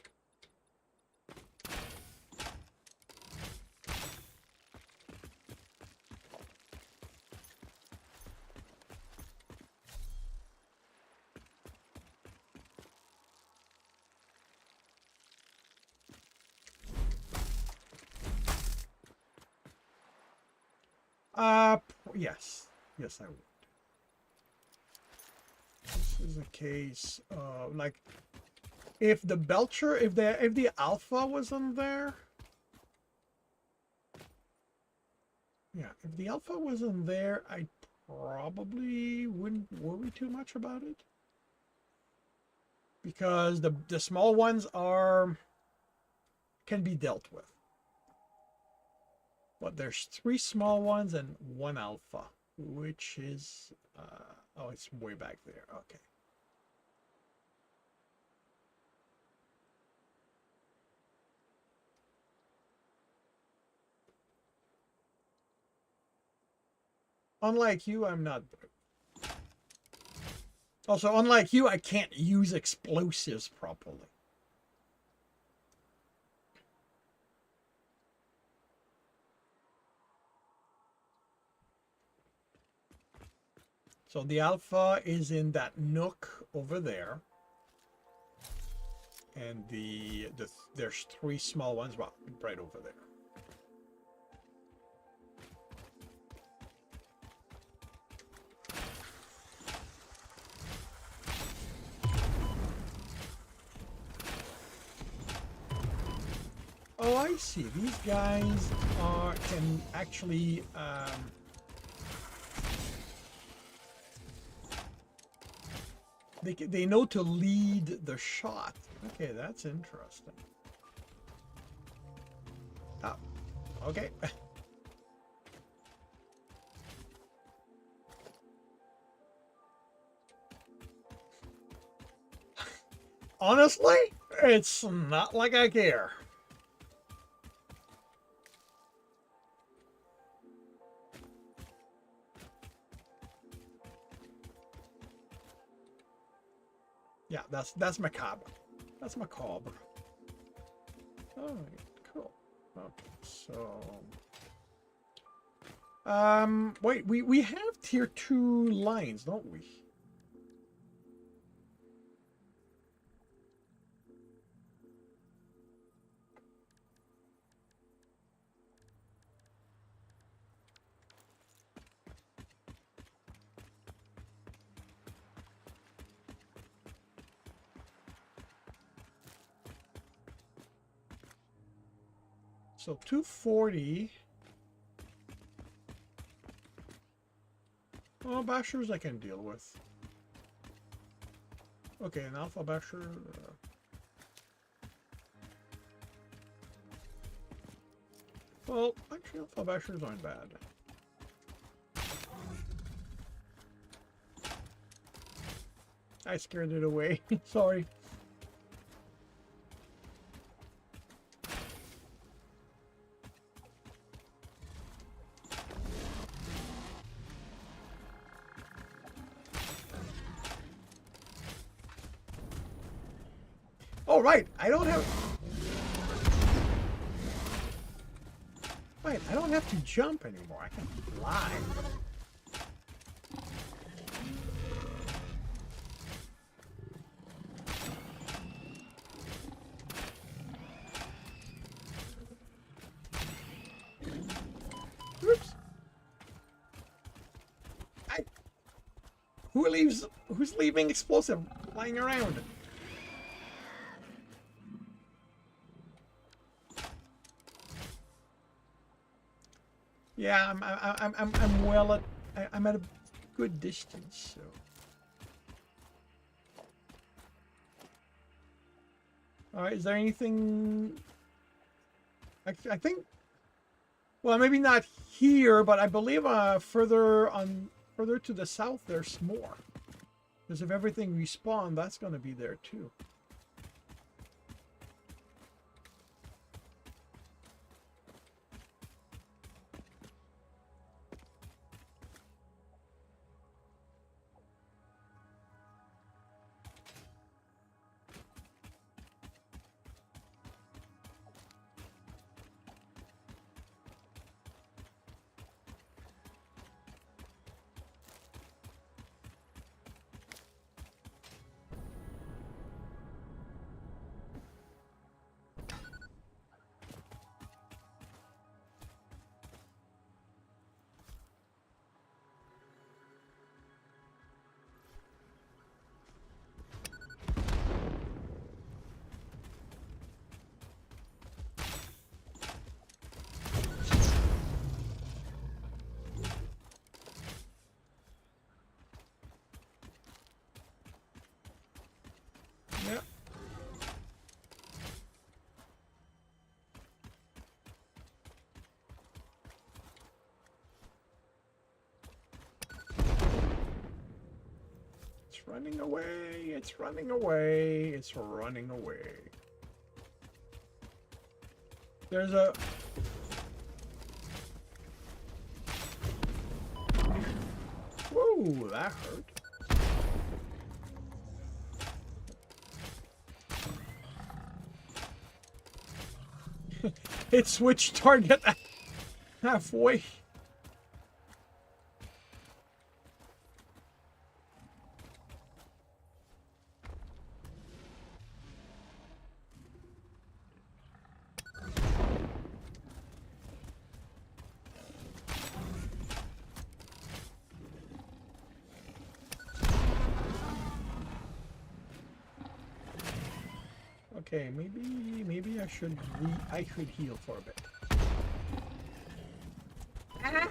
Yes. Yes, I would. This is a case of, like, if the belcher, if the alpha wasn't there. Yeah, if the alpha wasn't there, I probably wouldn't worry too much about it. Because the small ones can be dealt with. But there's 3 small ones and 1 alpha, which is oh, it's way back there. Okay. Unlike you, I'm not brave. Also, unlike you, I can't use explosives properly. So the alpha is in that nook over there. And there's 3 small ones, well, right over there. Oh, I see. These guys can actually they know to lead the shot. Okay, that's interesting. Oh, okay. Honestly, it's not like I care. Yeah, that's macabre. That's macabre. Oh, cool. Okay, so wait, we have tier 2 lines, don't we? So 240. Oh, bashers I can deal with. Okay, an alpha basher. Well, actually, alpha bashers aren't bad. I scared it away. Sorry. Oh, right. I don't have... Wait, I don't have to jump anymore. I can fly. Oops. Who's leaving explosive lying around? Yeah, I'm well at... I'm at a good distance, so... Alright, is there anything... I think... Well, maybe not here, but I believe further to the south there's more. Because if everything respawned, that's going to be there too. Yeah. It's running away, it's running away, it's running away. There's a... Whoa, that hurt. It switched target halfway. Okay, maybe I should heal for a bit. Ah.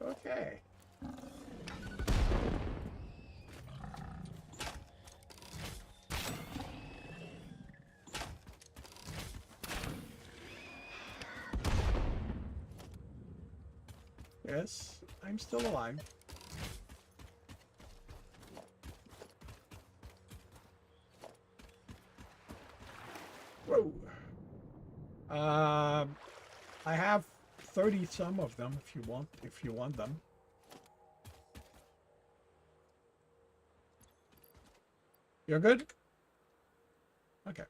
Oh. Okay. Yes, I'm still alive. Whoa. I have 30 some of them if you want them. You're good? Okay.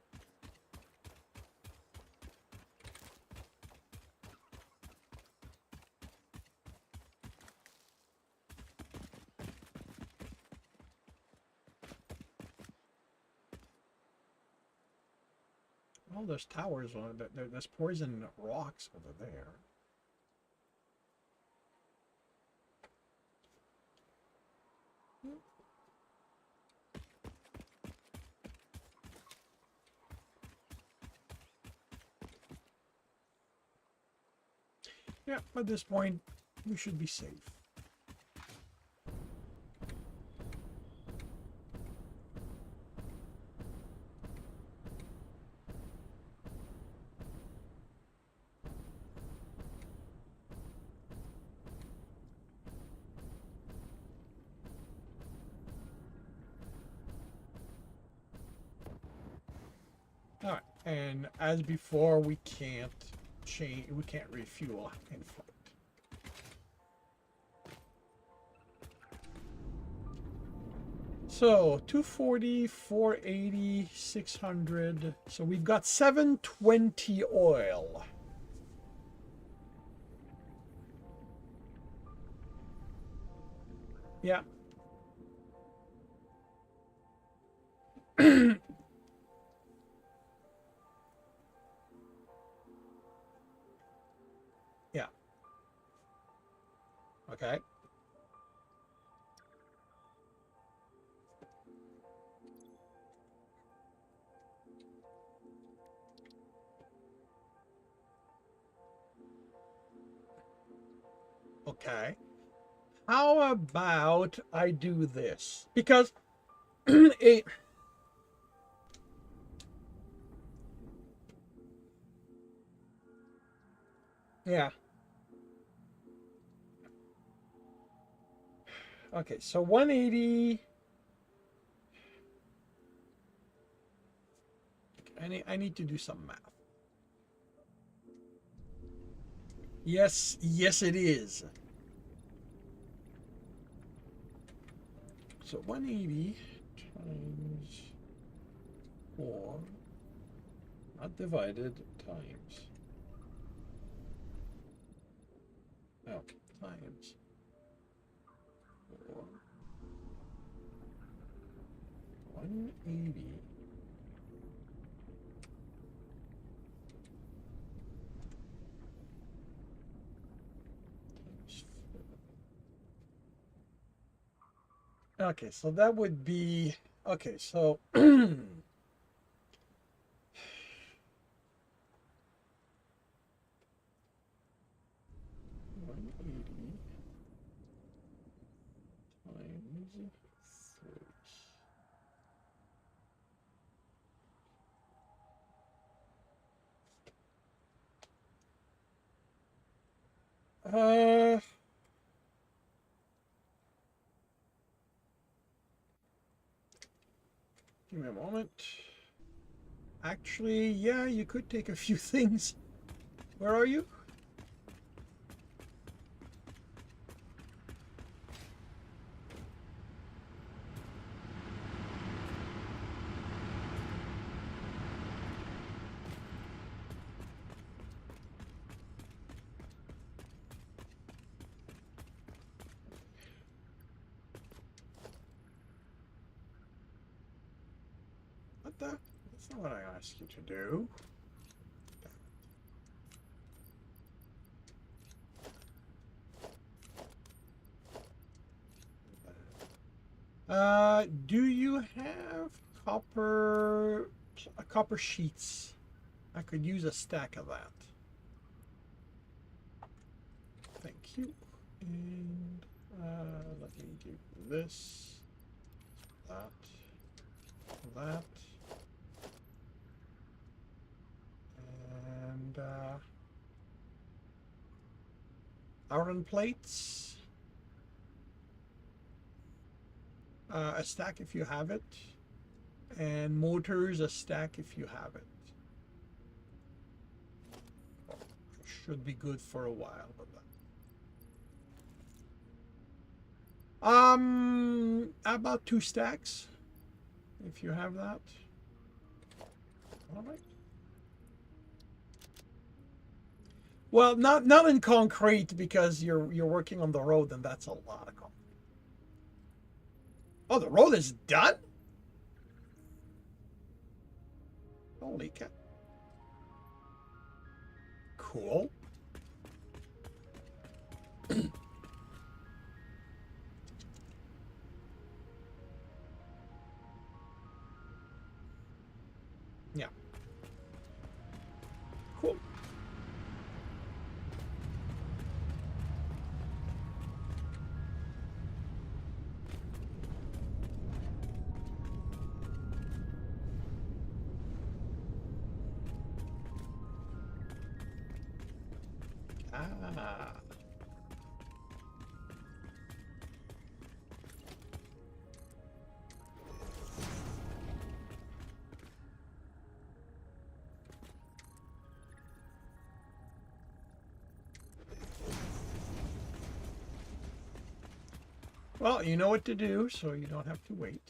Oh, there's towers on it. There's poison rocks over there. Yeah, at this point, we should be safe. Alright, and as before, we can't change. We can't refuel in flight. So 240, 480, 600. So we've got 720 oil. Yeah. Yeah. Okay. Okay. How about I do this? Because it, yeah. Okay, so 180. I need to do some math. Yes, yes it is. So 180 times 4, not divided, times. No, times 4. 180 times 4. Okay, so that would be, okay, so 180 times 3. Give me a moment. Actually, yeah, you could take a few things. Where are you? What the? That's not what I asked you to do. Do you have copper sheets? I could use a stack of that. Thank you. And let me do this, that, that, and iron plates. A stack if you have it, and motors a stack if you have it. Should be good for a while with that. About 2 stacks if you have that. All right. Well, not in concrete because you're working on the road, and that's a lot of concrete. Oh, the road is done? Holy cow. Cool. Yeah. Cool. Ah. Well, you know what to do, so you don't have to wait.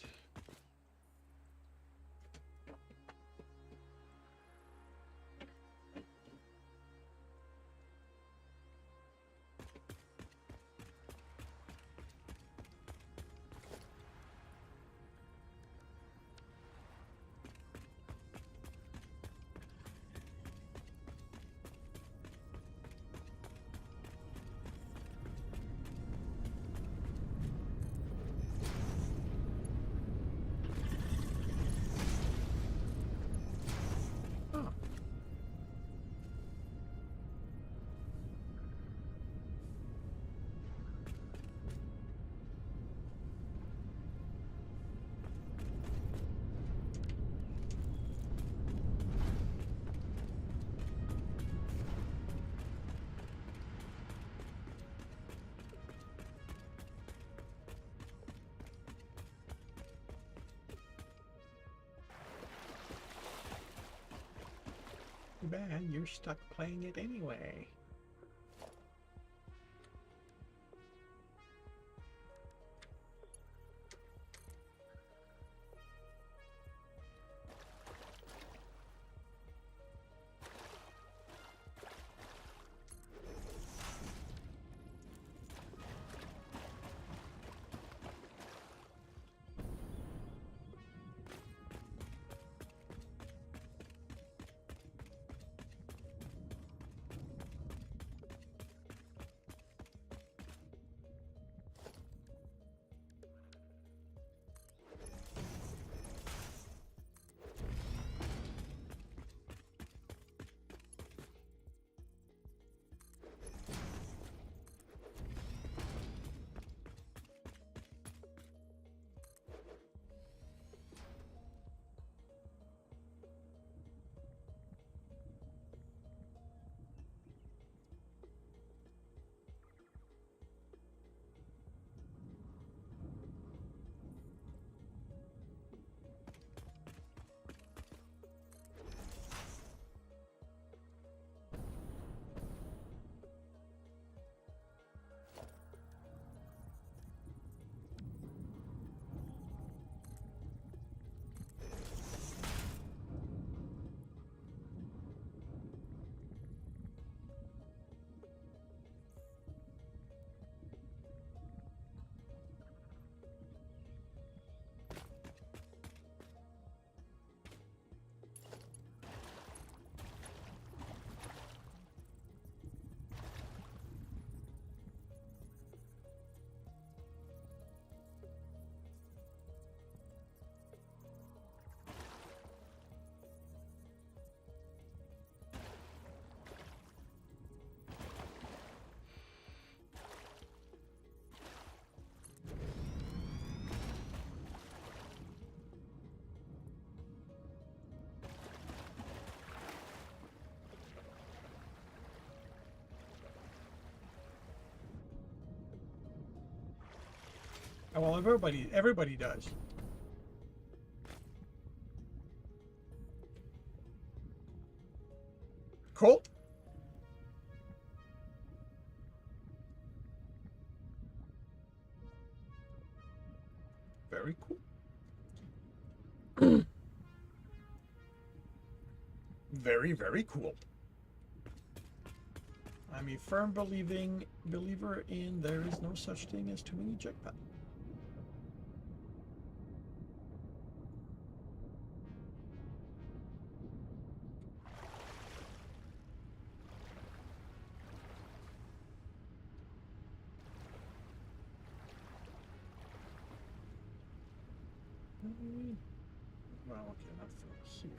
Oh. Too bad you're stuck playing it anyway. Oh, well, everybody does. Cool. Very cool. Very, very cool. I'm a firm believer in there is no such thing as too many jackpot. Well, okay, not from here.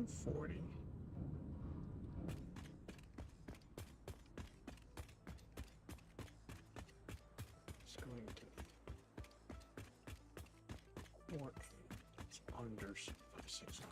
240. It's going to be 480. It's under 600.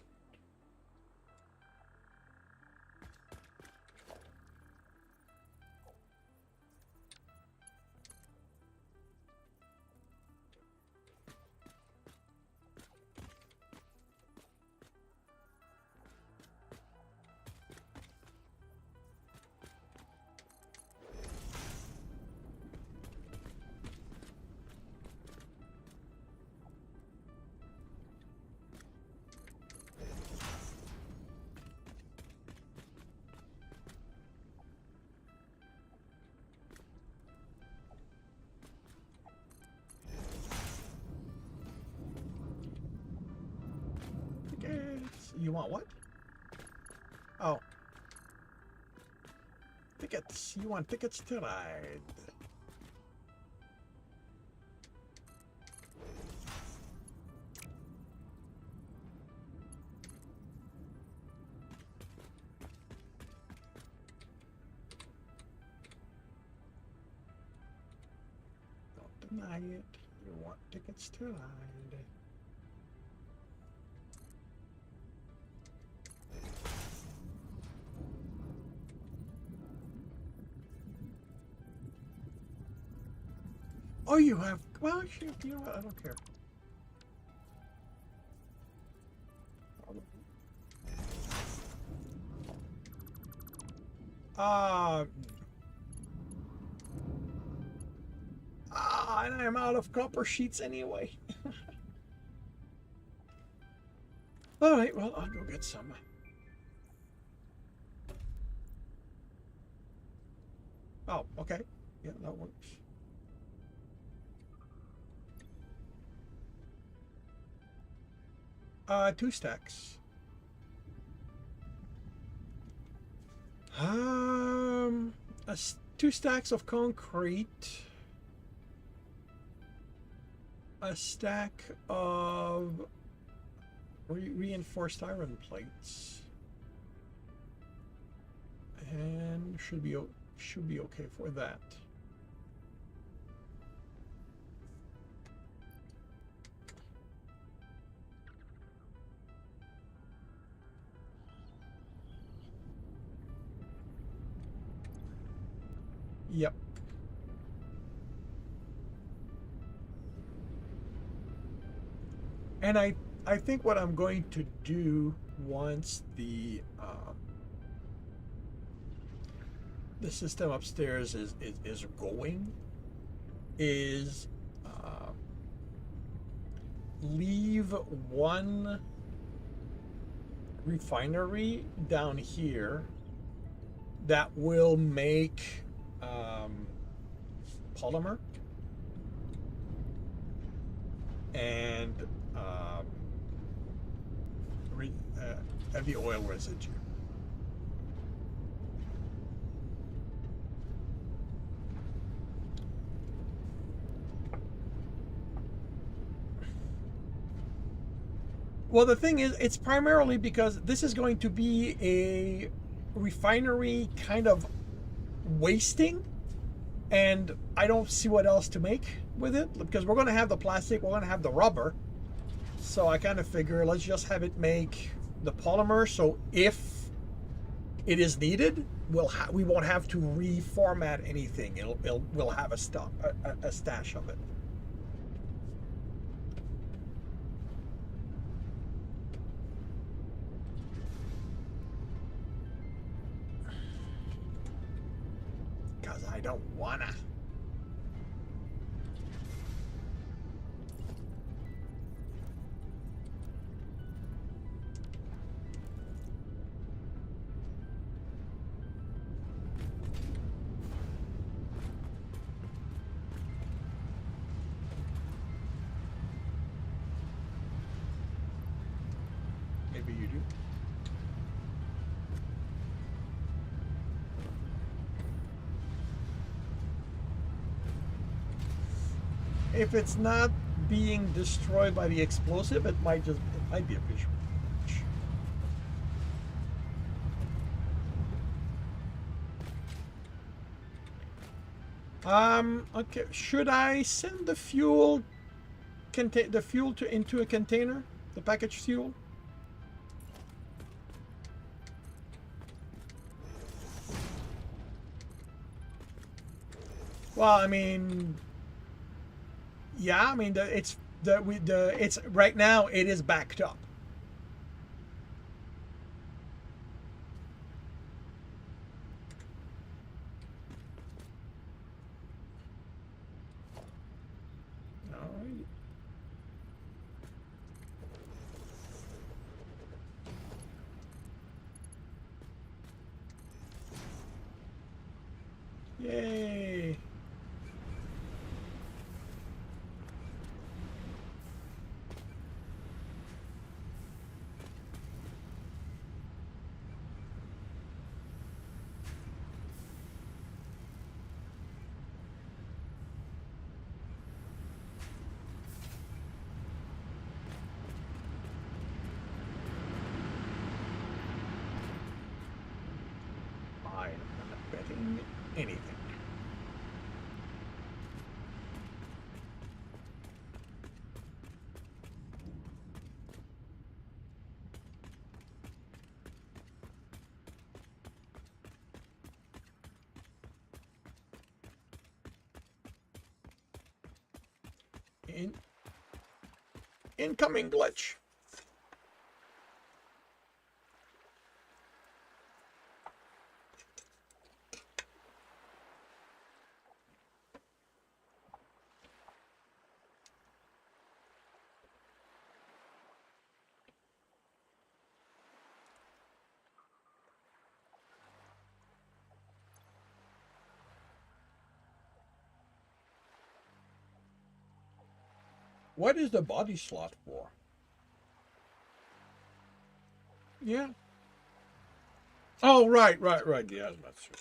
Tickets. You want what? Oh. Tickets. You want tickets to ride. Don't deny it. You want tickets to ride. Oh, you have. Well, shoot, you know what? I don't care. And I'm out of copper sheets anyway. All right, well, I'll go get some. Oh, okay. Yeah, that works. Two stacks. Two stacks of concrete. A stack of reinforced iron plates. And should be okay for that. Yep. And I think what I'm going to do once the system upstairs is going is leave one refinery down here that will make polymer and heavy oil residue. Well, the thing is, it's primarily because this is going to be a refinery kind of wasting, and I don't see what else to make with it, because we're going to have the plastic, we're going to have the rubber, so I kind of figure let's just have it make the polymer, so if it is needed, we won't have to reformat anything. We'll have a stash of it. Because I don't wanna. Maybe you do. If it's not being destroyed by the explosive, it might be a visual. Okay. Should I send the fuel into a container? The packaged fuel? Well, I mean, yeah. I mean, it's right now. It is backed up. All right. Yay. I am not betting anything. In incoming glitch. What is the body slot for? Yeah. Oh, right. Yeah, that's true.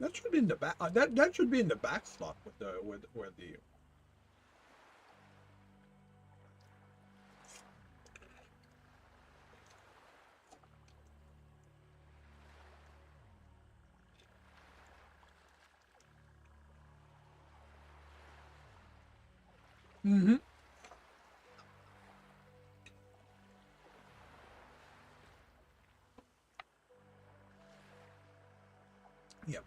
That should be in the back. That should be in the back slot with the where the. Mm-hmm. Yep.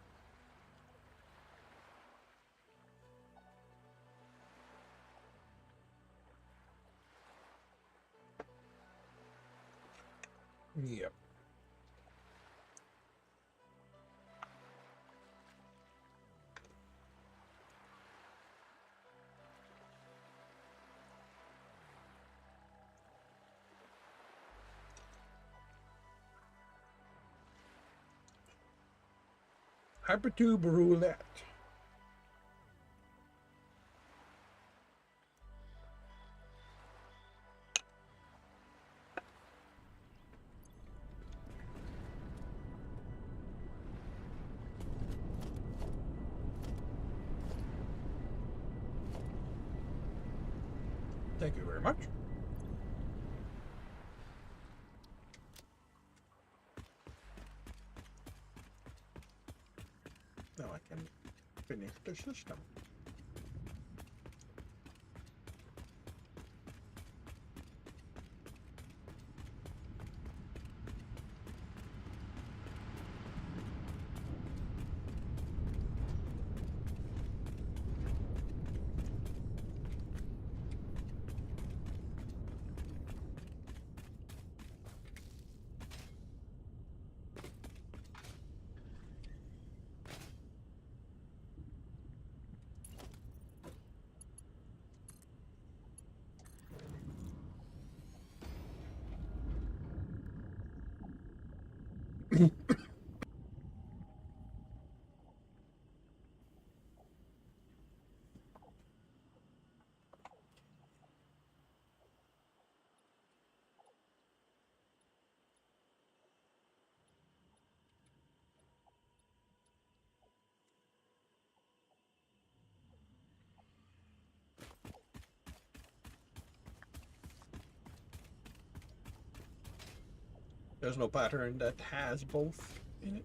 Yep. Hypertube roulette. Thank you very much. Now I can finish the system. There's no pattern that has both in it.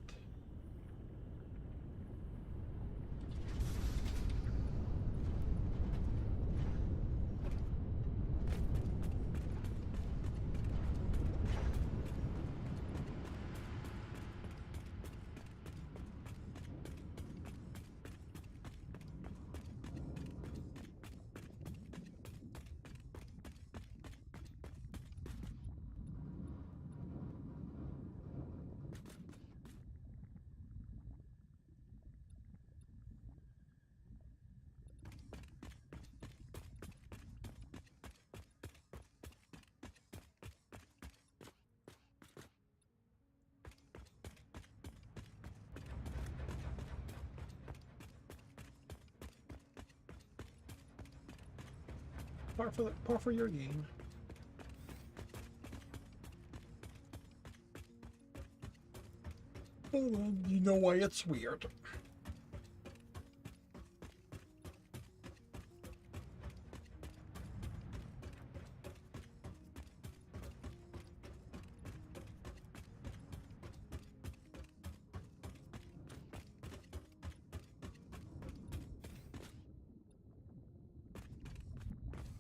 Par for your game. Well, you know why it's weird.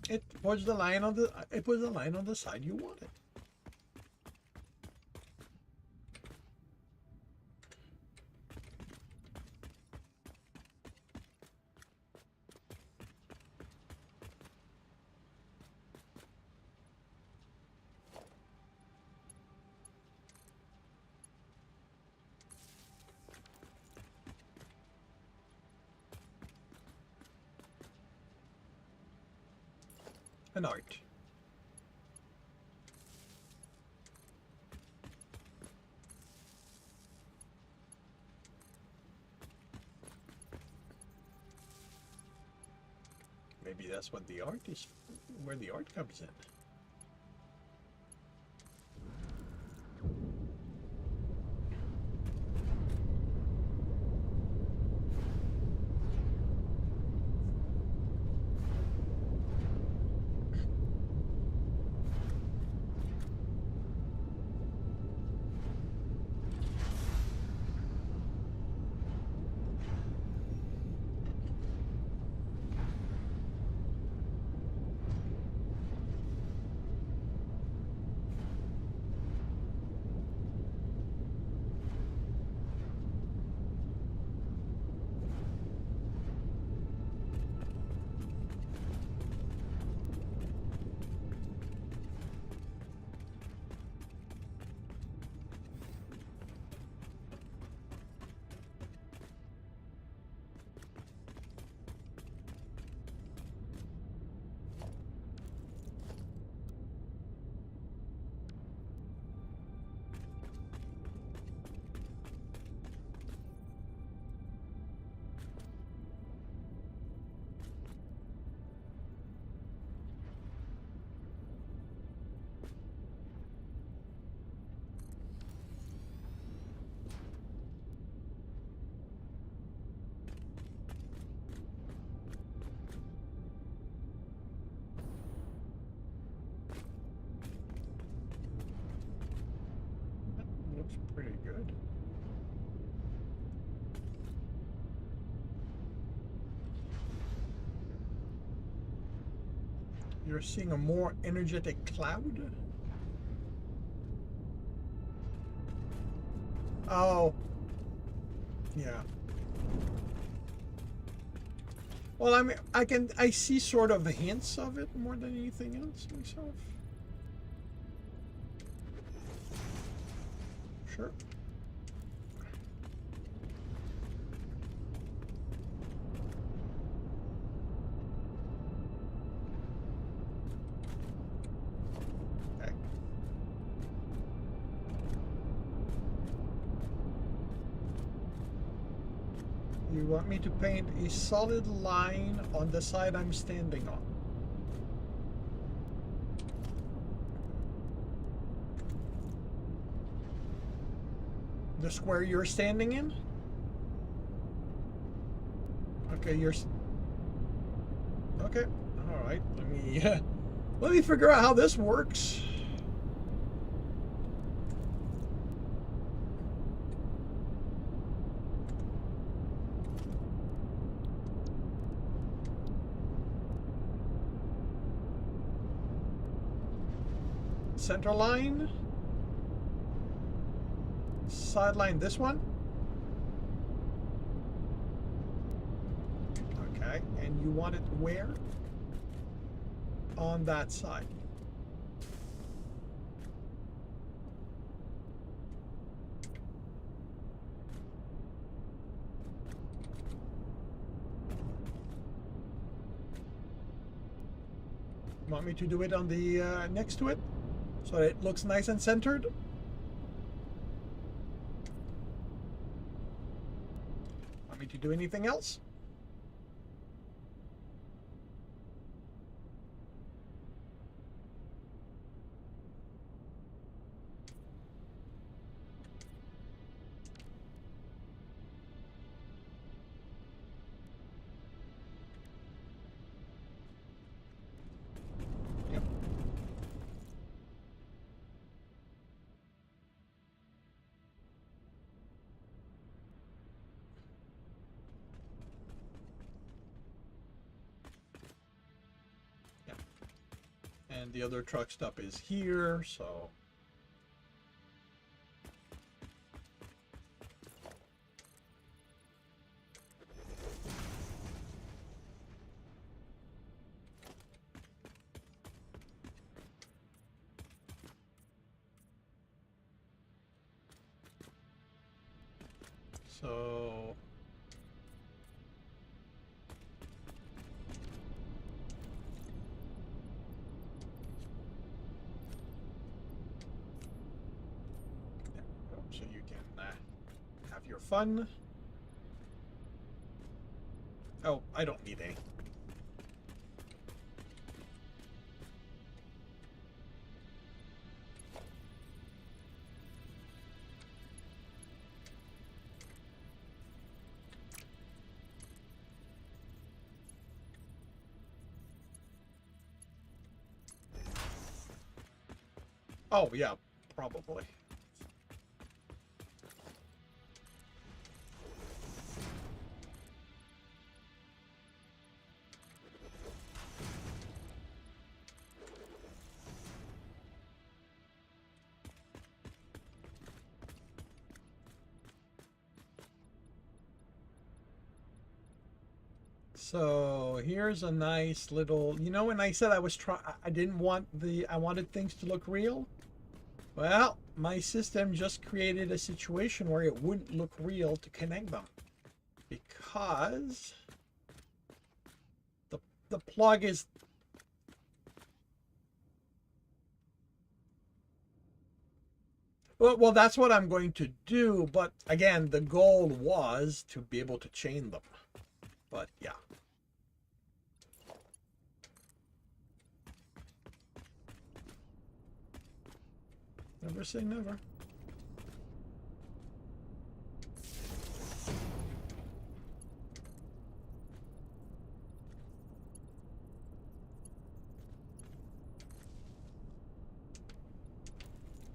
It puts the line on the side you want it. An art. Maybe that's what the art is, where the art comes in. Looks pretty good. You're seeing a more energetic cloud? Oh. Yeah. Well, I mean, I see sort of hints of it more than anything else myself. Sure. Okay. You want me to paint a solid line on the side I'm standing on. The square you're standing in? Okay, okay. All right. Let me figure out how this works. center line. Sideline this one. Okay, and you want it where? On that side. Want me to do it on the next to it so that it looks nice and centered? Want me to do anything else? Yep. Yeah. And the other truck stop is here, so so so you can have your fun. Oh, I don't need any. Oh, yeah, probably. So here's a nice little, you know, when I said I didn't want I wanted things to look real. Well, my system just created a situation where it wouldn't look real to connect them because the plug is well, that's what I'm going to do, but again, the goal was to be able to chain them. But yeah. Never say never.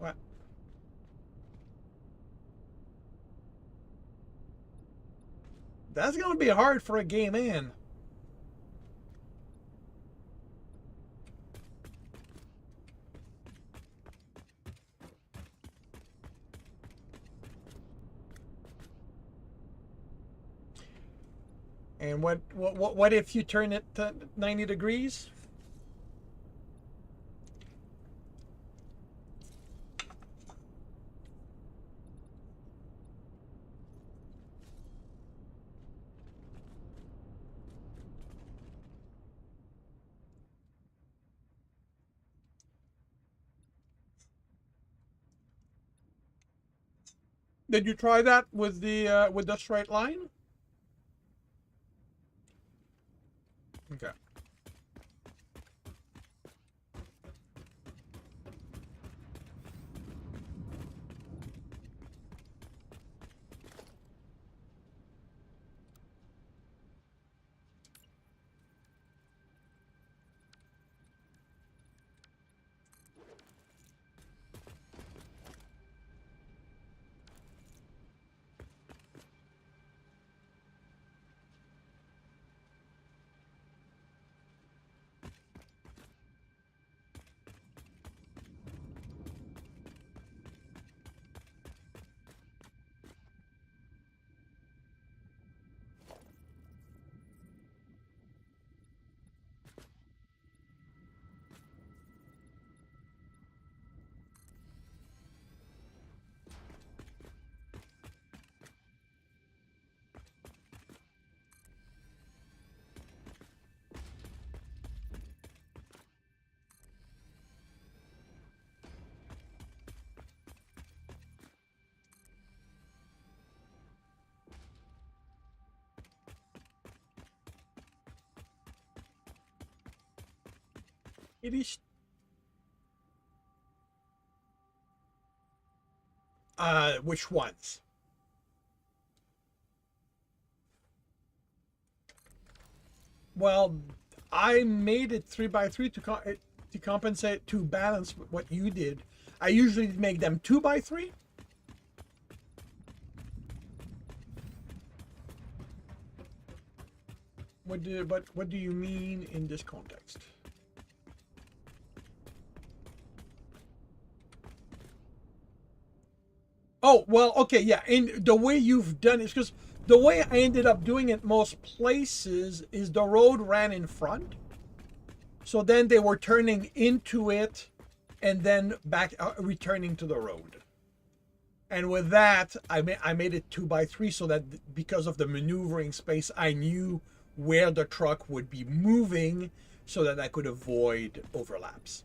What? That's going to be hard for a game in. And what if you turn it to 90 degrees? Did you try that with the straight line? Okay. It is. Which ones? Well, I made it 3x3 to compensate, to balance what you did. I usually make them 2x3. What do you mean in this context? Oh, well, okay, yeah. And the way you've done it, because the way I ended up doing it most places is the road ran in front. So then they were turning into it and then back returning to the road. And with that, I made it 2x3 so that because of the maneuvering space, I knew where the truck would be moving so that I could avoid overlaps.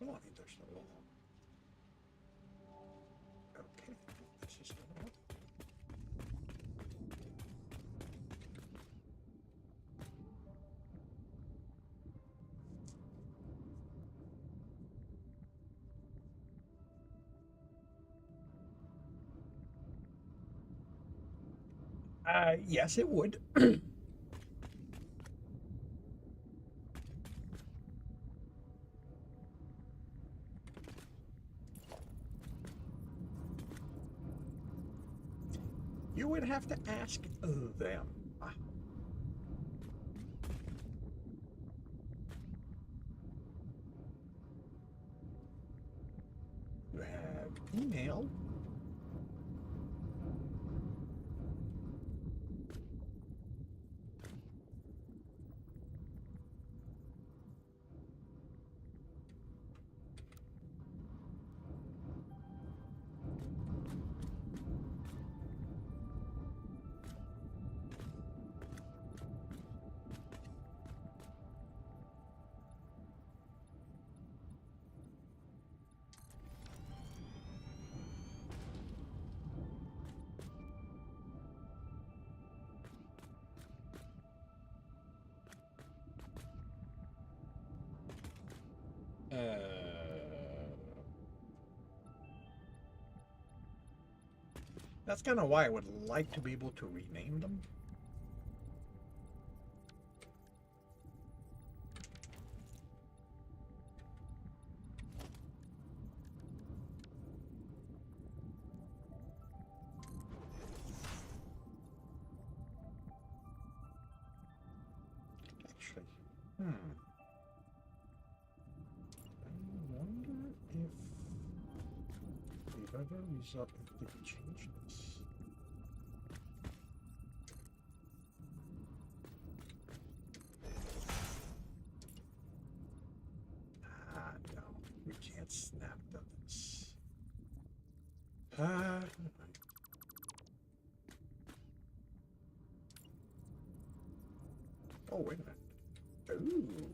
Oh, I think there's no wall. Okay, this is the wall. Yes, it would. You would have to ask them. You have email. That's kind of why I would like to be able to rename them. Actually, I wonder if we've ever result if we can change this. No, we can't snap this. Oh, wait a minute. Ooh.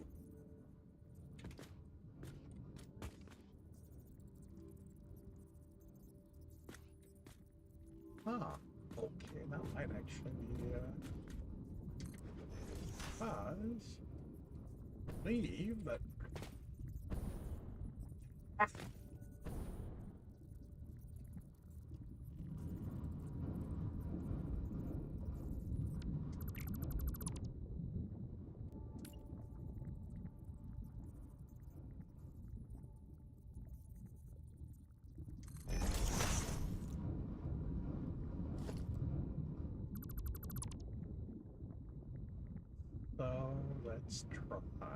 Ah, okay, that might actually be, buzz. Leave, but... So, let's try...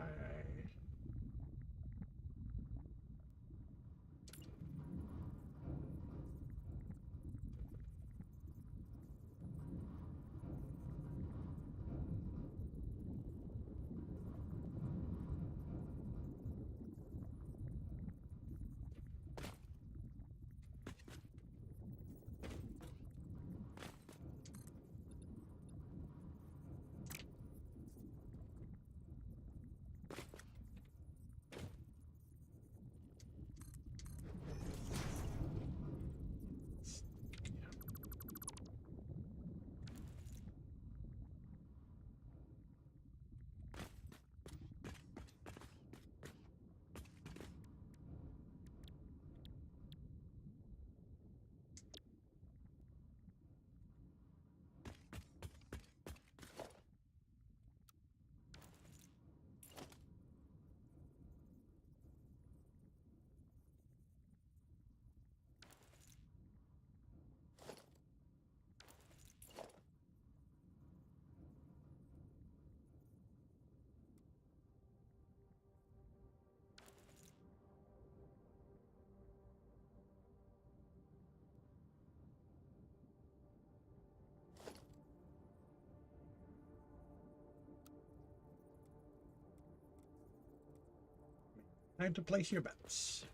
Time to place your bets.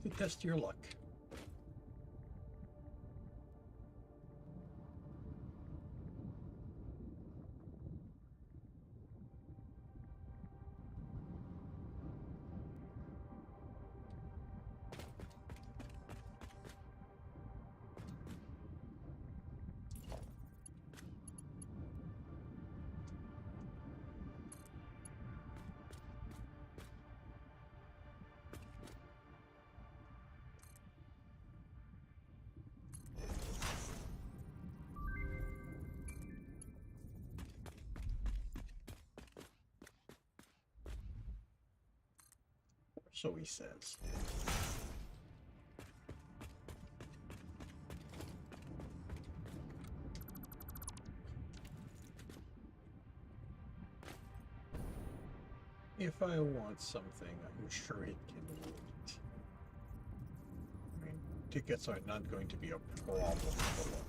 To test your luck. So he says. If I want something, I'm sure it can wait. I mean, tickets are not going to be a problem for long.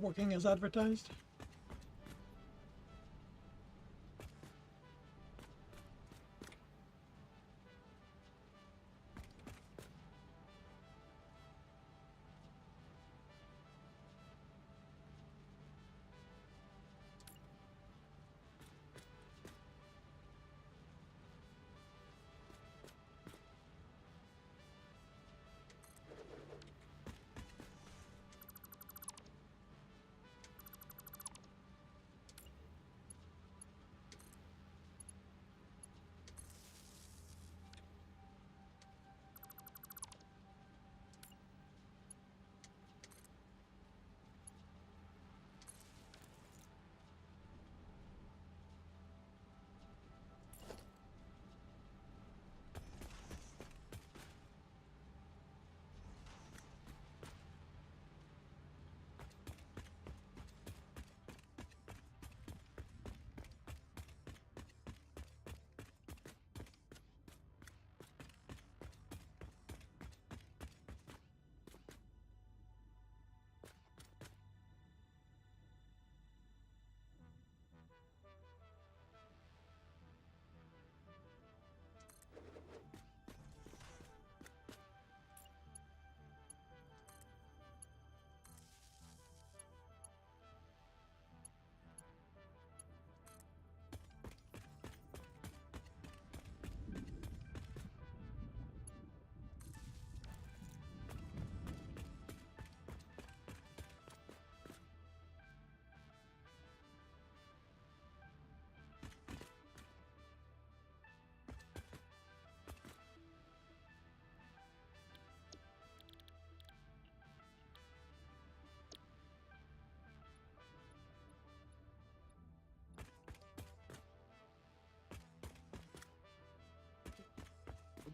Working as advertised.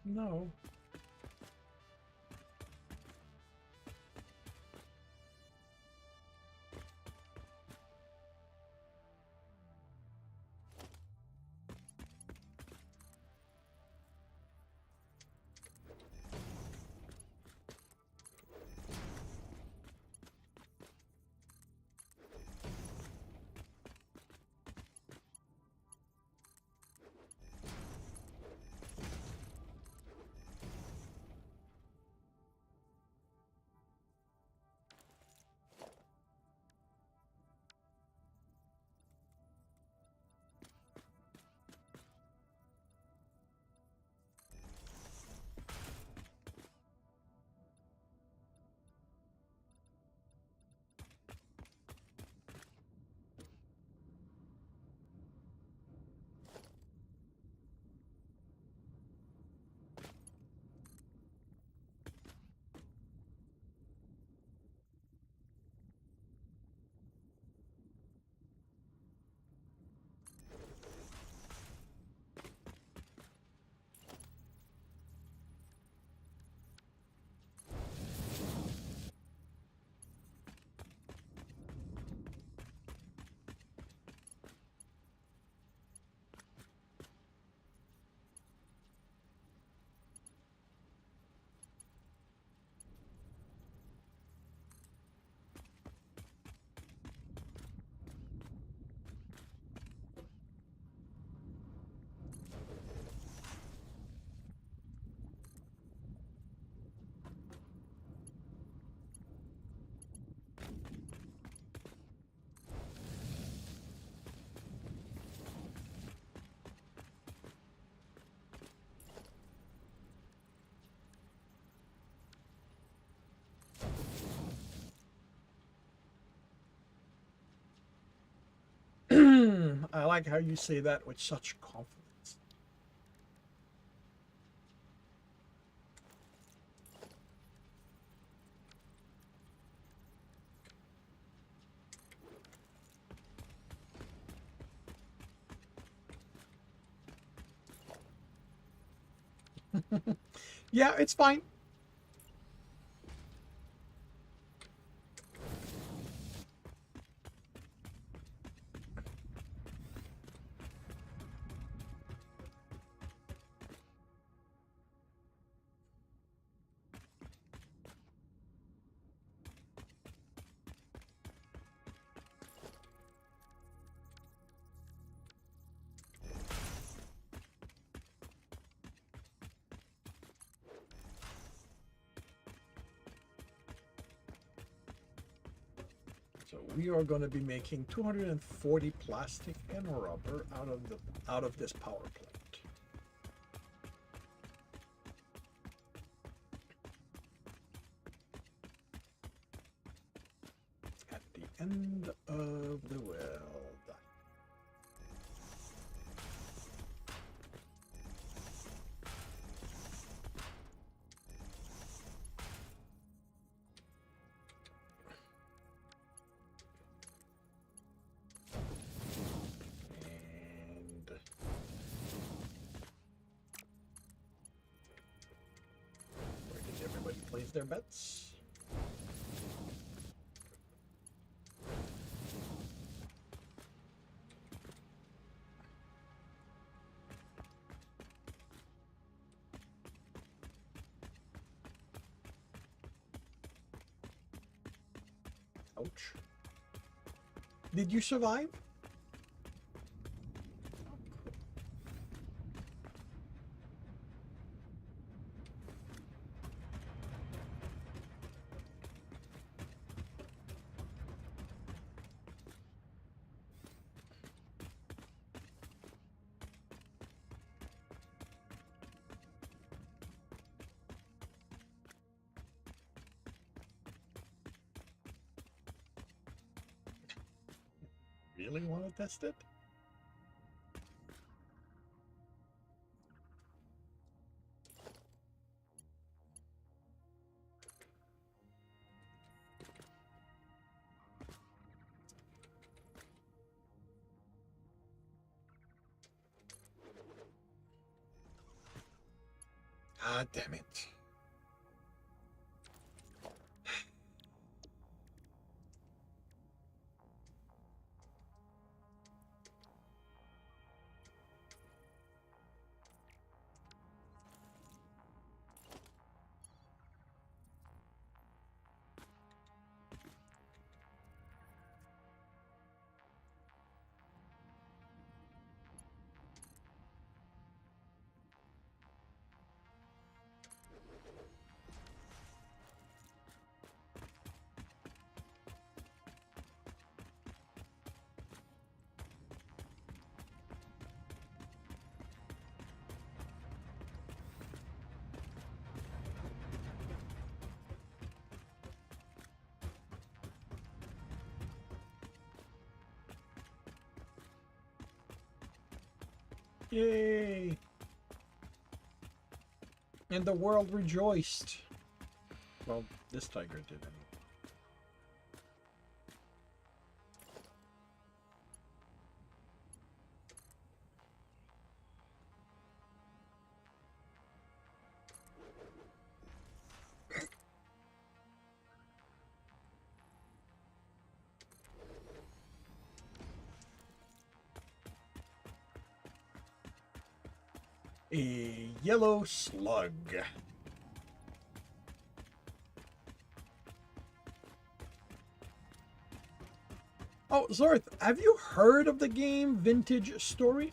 No. I like how you say that with such confidence. Yeah, it's fine. we are going to be making 240 plastic and rubber out of this power plant. At the end of the world. Place their bets. Ouch. Did you survive? Really want to test it? Ah, damn it. Yay! And the world rejoiced. Well, this tiger did anyway. A yellow slug. Oh, Kzorith, have you heard of the game Vintage Story?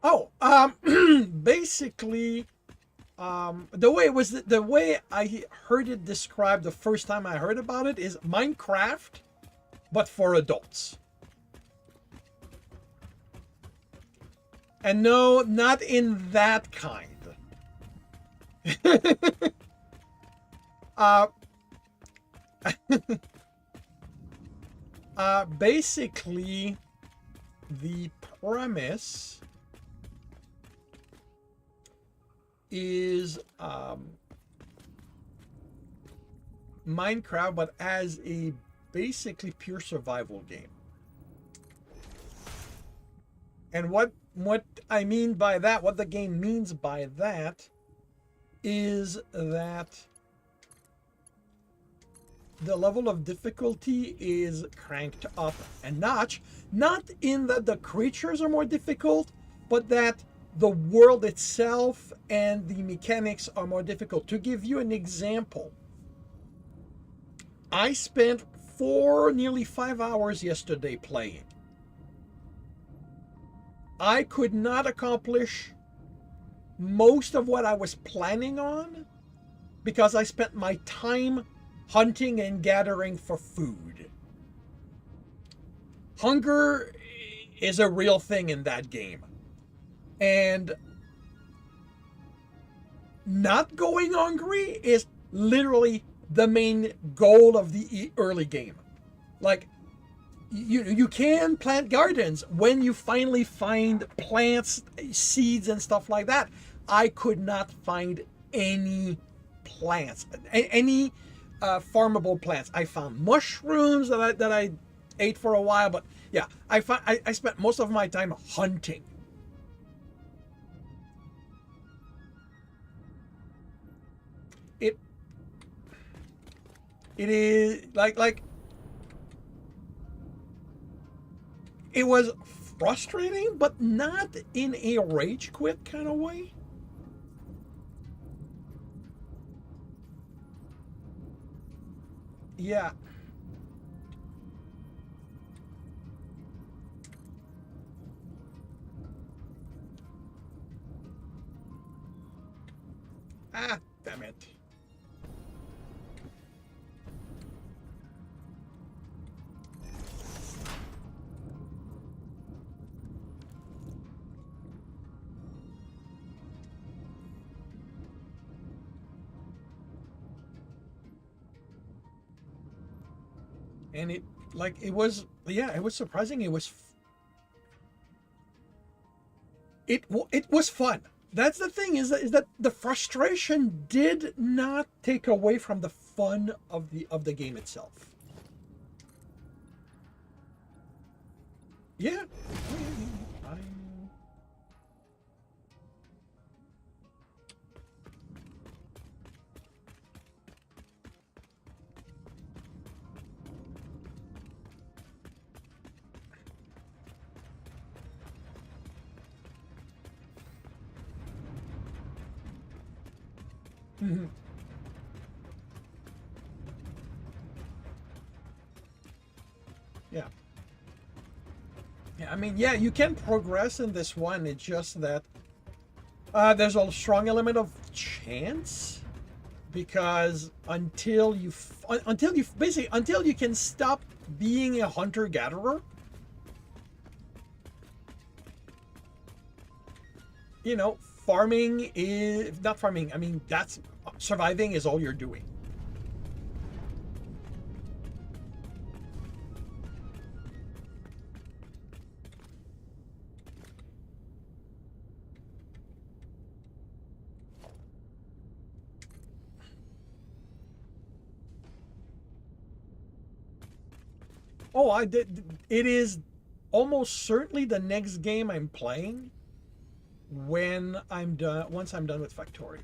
Oh, basically, the way I heard it described the first time I heard about it is Minecraft, but for adults. And no, not in that kind. Basically, the premise is Minecraft, but as a basically pure survival game. And what I mean by that, what the game means by that, is that the level of difficulty is cranked up a notch. Not in that the creatures are more difficult, but that the world itself and the mechanics are more difficult. To give you an example, I spent nearly 5 hours yesterday playing. I could not accomplish most of what I was planning on because I spent my time hunting and gathering for food. Hunger is a real thing in that game. And not going hungry is literally the main goal of the early game. Like, you can plant gardens when you finally find plants, seeds, and stuff like that. I could not find any plants, any farmable plants. I found mushrooms that I ate for a while, but yeah, I spent most of my time hunting. It is like it was frustrating, but not in a rage quit kind of way. Yeah. Ah, damn it. And it was surprising. It was fun. That's the thing, is that the frustration did not take away from the fun of the game itself. Yeah. Mm-hmm. Yeah. Yeah, I mean, yeah, you can progress in this one. It's just that there's a strong element of chance, because until you can stop being a hunter-gatherer, farming is not farming. I mean, that's surviving is all you're doing. Oh, I did. It is almost certainly the next game I'm playing when I'm done. Once I'm done with Factory,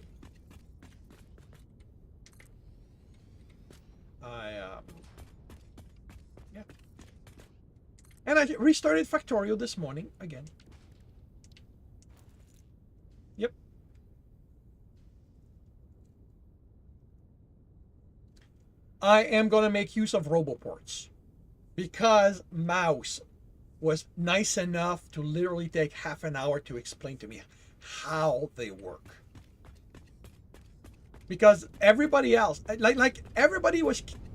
yeah. And I restarted Factorio this morning again. Yep. I am going to make use of RoboPorts, because Mouse was nice enough to literally take half an hour to explain to me how they work. Because everybody else, like everybody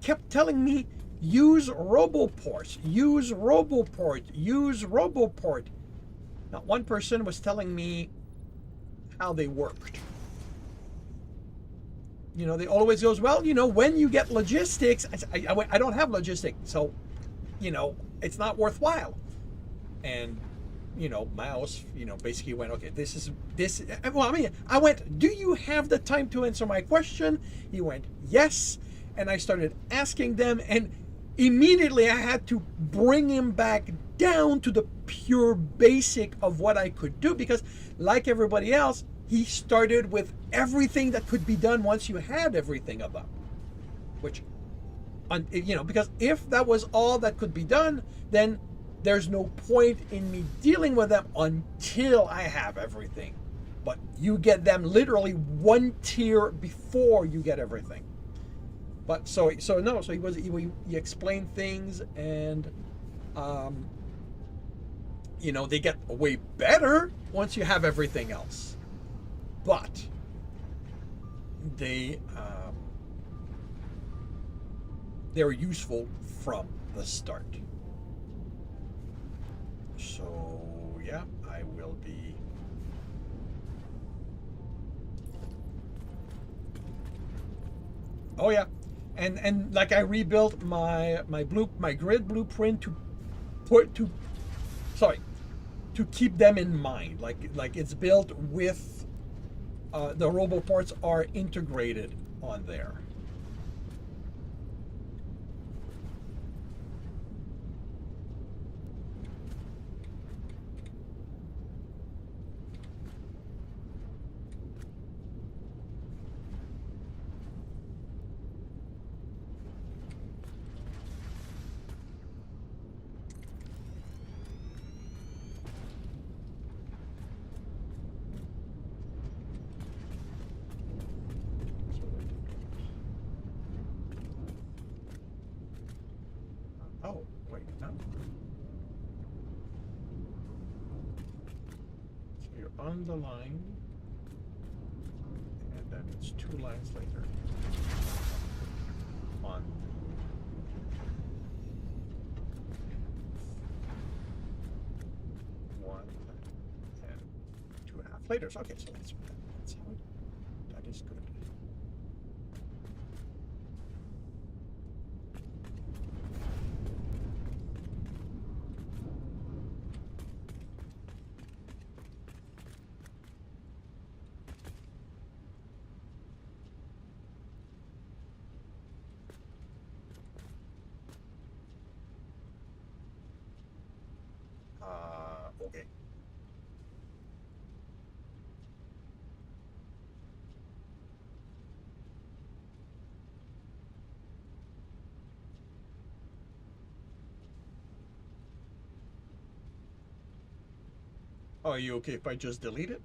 kept telling me, use RoboPorts, use RoboPort, use RoboPort. Not one person was telling me how they worked. They always goes, well, when you get logistics, I don't have logistics, so, it's not worthwhile. And, Mouse, basically went, okay, this. Well, I mean, I went, do you have the time to answer my question? He went, yes. And I started asking them, and immediately I had to bring him back down to the pure basic of what I could do, because like everybody else, he started with everything that could be done once you had everything of them, which You know, because if that was all that could be done, then there's no point in me dealing with them until I have everything. But you get them literally one tier before you get everything. But so he explained things, and you know, they get way better once you have everything else. But they're useful from the start. So yeah, I will be. Oh yeah, and like I rebuilt my grid blueprint to keep them in mind. Like it's built with the roboports are integrated on there. Oh, wait, no. So you're on the line, and then it's 2 lines later. On one and 2.5 later. So, okay, so that's how that is good. Okay. Oh, are you okay if I just delete it?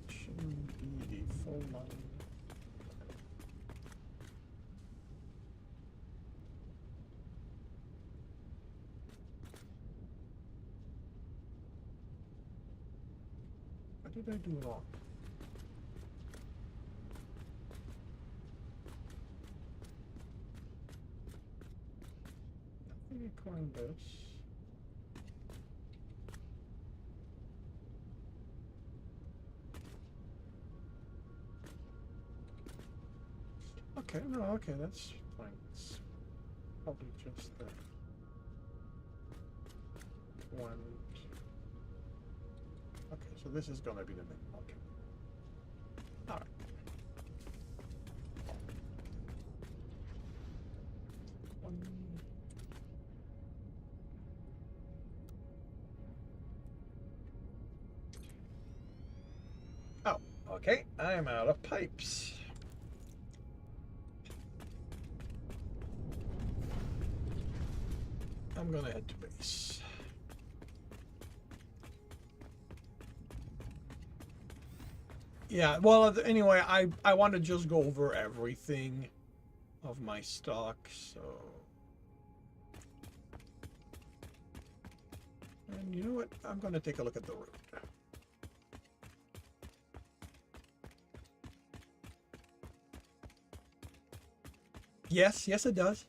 Shouldn't be the full line. What did I do wrong? Nothing according to this. Okay, no, okay, that's fine. It's probably just the one. Okay, so this is gonna be the main. Okay. All right. One. Oh, okay. I'm out of pipes. I'm gonna head to base. Yeah, well, anyway, I want to just go over everything of my stock, so. And you know what? I'm gonna take a look at the route. Yes, yes, it does.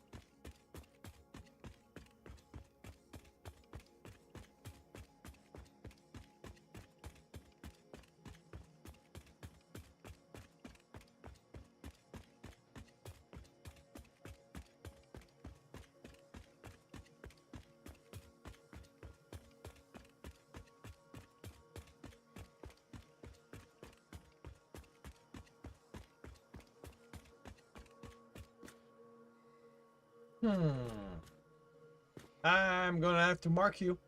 I'm gonna have to mark you.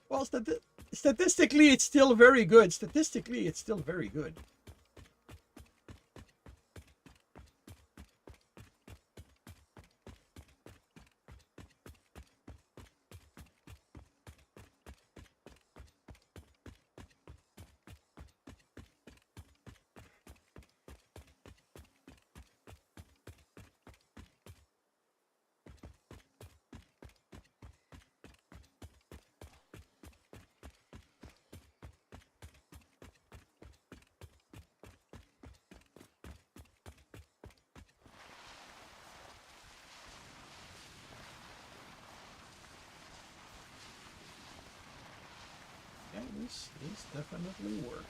Well, statistically, it's still very good. Statistically, it's still very good. Yeah, this definitely works.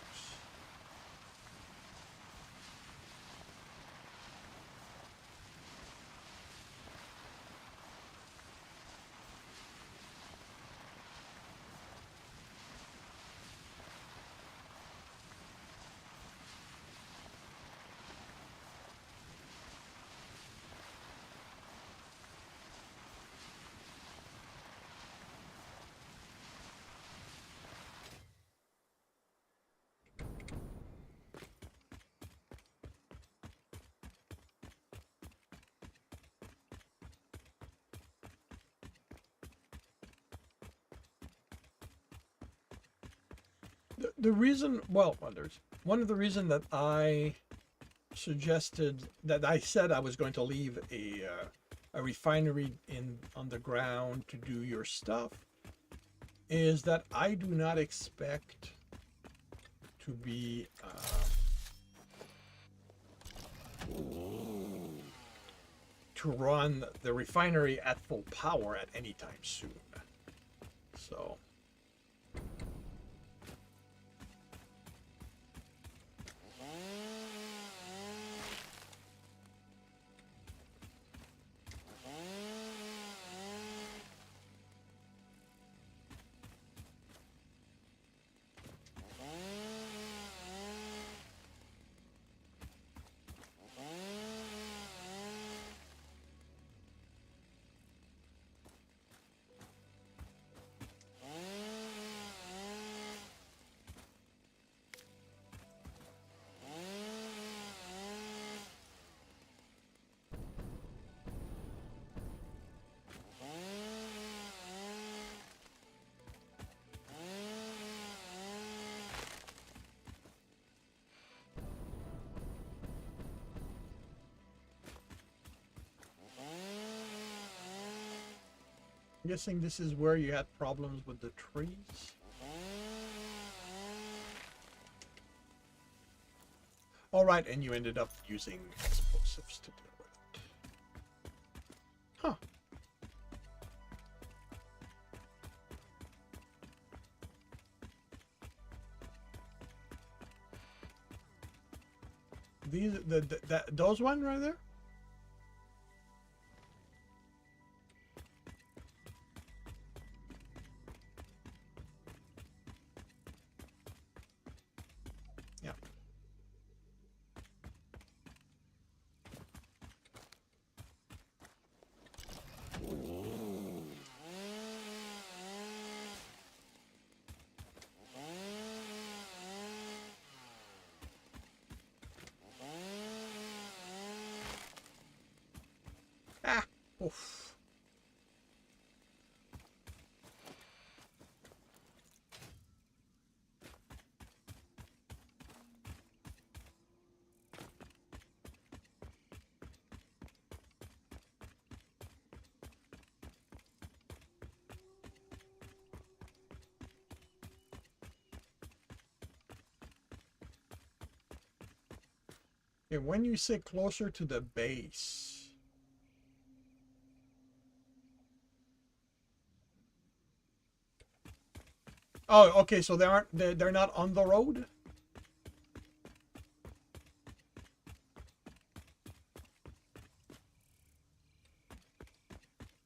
The reason, well, there's one of the reason that I suggested that I said I was going to leave a refinery in on the ground to do your stuff is that I do not expect to be to run the refinery at full power at any time soon. So I'm guessing this is where you had problems with the trees. All right, and you ended up using explosives to deal with it. Huh. Those one right there? Yeah. Ah, oof. Okay, when you say closer to the base, oh, okay, so they're not on the road?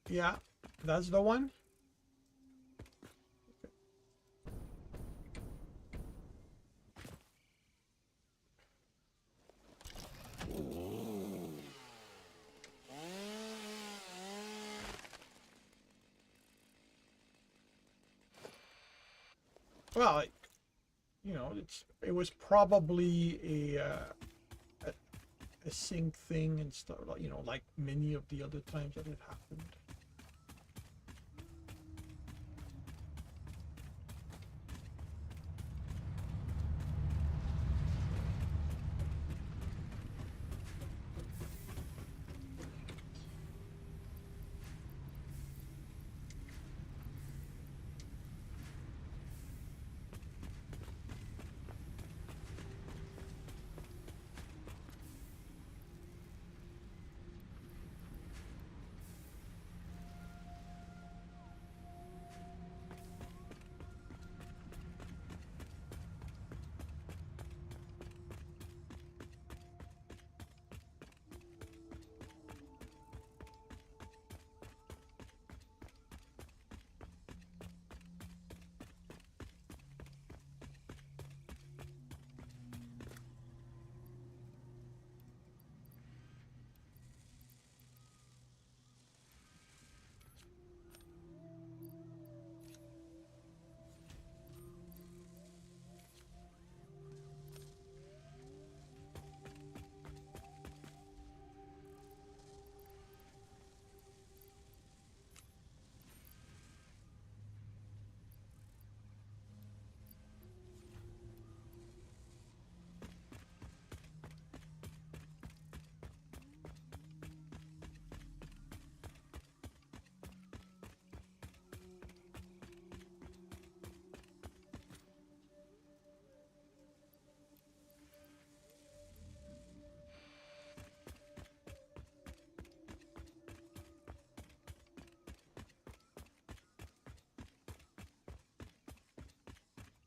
Yeah, that's the one. Well, it was probably a sync thing and stuff, like many of the other times that it happened.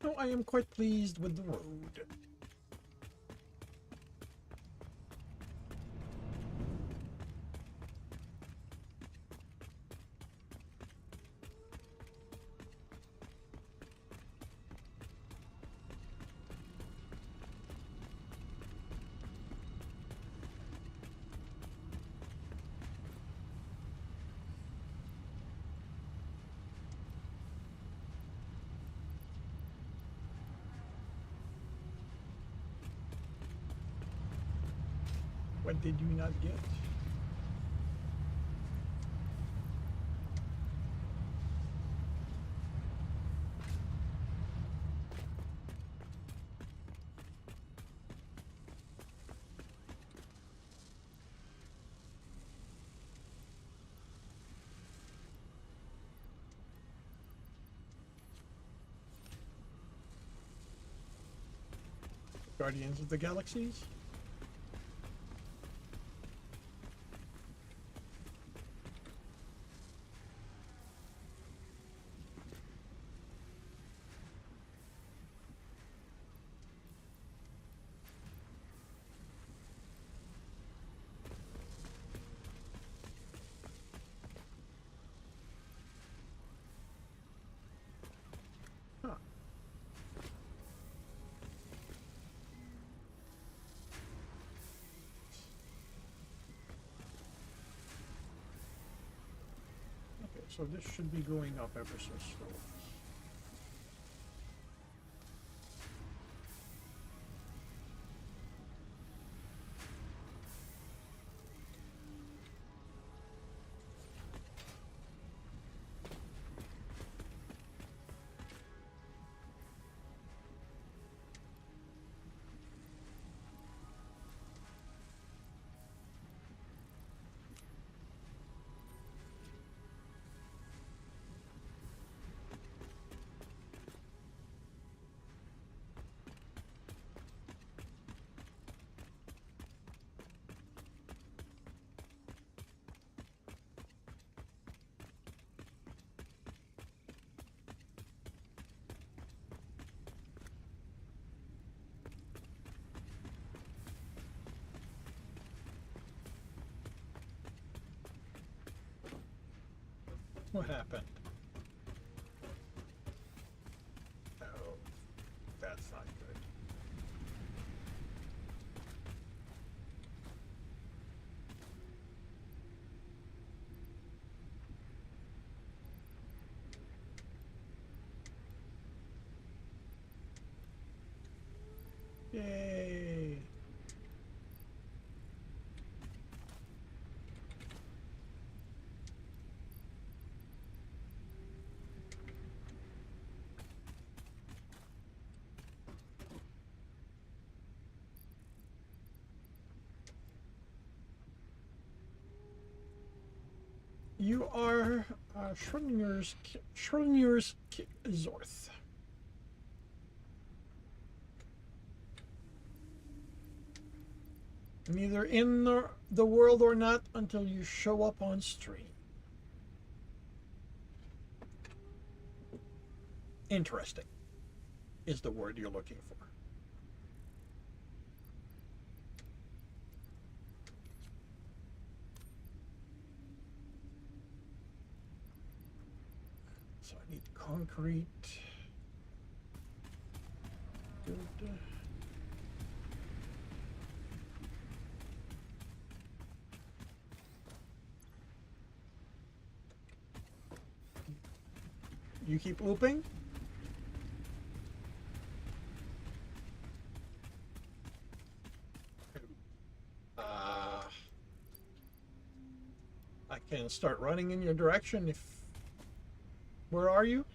No, I am quite pleased with the road. What did you not get? Guardians of the Galaxies? Huh. Okay, so this should be going up ever so slowly. What happened? Oh, that's not good. Yay. You are Schrodinger's Kzorith. Neither in the world or not until you show up on stream. Interesting is the word you're looking for. So I need concrete. Good. You keep looping? I can start running in your direction if... Where are you?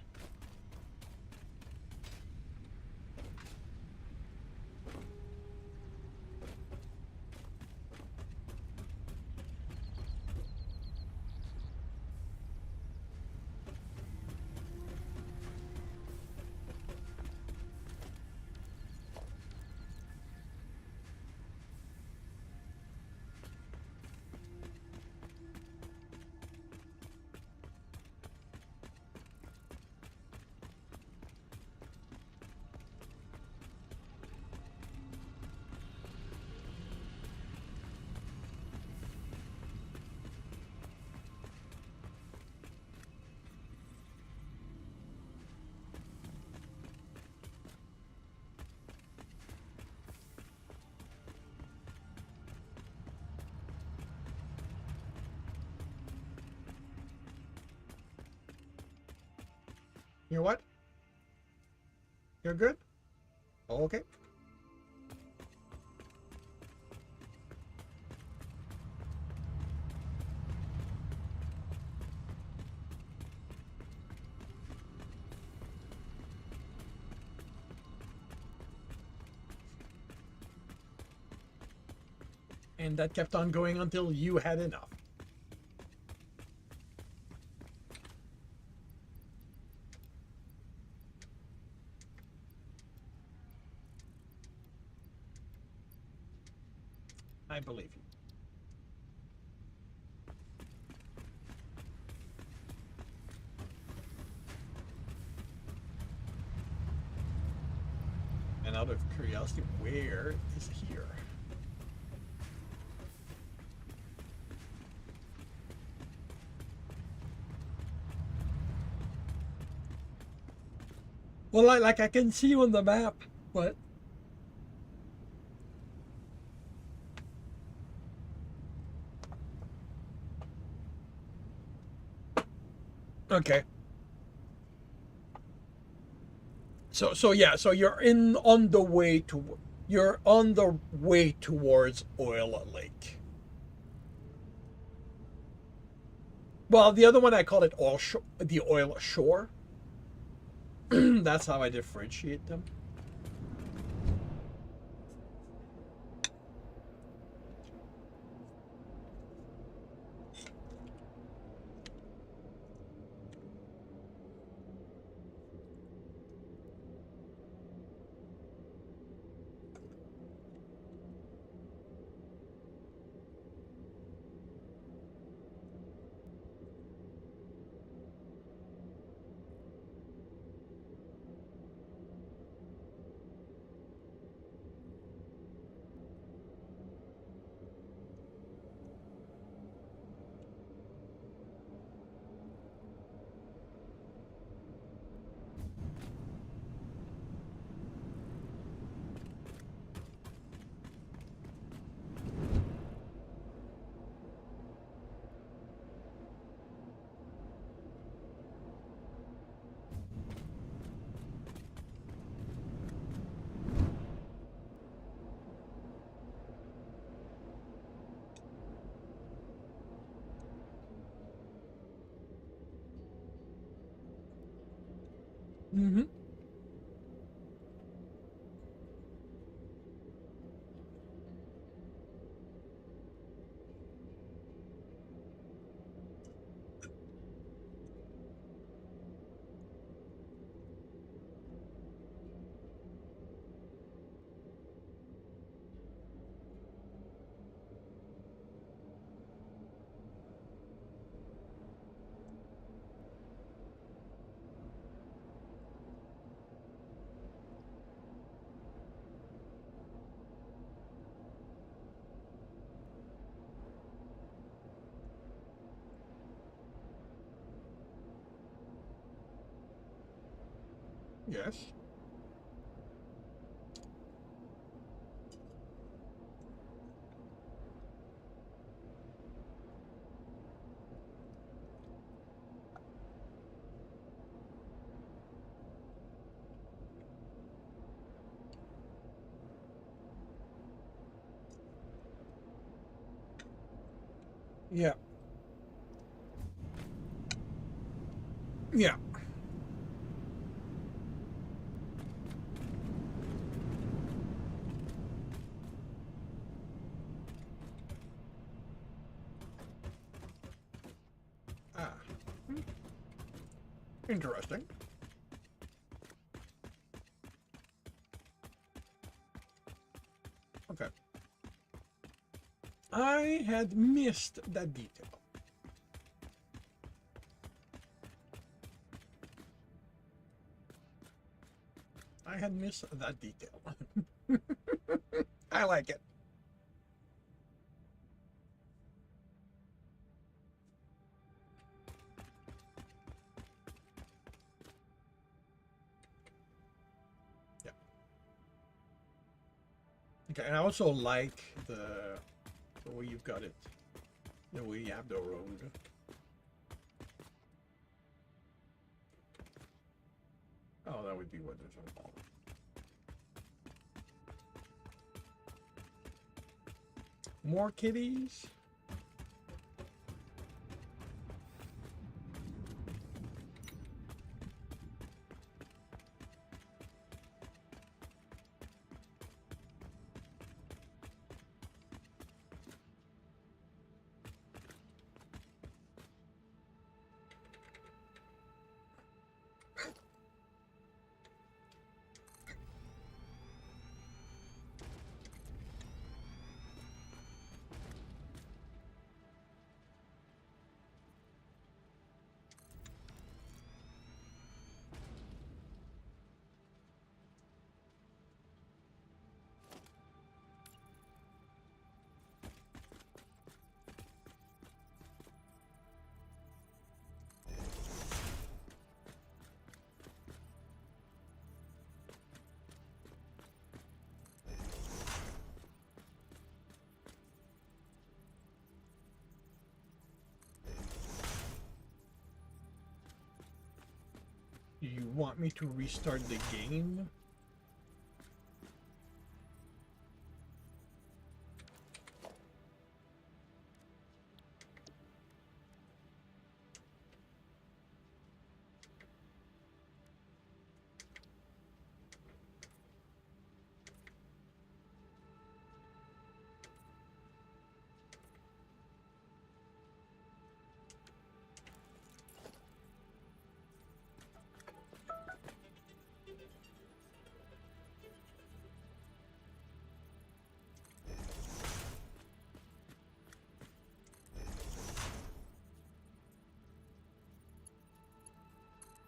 You're what? You're good? Okay. And that kept on going until you had enough. I believe you. And out of curiosity, where is here? Well, I can see you on the map, but okay. So yeah, so you're on the way towards Oil Lake. Well, the other one I call it the Oil Shore. That's how I differentiate them. Mm-hmm. Yes. Yeah. Yeah. Ah. Interesting. Okay. I had missed that detail. I had missed that detail. I like it. Yeah. Okay, and I also like the way you've got it. The way you have the road. Oh, that would be what there's all. More kitties? You want me to restart the game?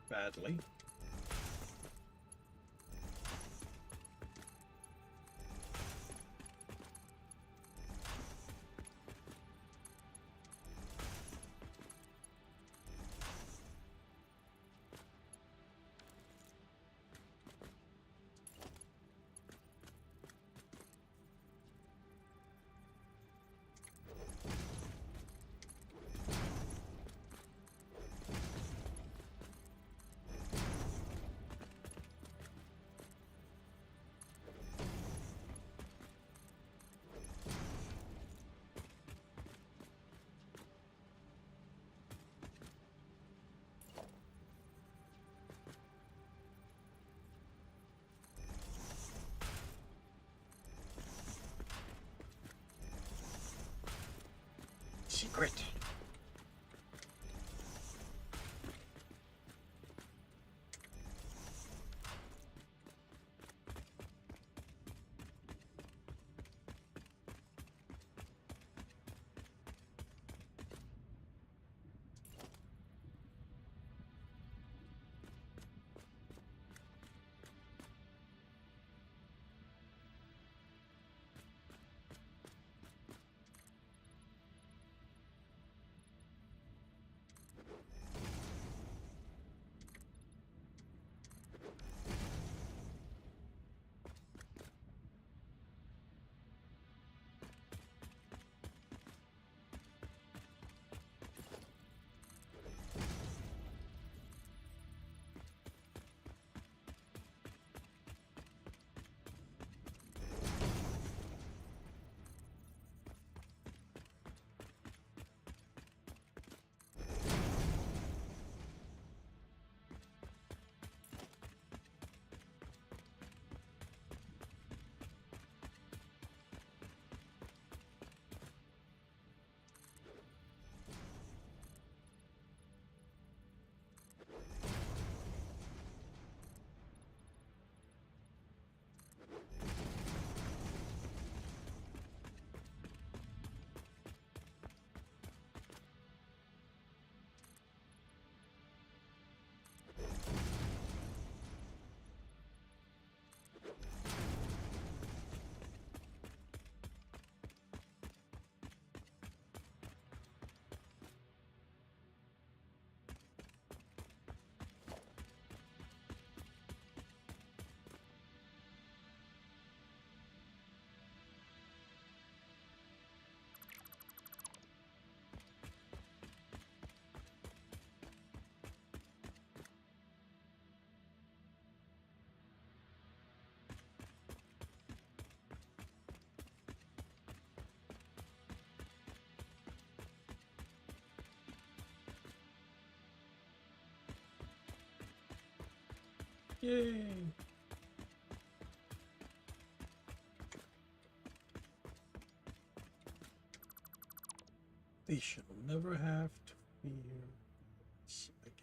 Badly. secret. Yay! They shall never have to fear this again.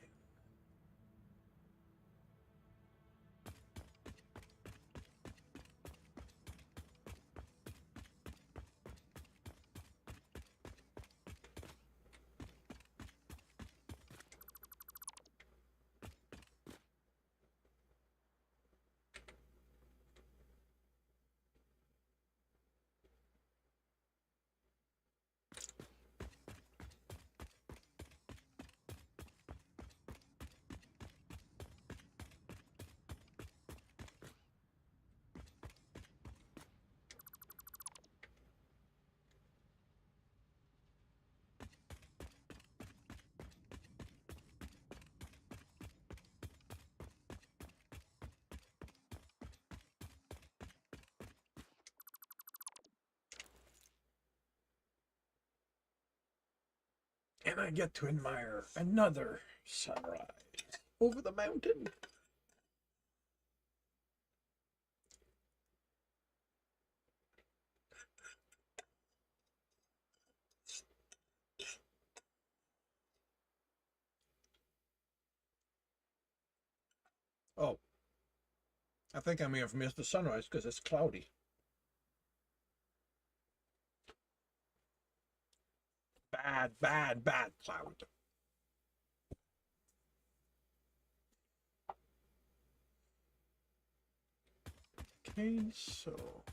And I get to admire another sunrise over the mountain. Oh, I think I may have missed the sunrise because it's cloudy. Bad, bad, bad cloud. Okay, so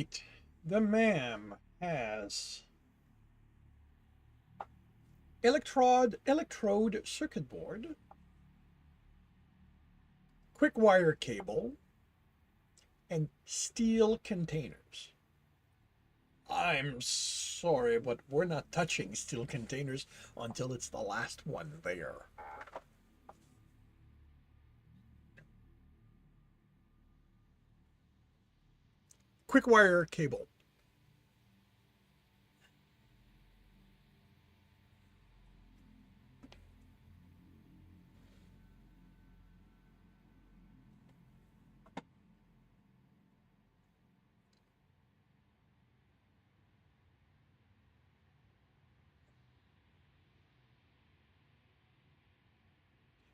right. The MAM has electrode circuit board, quick wire cable, and steel containers. I'm sorry, but we're not touching steel containers until it's the last one there. Quick wire cable.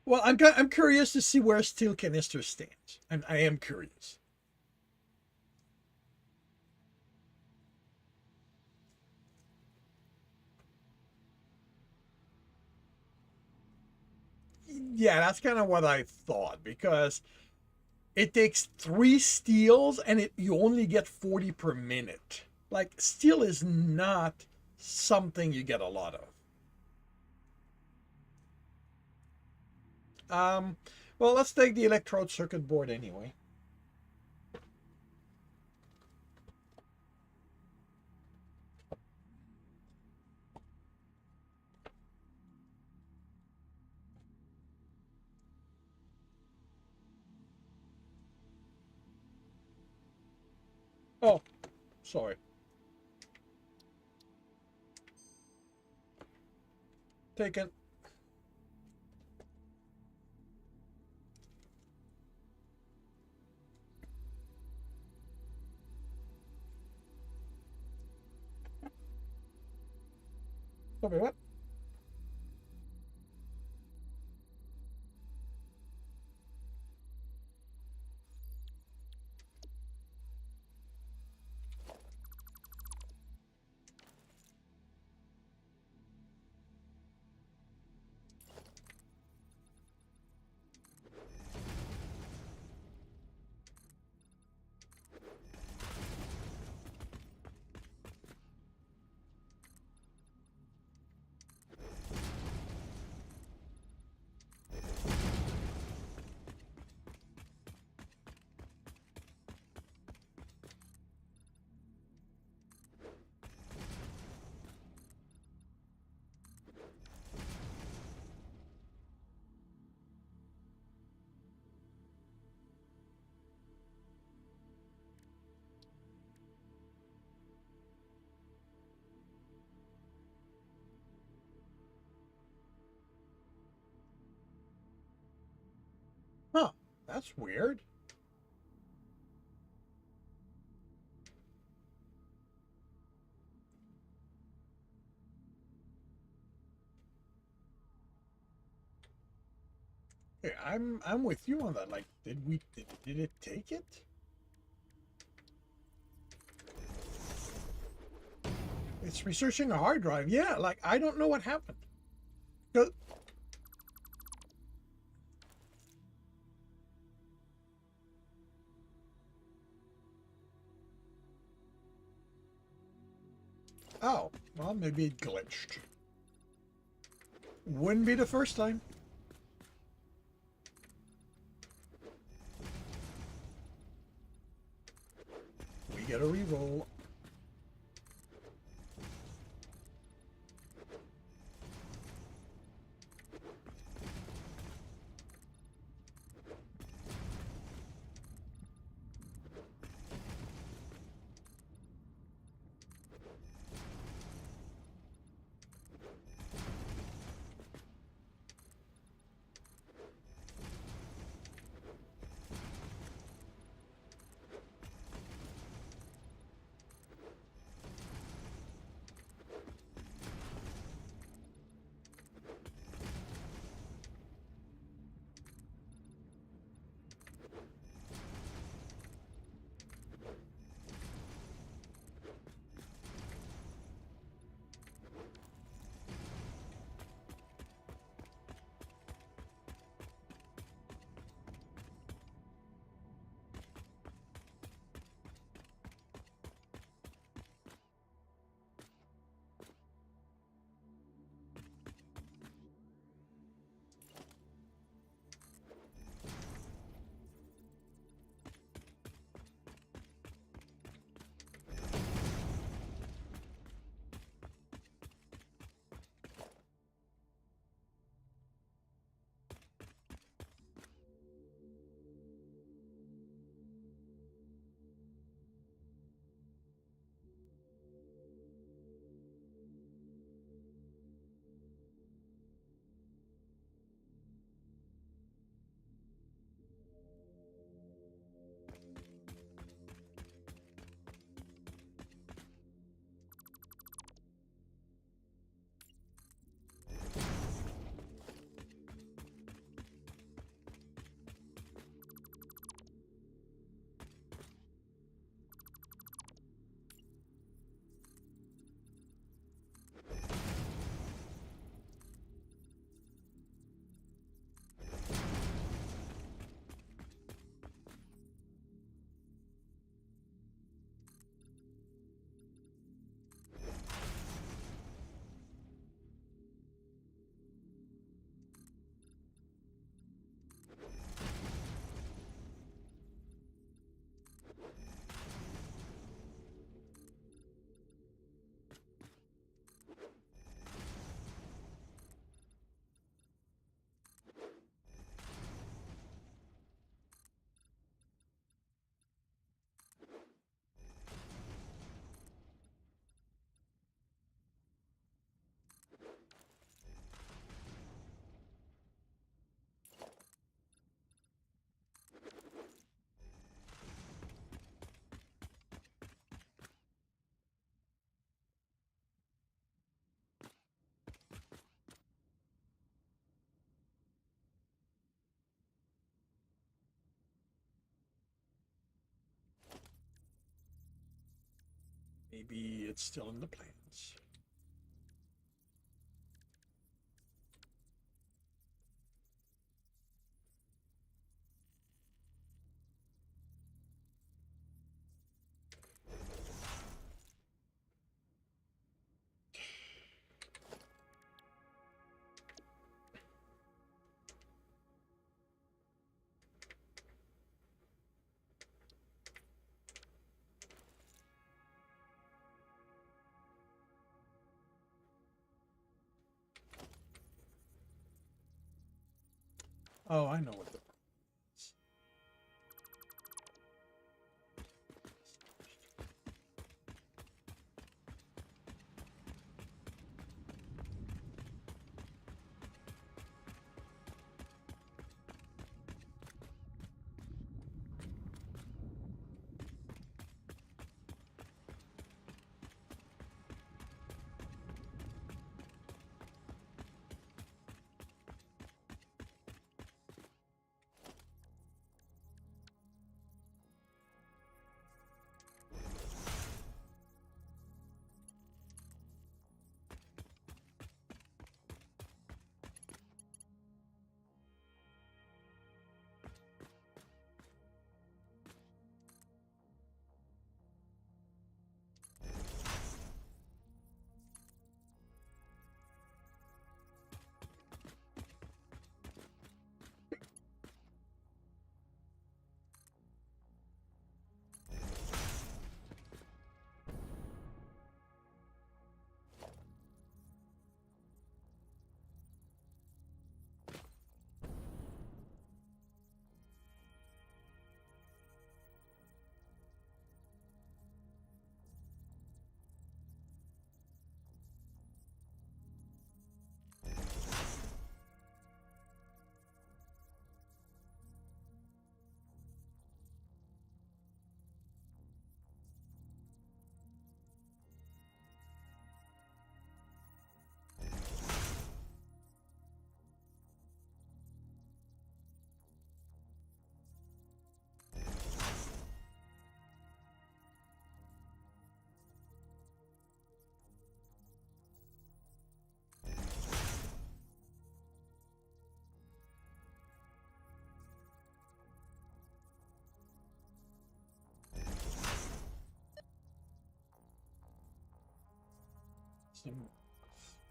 Well, I'm curious to see where steel canister stands. I am curious. Yeah, that's kind of what I thought, because it takes 3 steels and you only get 40 per minute. Like, steel is not something you get a lot of. Um, well, let's take the electrode circuit board anyway. Oh, sorry. Taken. Sorry, what? Huh, that's weird. Yeah, I'm with you on that. Like, did it take it? It's researching a hard drive. Yeah, like, I don't know what happened. 'Cause- Oh, well, maybe it glitched. Wouldn't be the first time. We get a reroll. Maybe it's still in the plans. Oh, I know what the is.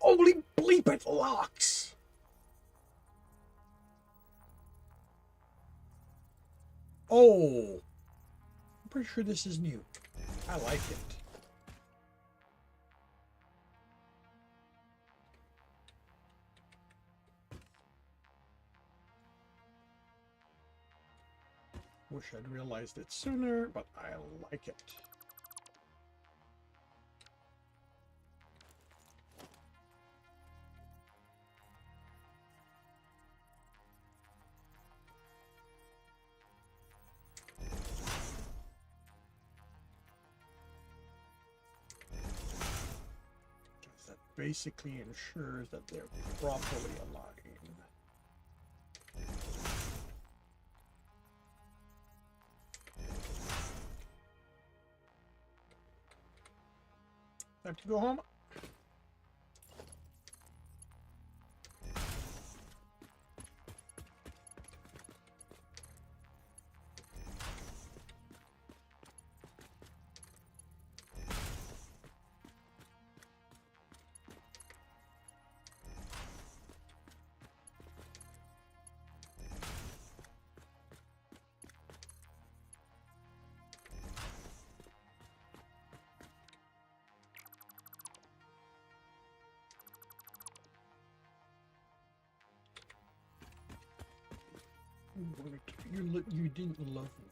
Holy bleep, it locks! Oh! I'm pretty sure this is new. I like it. Wish I'd realized it sooner, but I like it. That basically ensures that they're properly aligned. Time to go home. You didn't love me.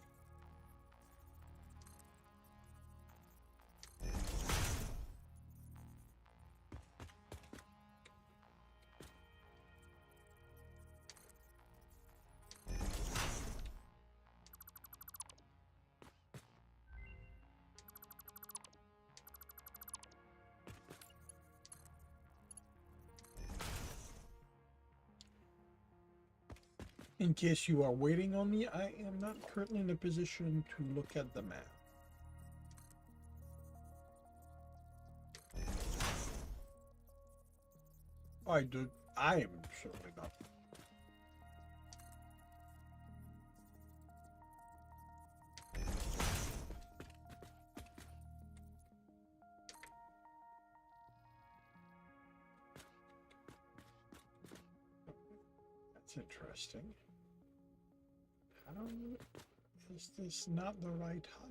In case you are waiting on me, I am not currently in a position to look at the map. I do. I am certainly not. That's interesting. How is this not the right height?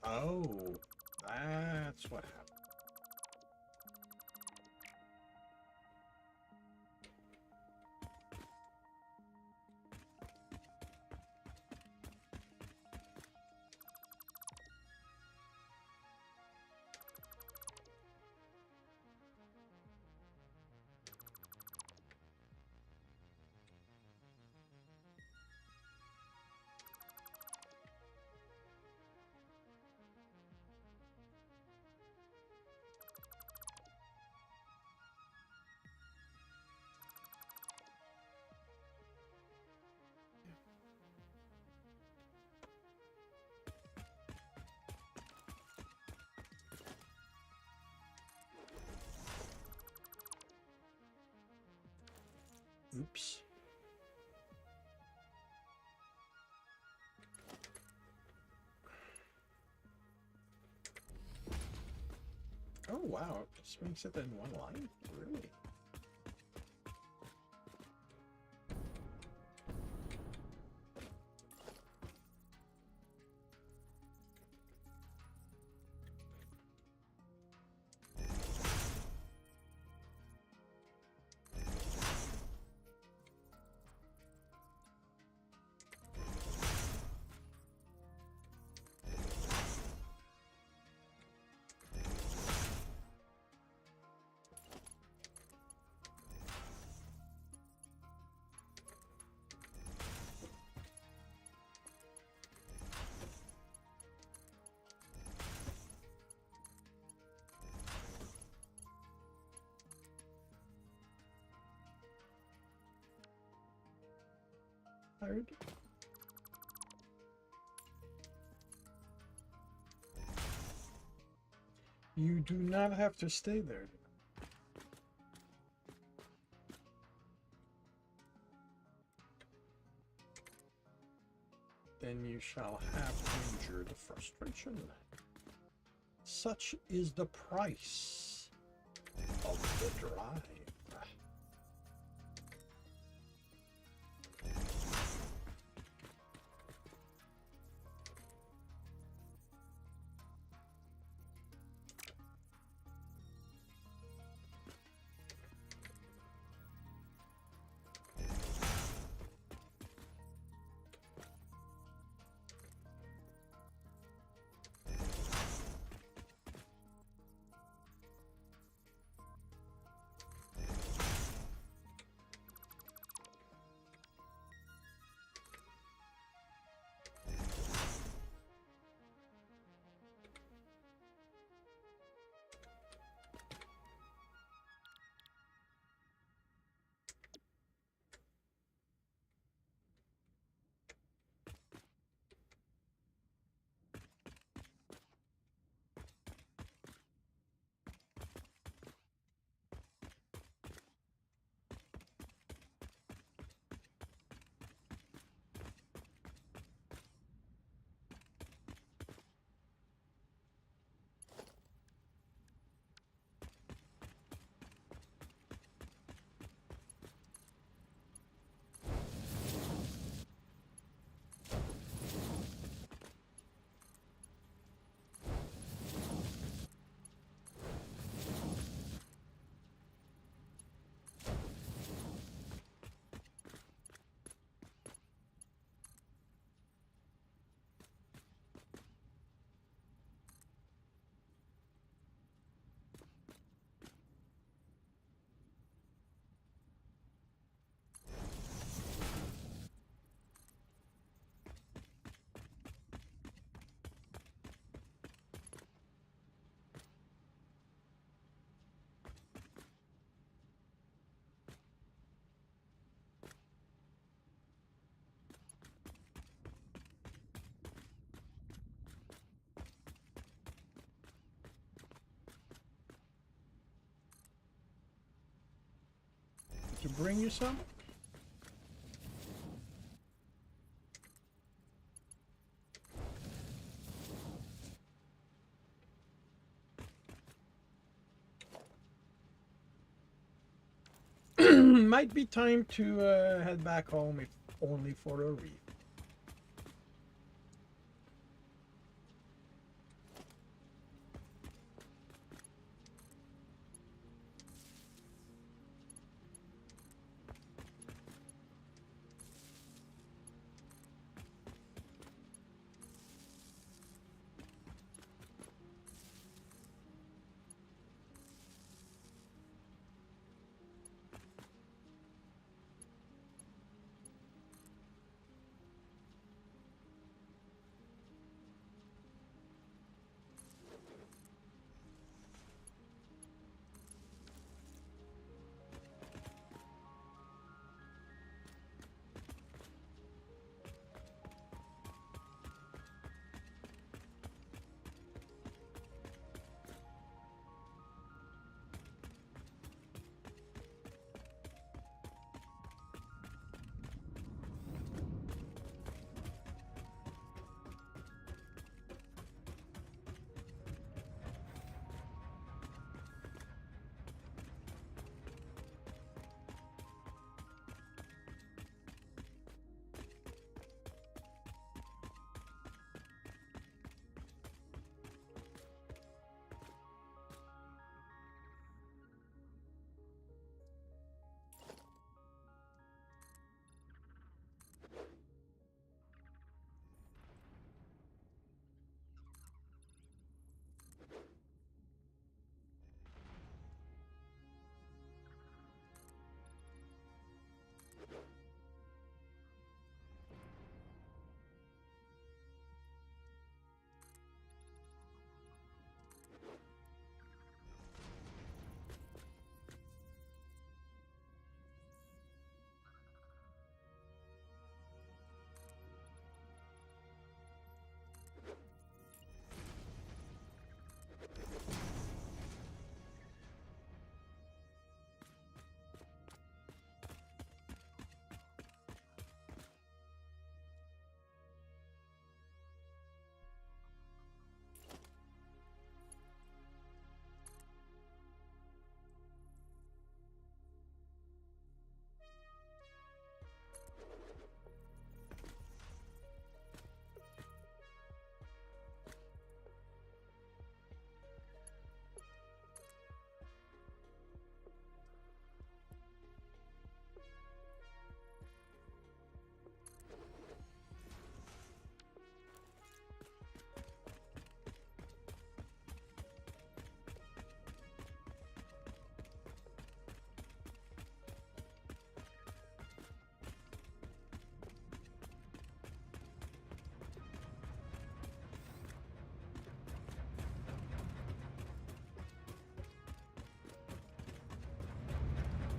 Oh, that's what happened. Oops. Oh wow, it just makes it in one line? Really? Tired? You do not have to stay there. Then you shall have to endure the frustration. Such is the price of the drive. to bring you some. Might be time to head back home if only for a read.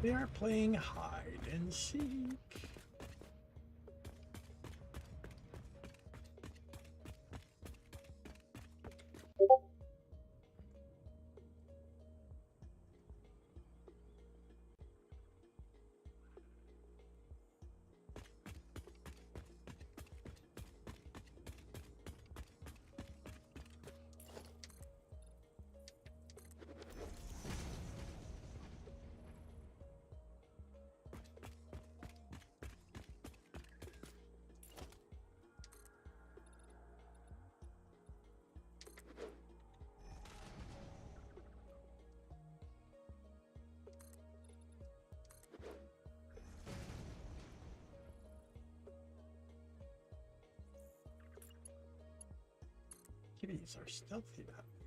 They are playing hide and seek. Kitties are stealthy that way.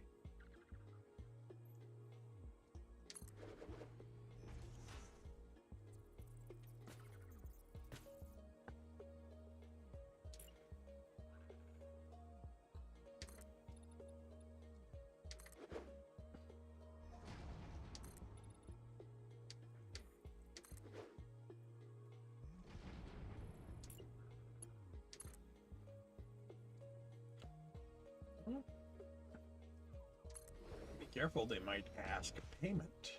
Be careful, they might ask payment.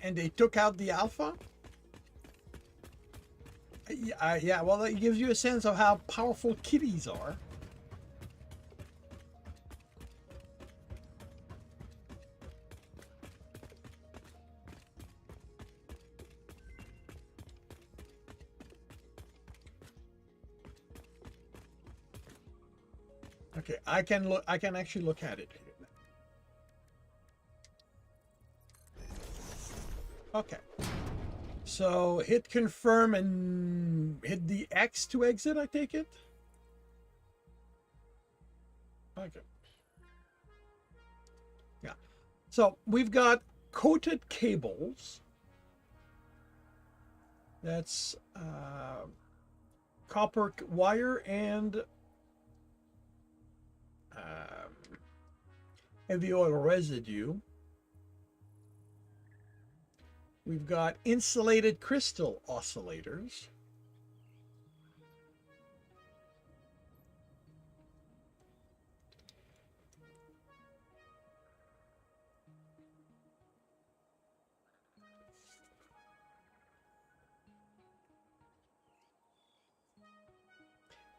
And they took out the alpha? Yeah, well, it gives you a sense of how powerful kitties are. Okay, I can actually look at it. Okay. So hit confirm and hit the X to exit, I take it? Okay. Yeah. So we've got coated cables. That's copper wire and heavy oil residue. We've got insulated crystal oscillators.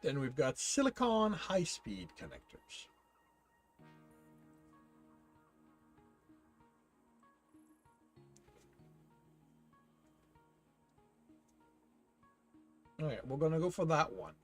Then we've got silicon high-speed connectors. All right, we're going to go for that one.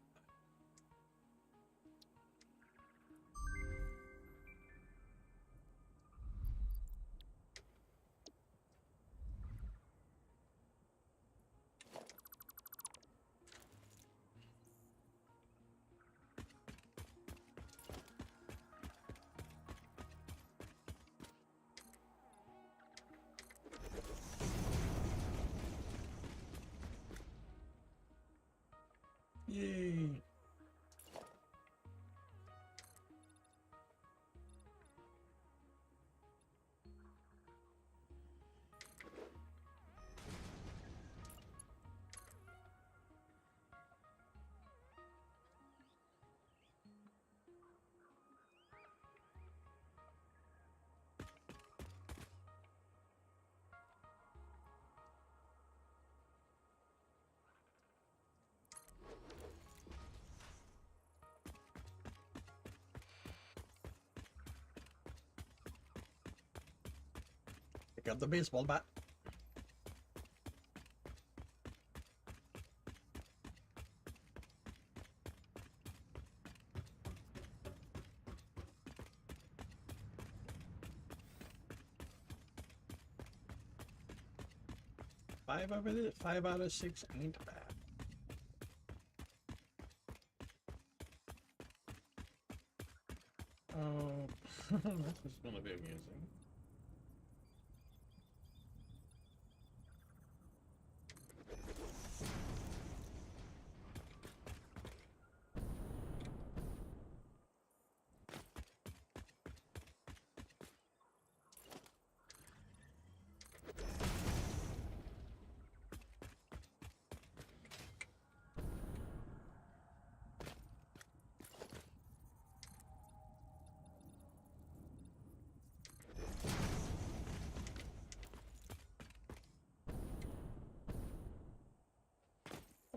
Yay. Pick up the baseball bat. Five out of 6 ain't bad. Oh, this is gonna be amusing.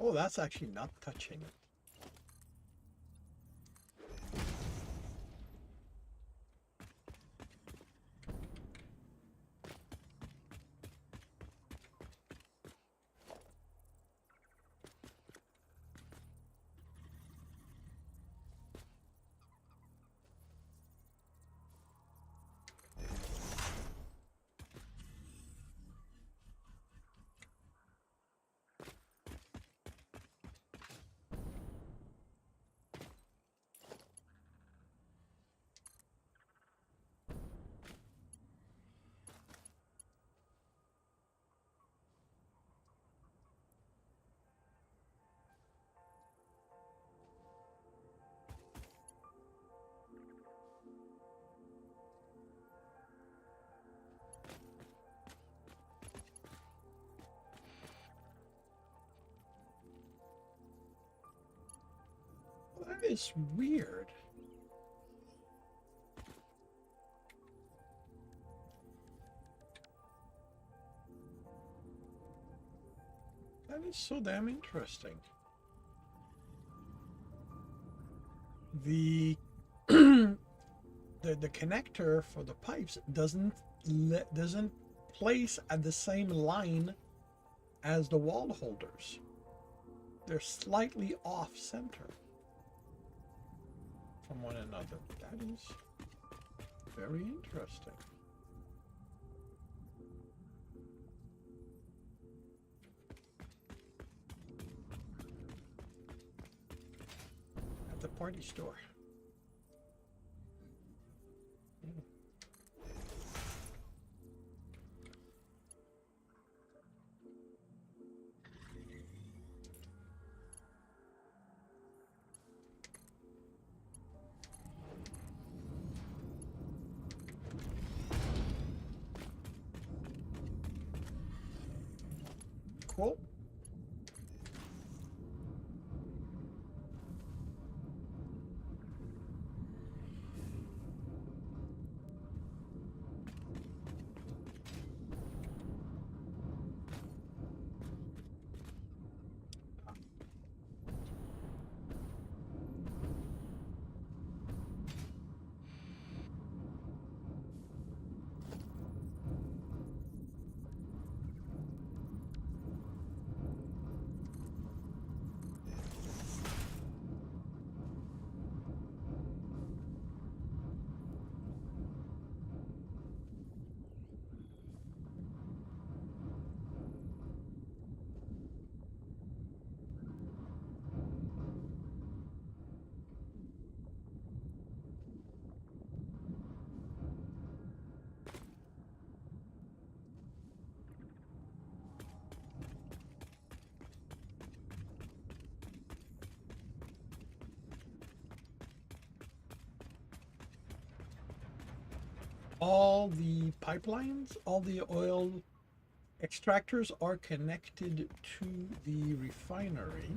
Oh, that's actually not touching it. That is weird. That is so damn interesting. The the connector for the pipes doesn't place at the same line as the wall holders. They're slightly off center from one another. That is very interesting. At the party store. Cool. All the pipelines, all the oil extractors are connected to the refinery.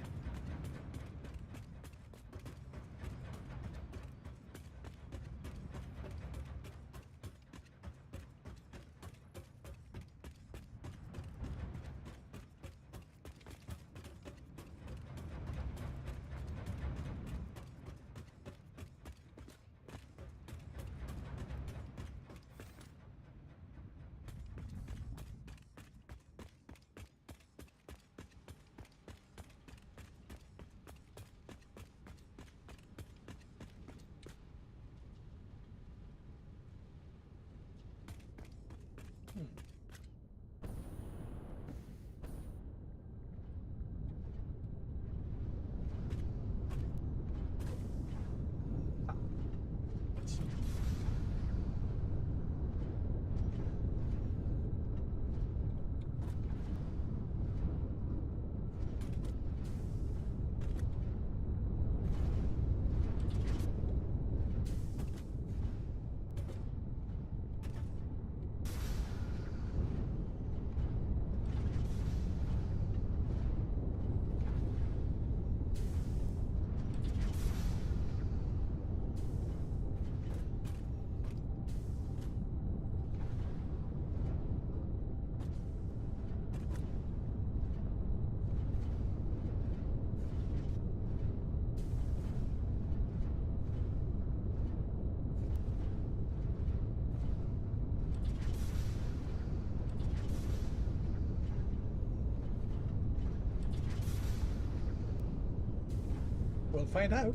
We'll find out.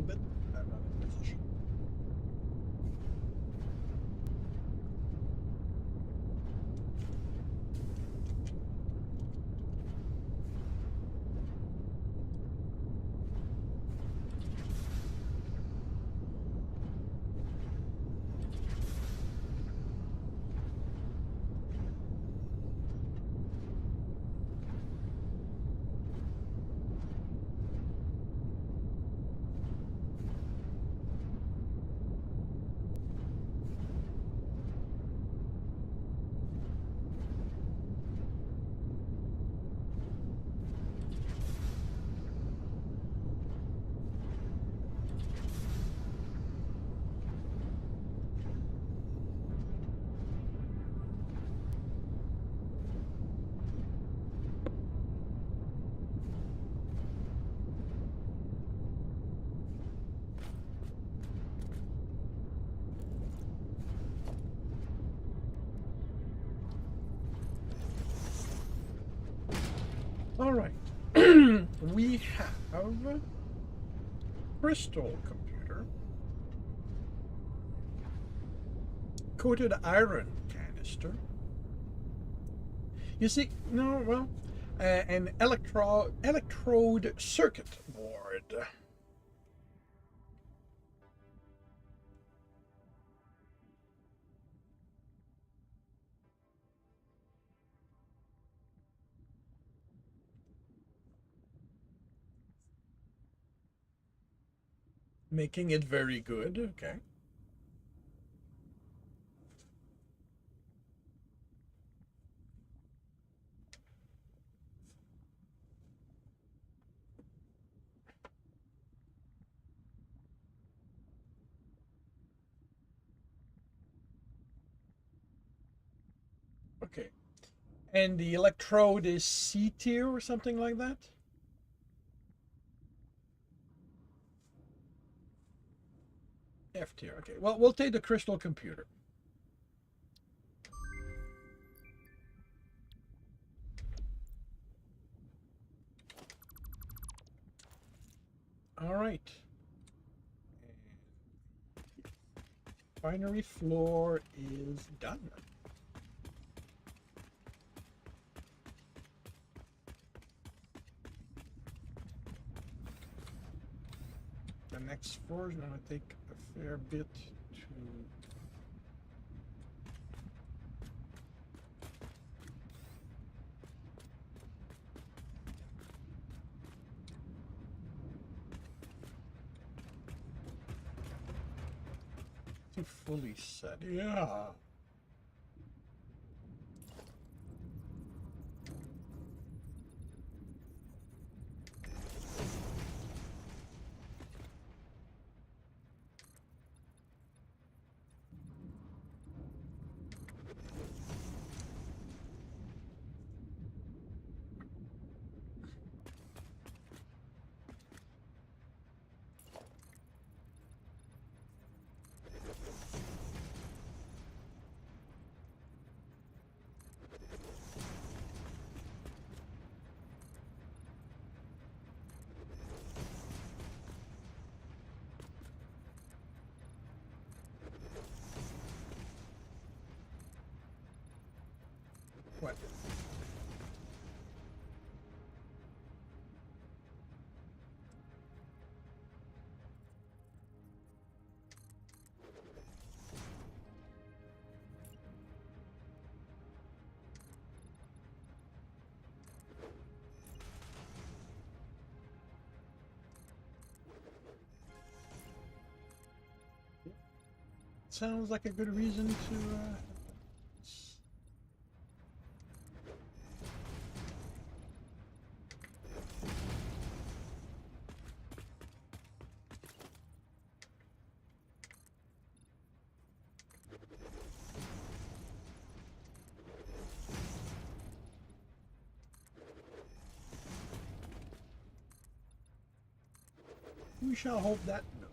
little bit. I'm not in position. All right. We have crystal computer, coated iron canister. You see, no, well, an electrode circuit board. Making it very good, okay. Okay. And the electrode is C tier or something like that? F tier, okay. Well, we'll take the crystal computer. All right. Binary floor is done. The next floor is going to take a fair bit to... to fully set. Yeah. What? Sounds like a good reason to we shall hope that no.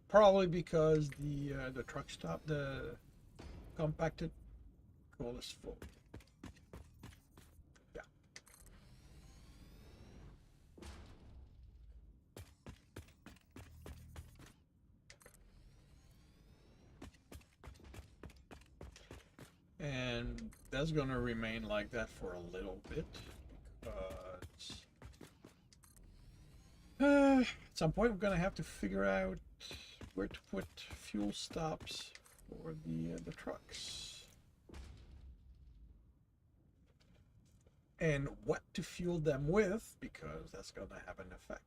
Probably because the truck stop, the compacted coal is full. Yeah. And that's gonna remain like that for a little bit because at some point we're gonna have to figure out where to put fuel stops for the trucks and what to fuel them with, because that's gonna have an effect.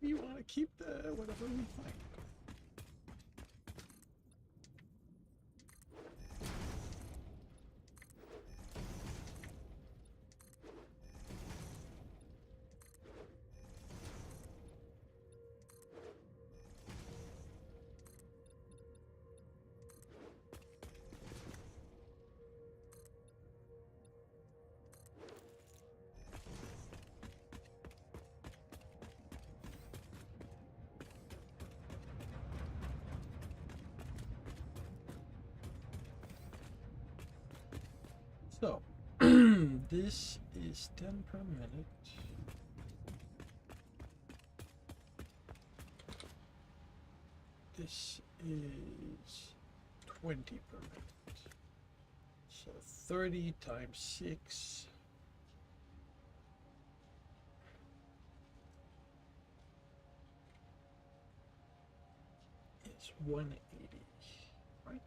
You want to keep the whatever we find. So, This is 10 per minute. This is 20 per minute. So 30 times 6. Is 180, right?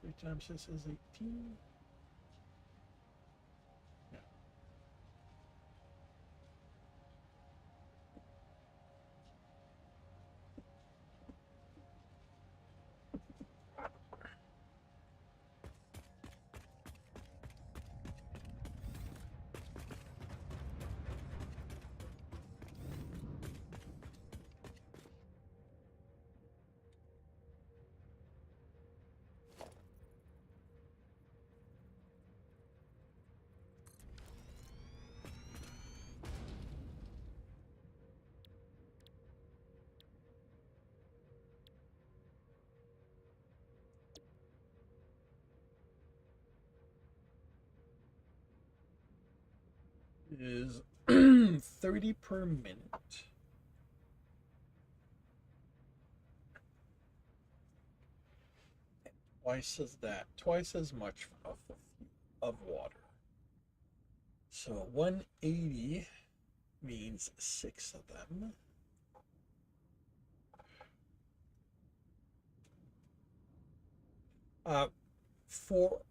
3 times 6 is 18. Yeah. Is 30 per minute. Twice as that, twice as much of water. So 180 means 6 of them. For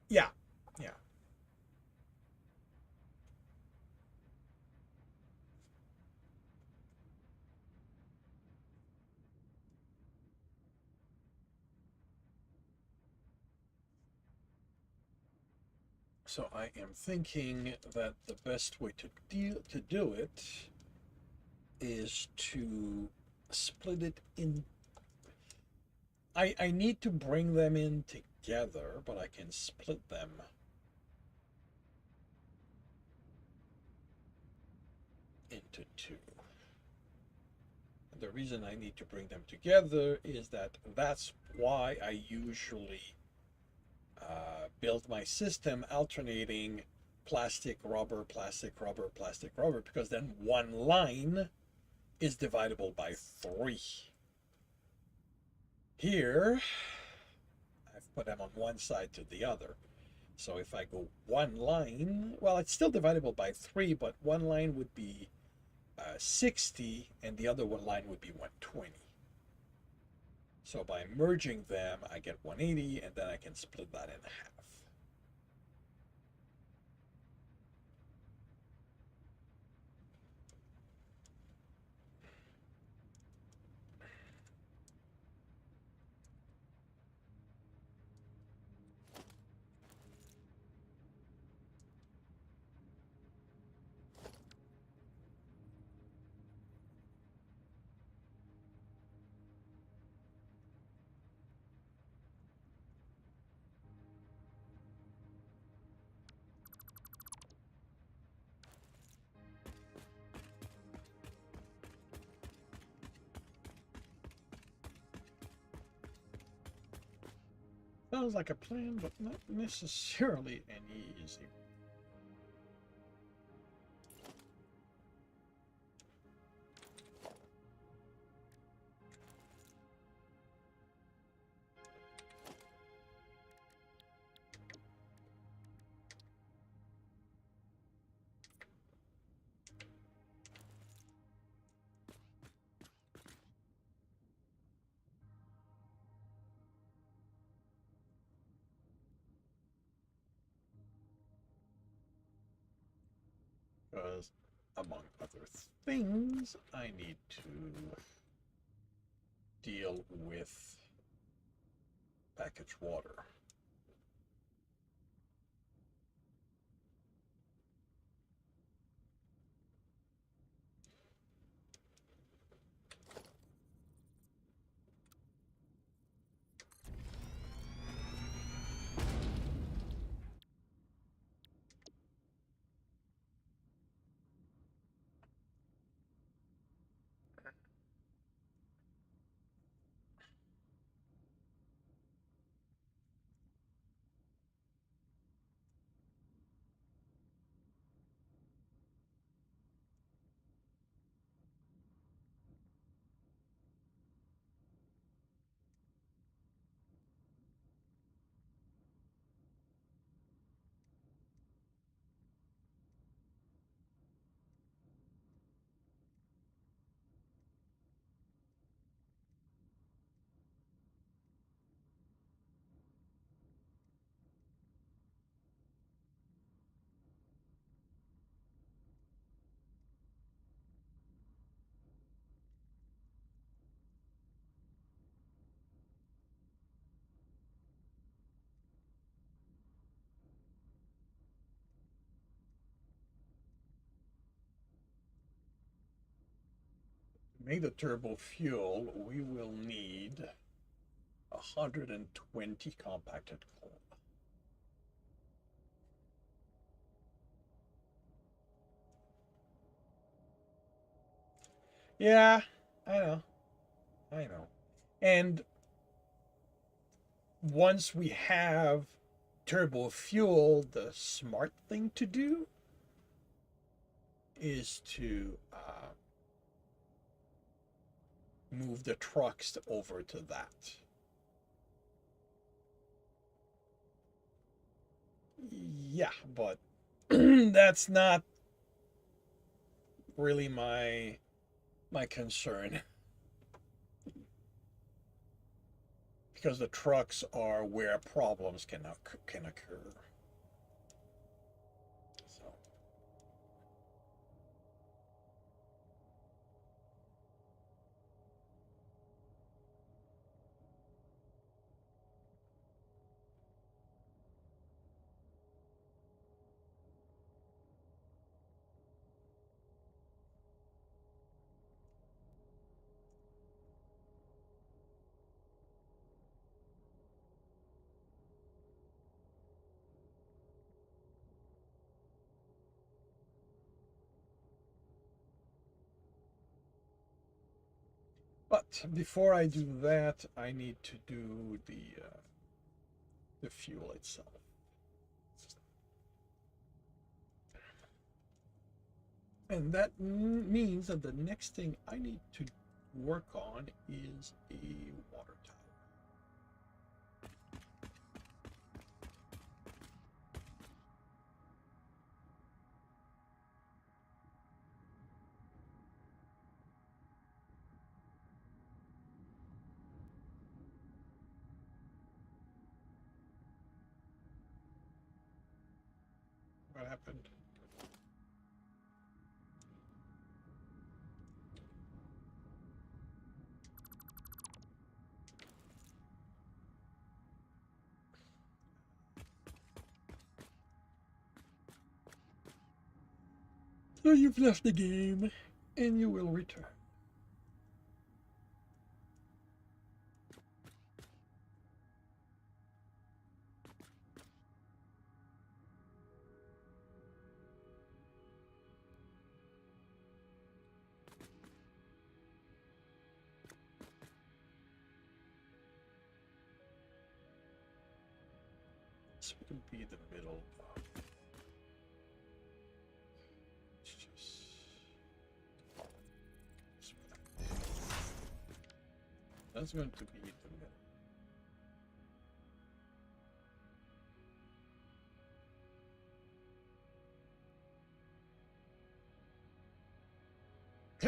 yeah. So I am thinking that the best way to do it is to split it in. I need to bring them in together, but I can split them. Into 2. The reason I need to bring them together is that's why I usually build my system alternating plastic, rubber, plastic, rubber, plastic, rubber, because then one line is dividable by 3. Here, I've put them on one side to the other. So if I go one line, well, it's still divisible by 3, but one line would be 60 and the other one line would be 120. So by merging them, I get 180, and then I can split that in half. Sounds like a plan, but not necessarily an easy. Because, among other things, I need to deal with packaged water. make the turbo fuel, we will need 120 compacted coal. Yeah, I know. I know. And once we have turbo fuel, the smart thing to do is to move the trucks over to that. Yeah, but that's not really my concern, because the trucks are where problems can occur. So but before I do that, I need to do the fuel itself. And that means that the next thing I need to work on is a water tower. What happened? So you've left the game, and you will return. This would be the middle of. Let's just. That's going to be the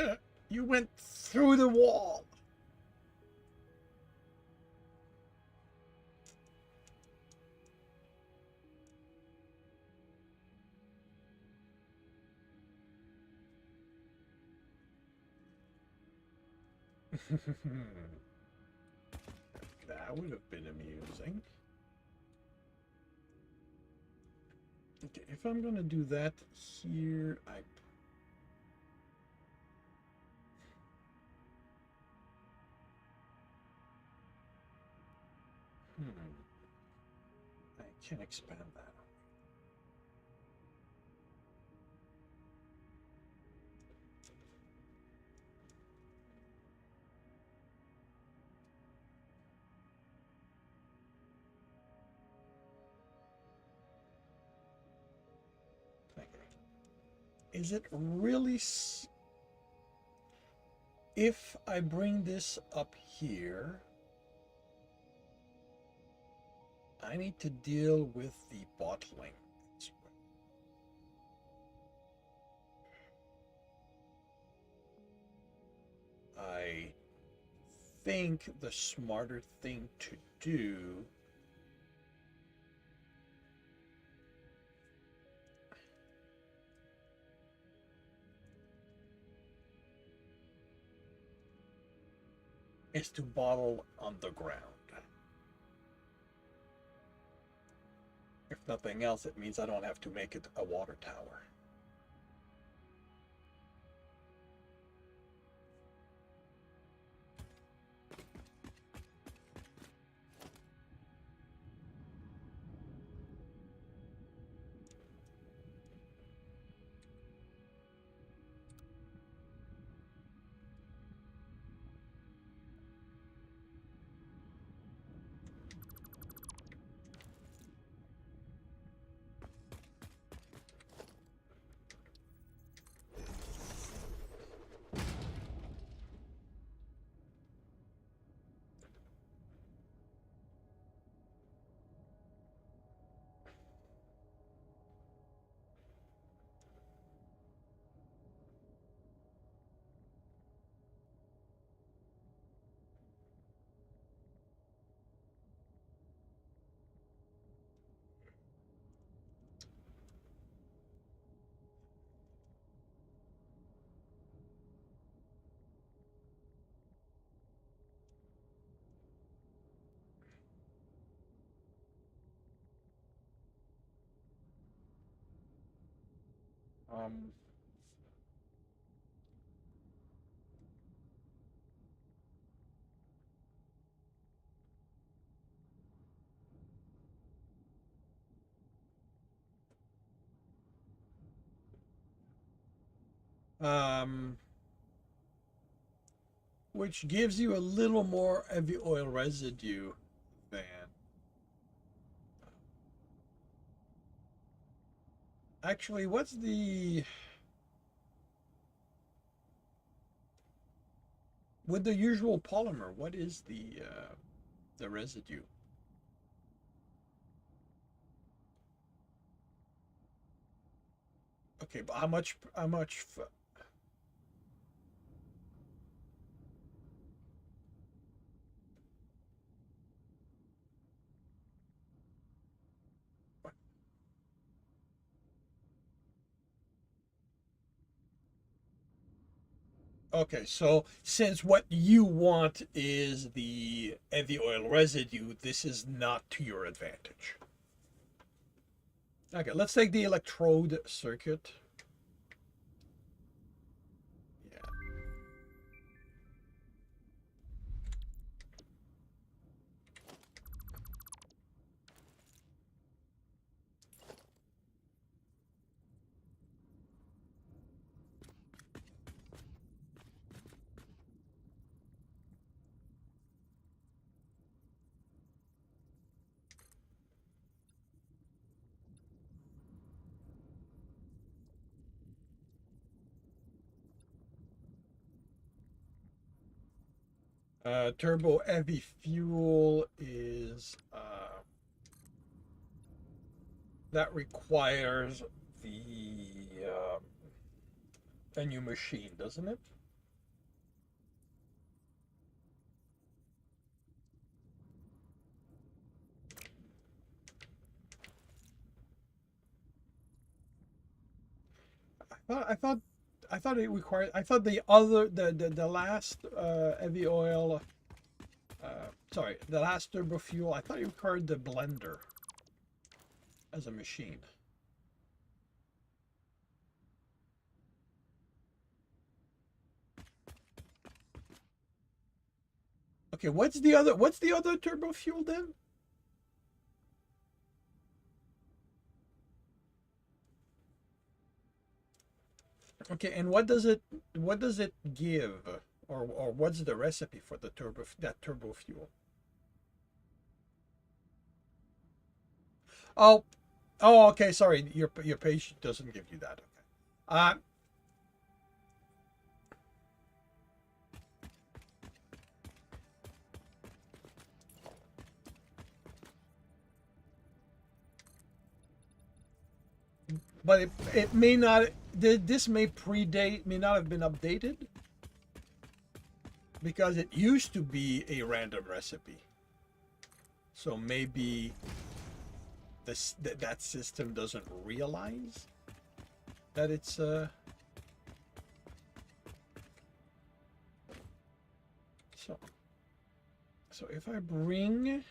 middle. You went through the wall. That would have been amusing. Okay, if I'm gonna do that here, I can expand that. Okay. Is it really? If I bring this up here, I need to deal with the bottling. I think the smarter thing to do is to bottle on the ground. If nothing else, it means I don't have to make it a water tower. Um, um, which gives you a little more heavy oil residue than. Actually, what's the with the usual polymer? What is the residue? Okay, but how much? How much? Okay, so since what you want is the heavy oil residue, this is not to your advantage. Okay, let's take the electrode circuit. Yeah. Turbo heavy fuel is that requires the a new machine, doesn't it? I thought I thought it required. I thought the last heavy oil. Sorry, the last turbo fuel. I thought it required the blender as a machine. Okay, what's the other? What's the other turbo fuel then? Okay, and what does it give, or what's the recipe for the turbo fuel? Oh, oh, okay. Sorry, your page doesn't give you that. Okay. Uh, but it may not. This may predate, may not have been updated because it used to be a random recipe. So maybe that system doesn't realize that it's so so if I bring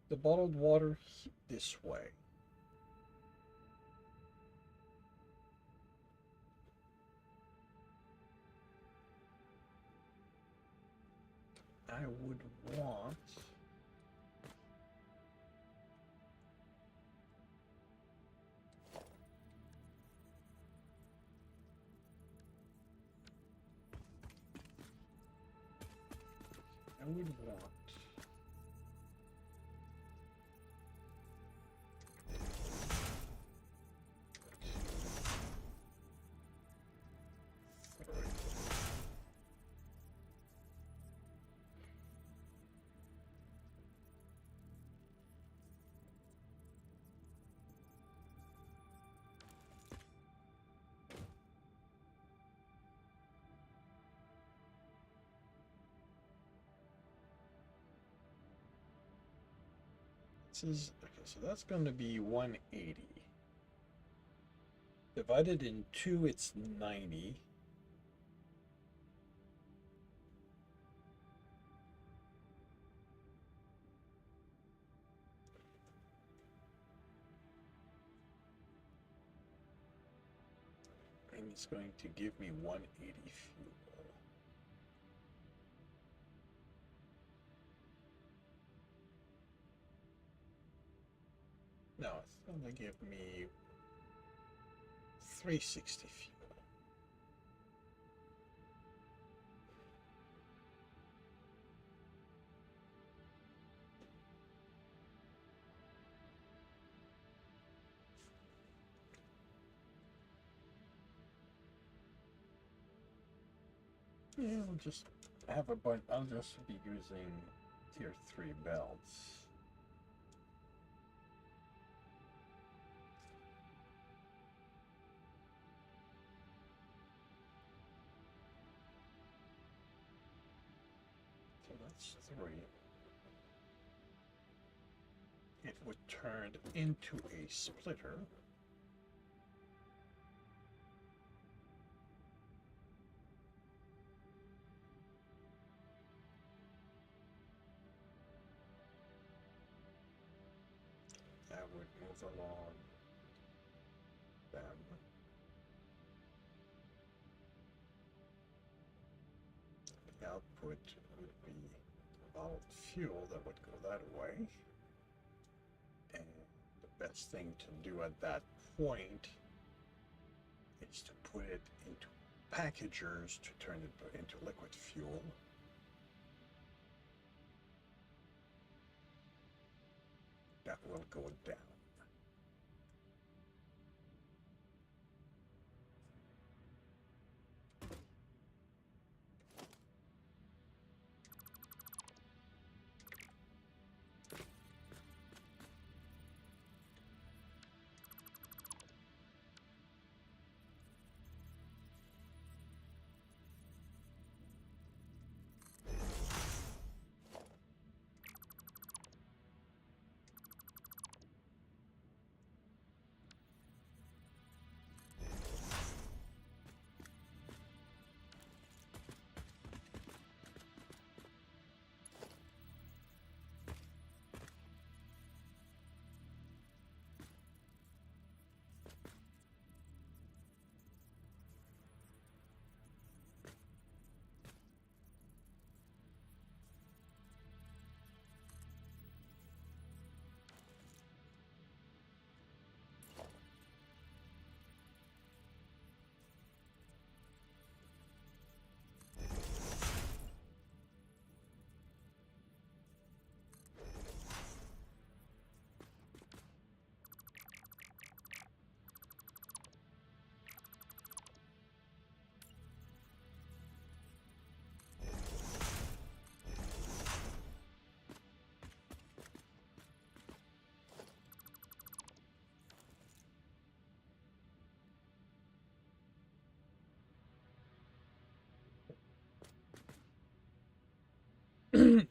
the bottled water this way, I would want I would want this is okay, so that's going to be 180. Divided in 2, it's 90. and it's going to give me 180 fuel. No, it's going to give me 360 fuel. Yeah, I'll just have a bunch. I'll just be using tier 3 belts. So that's 3. It would turn into a splitter. That would move along them. The output would be all fuel that would go that way. And the best thing to do at that point is to put it into packagers to turn it into liquid fuel. That will go down.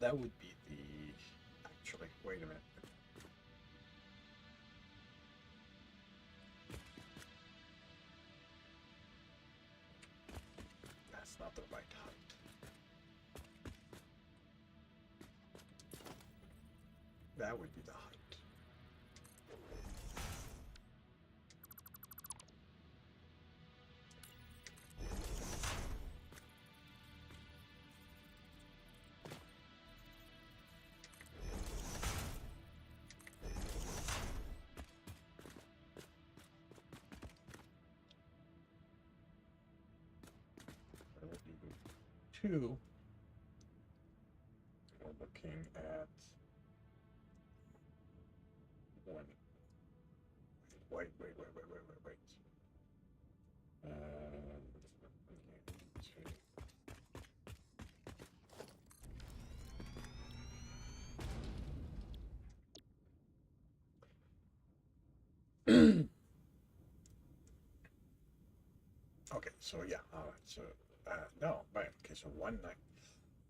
That would be the... Actually, wait a minute. That's not the right height. That would be the height. That would be 2. We're looking at 1. Wait. Okay, so yeah, all right, so no, right, okay, so 1 9.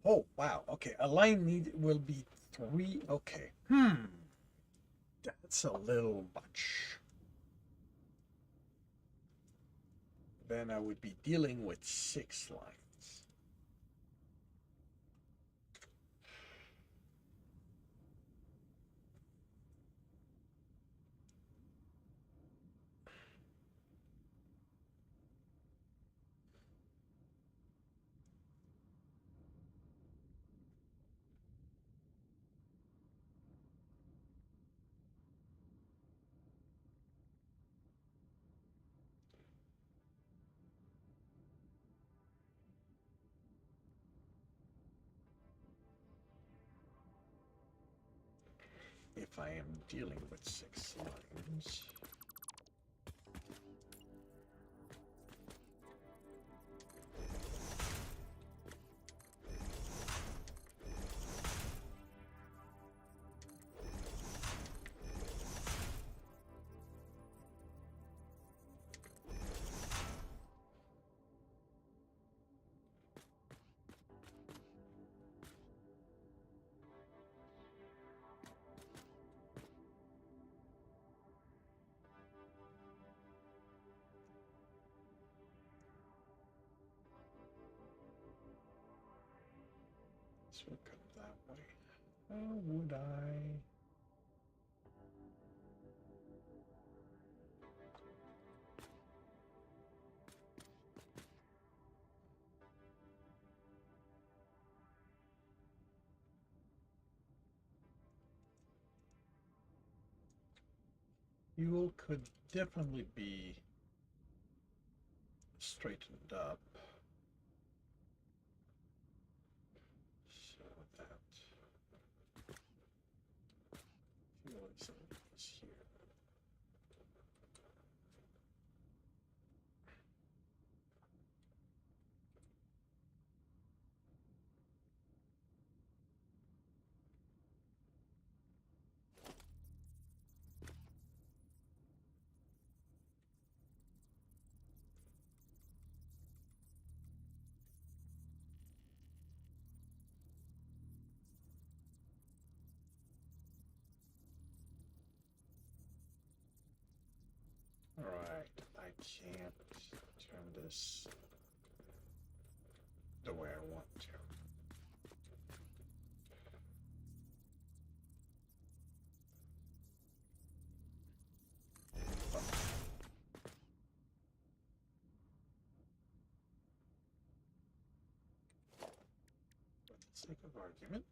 Oh wow, okay, a line will be 3. Okay, that's a little much. Then I would be dealing with 6 lines. I am dealing with 6 lines. This will come that way. How would I? Fuel could definitely be straightened up. So that fuel is here. All right, I can't turn this the way I want to. For the sake of argument,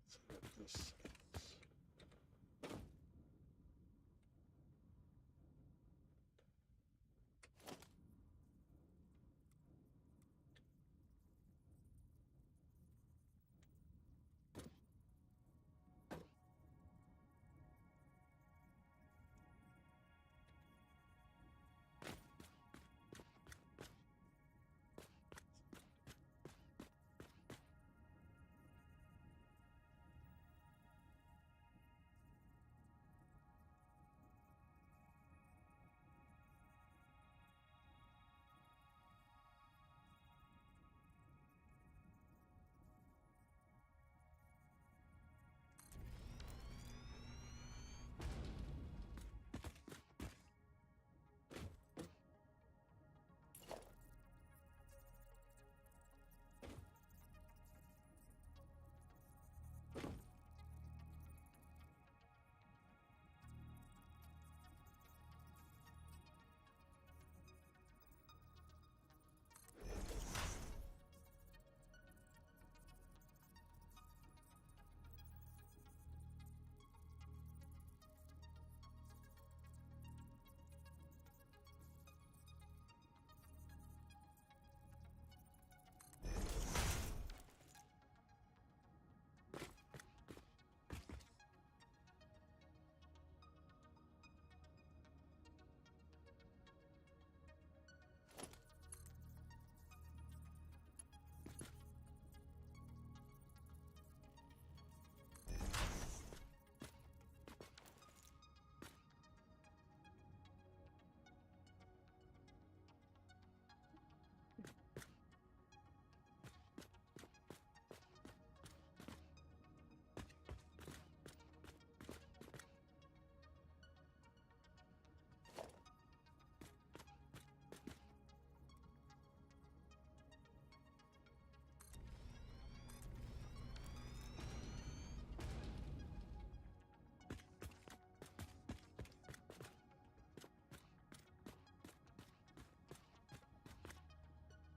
so that this is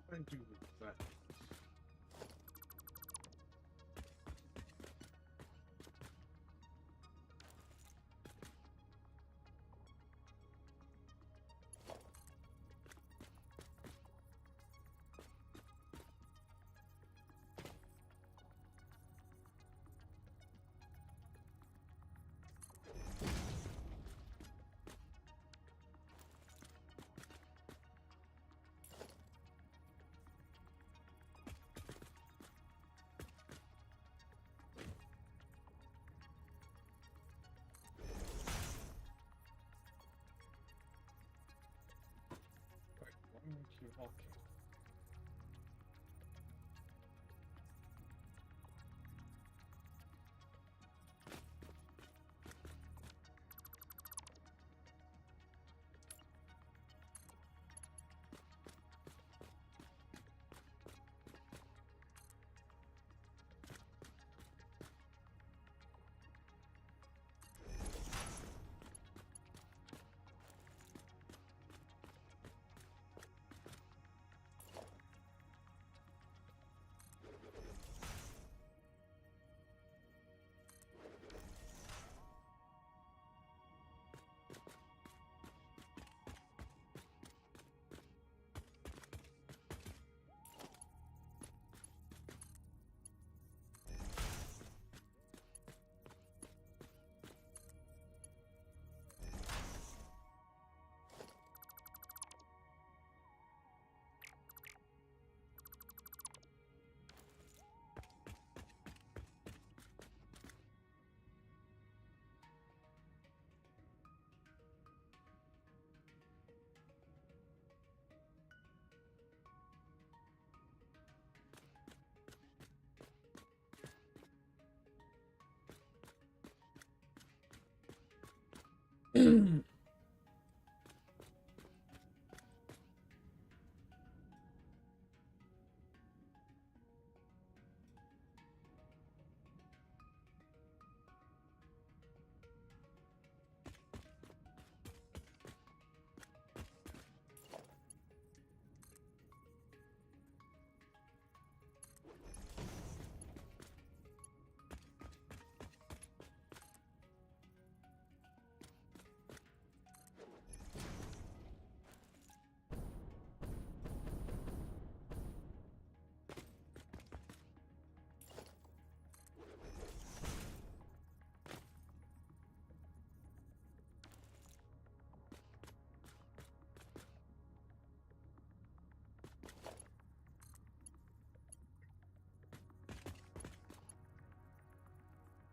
what do I do with that? Okay.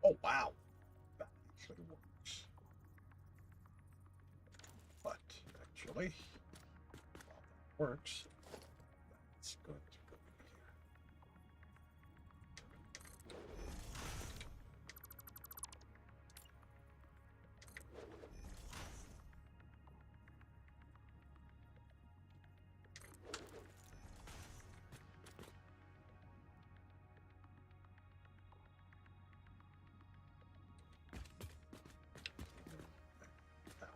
Oh, wow. That actually works. But actually, while that works, that's going to go in here. Now,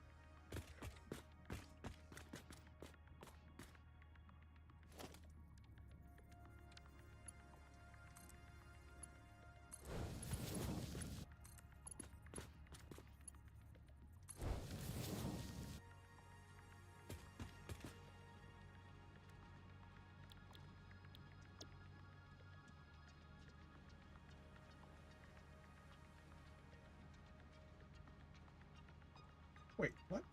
wait, what?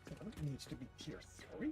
So it needs to be tier 3?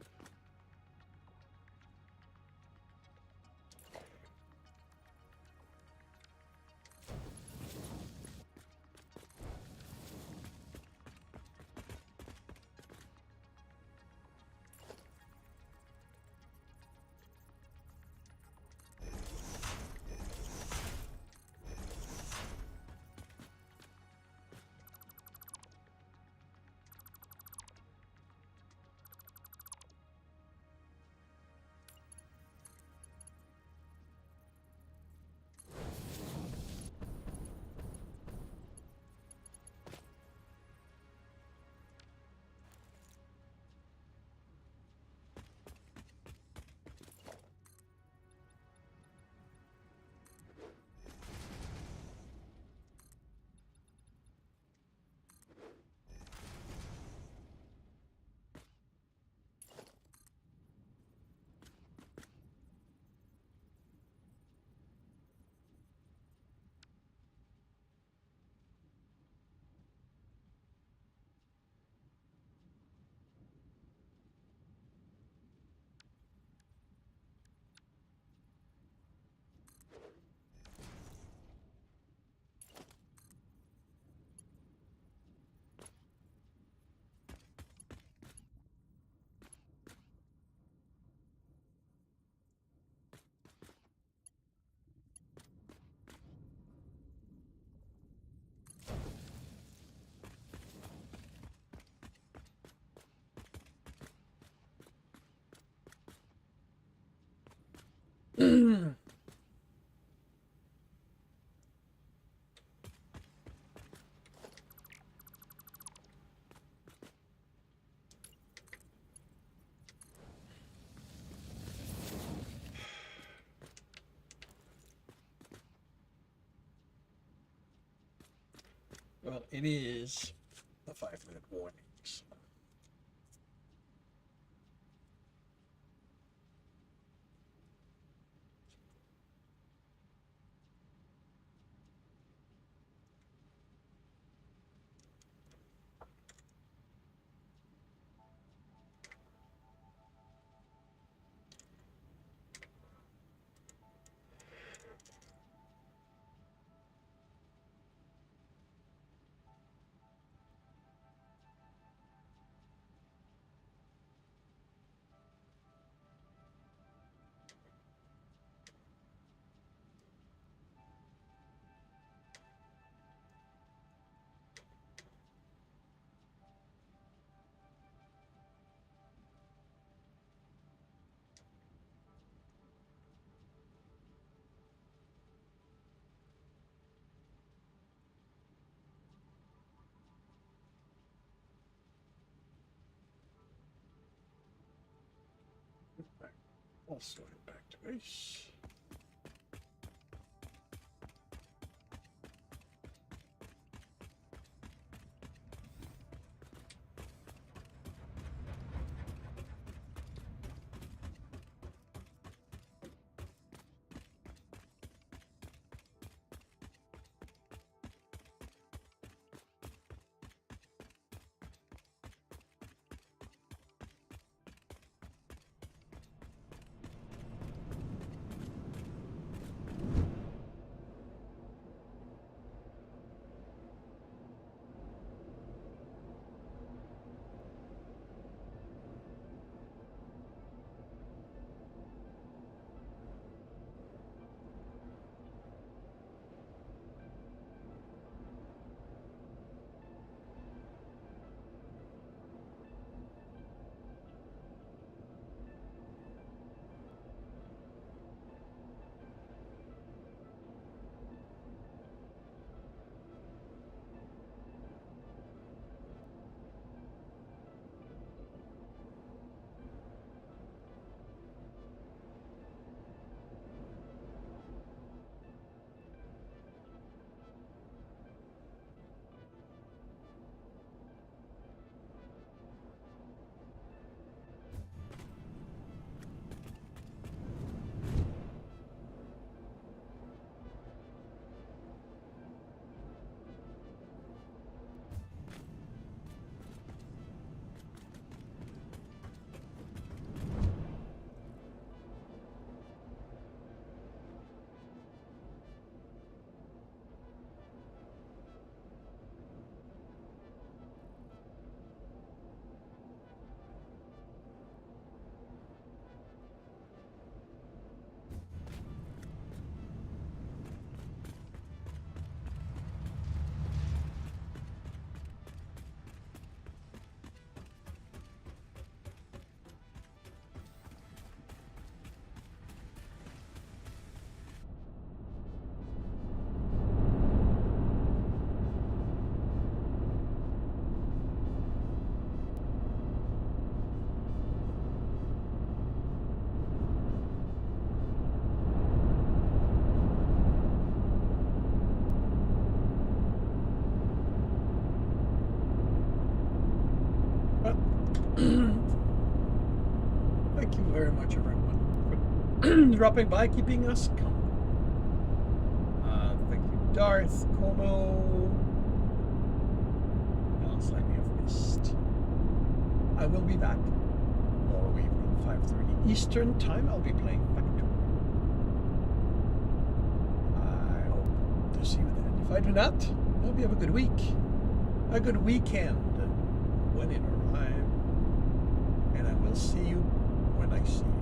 Well, it is the 5-minute warnings. Also back to base. Thank you very much, everyone, for dropping by, keeping us company. Thank you, Darth, Como. What else I may have missed? I will be back tomorrow evening, 5:30 Eastern Time. I'll be playing Factory. I hope to see you then. If I do not, I hope you have a good week, a good weekend when it arrives. And I will see you when I see you.